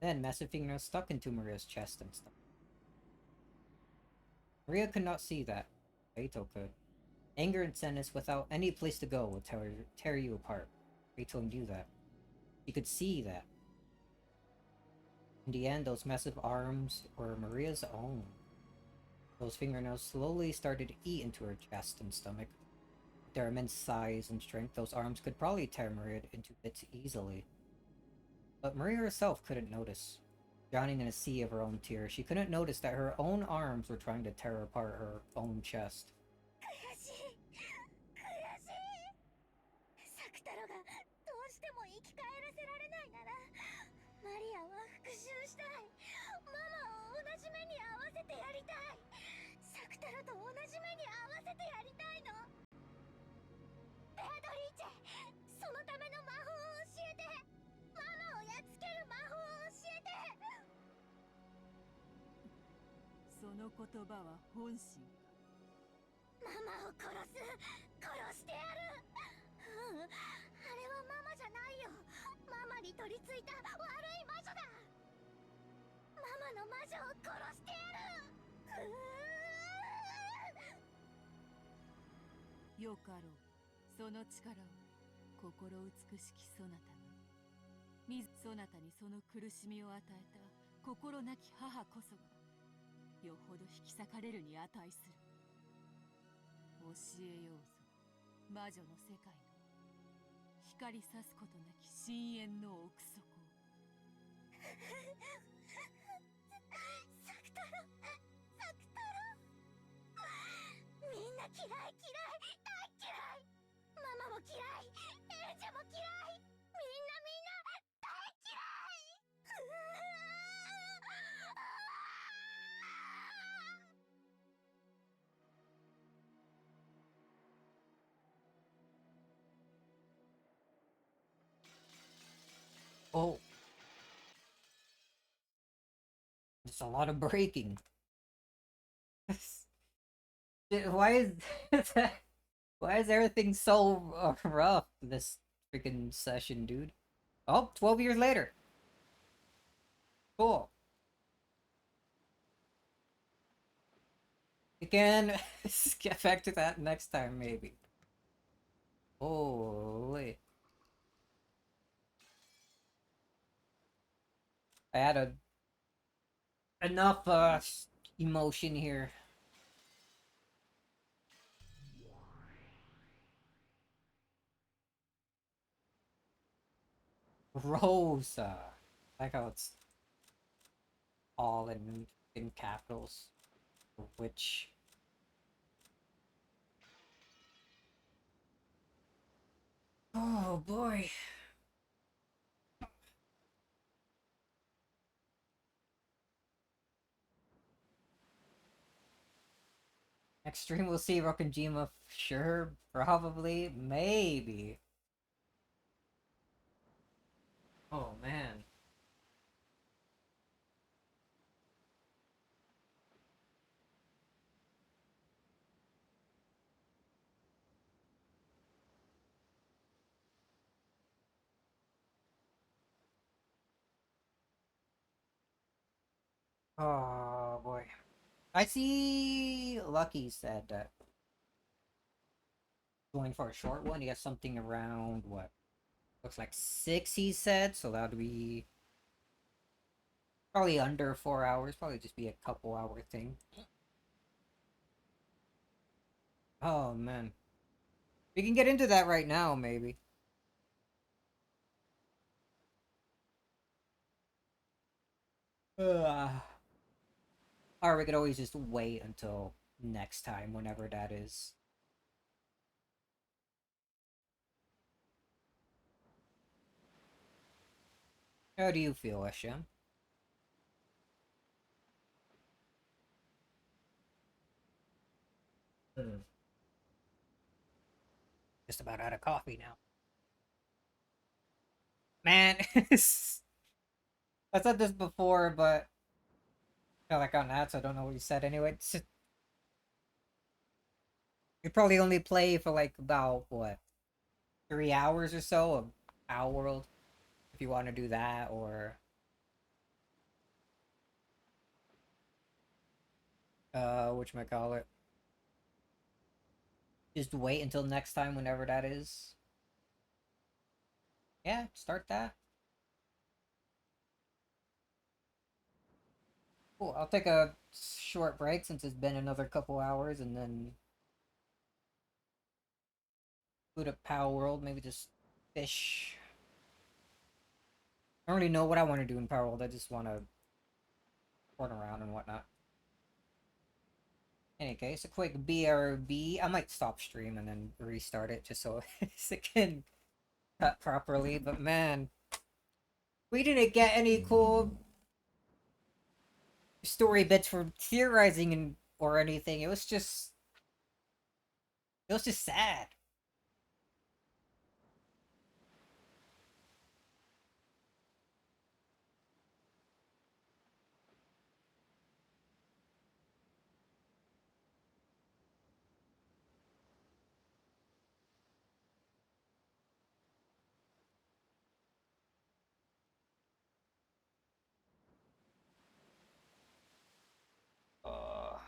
S1: Then massive fingers stuck into Maria's chest and stomach. Maria could not see that. Beito could. Anger and sadness without any place to go would tear you apart. Beito knew that. He could see that. In the end, those massive arms were Maria's own. Those fingernails slowly started to eat into her chest and stomach. their immense size and strength, those arms could probably tear Maria into bits easily. But Maria herself couldn't notice. Drowning in a sea of her own tears, she couldn't notice that her own arms were trying to tear apart her own chest.
S5: サクタロがどうしても生き返らせられないなら、マリアは復讐したい。ママを同じ目に合わせてやりたい。サクタロと同じ目に合わせてやりたいの。ベアトリーチェ、そのための魔法を教えて。ママをやっつける魔法を教えて。
S6: その言葉は本心か。
S5: ママを殺してやる。あれはママじゃないよ。ママに取り付いた悪い魔女だ。ママの魔女を殺してやる。
S6: よかろう。その力を心美しきそなたに。そなたにその苦しみを与えた心なき母こそがよほど引き裂かれるに値する。教えようぞ、魔女の世界の光さすことなき深淵の奥底を。
S5: サクタロ、サクタロ。みんな嫌い、大嫌い。ママも嫌い、エンジェも嫌い。みんな大嫌い。
S1: Oh. There's a lot of breaking. Why is why is everything so rough this freaking session, dude? Oh, 12 years later. Cool. We can get back to that next time, maybe. Holy. I had enough emotion here. Rosa. I like how it's all in capitals. Which oh boy. Next stream we'll see Rokujima. Sure, probably, maybe. Oh man. Oh boy. I see Lucky said that going for a short one, he has something around what? Looks like 6 he said, so that would be probably under 4 hours, probably just be a couple hour thing. Oh man. We can get into that right now, maybe. Or we could always just wait until next time, whenever that is. How do you feel, Eshem? Just about out of coffee now. Man, I said this before, but I feel like on that, so I don't know what you said anyway. You probably only play for like about what 3 hours or so of Our World, if you want to do that, or whatchamacallit. Just wait until next time, whenever that is. Yeah, start that. Cool, I'll take a short break since it's been another couple hours, and then Go to Power World, maybe just fish. I don't really know what I want to do in Power World. I just want to run around and whatnot. In any case, a quick BRB. I might stop stream and then restart it just so it can cut properly. But man, we didn't get any cool story bits for theorizing and or anything. It was just sad. Uh,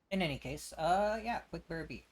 S1: in any case, yeah, quick BRB.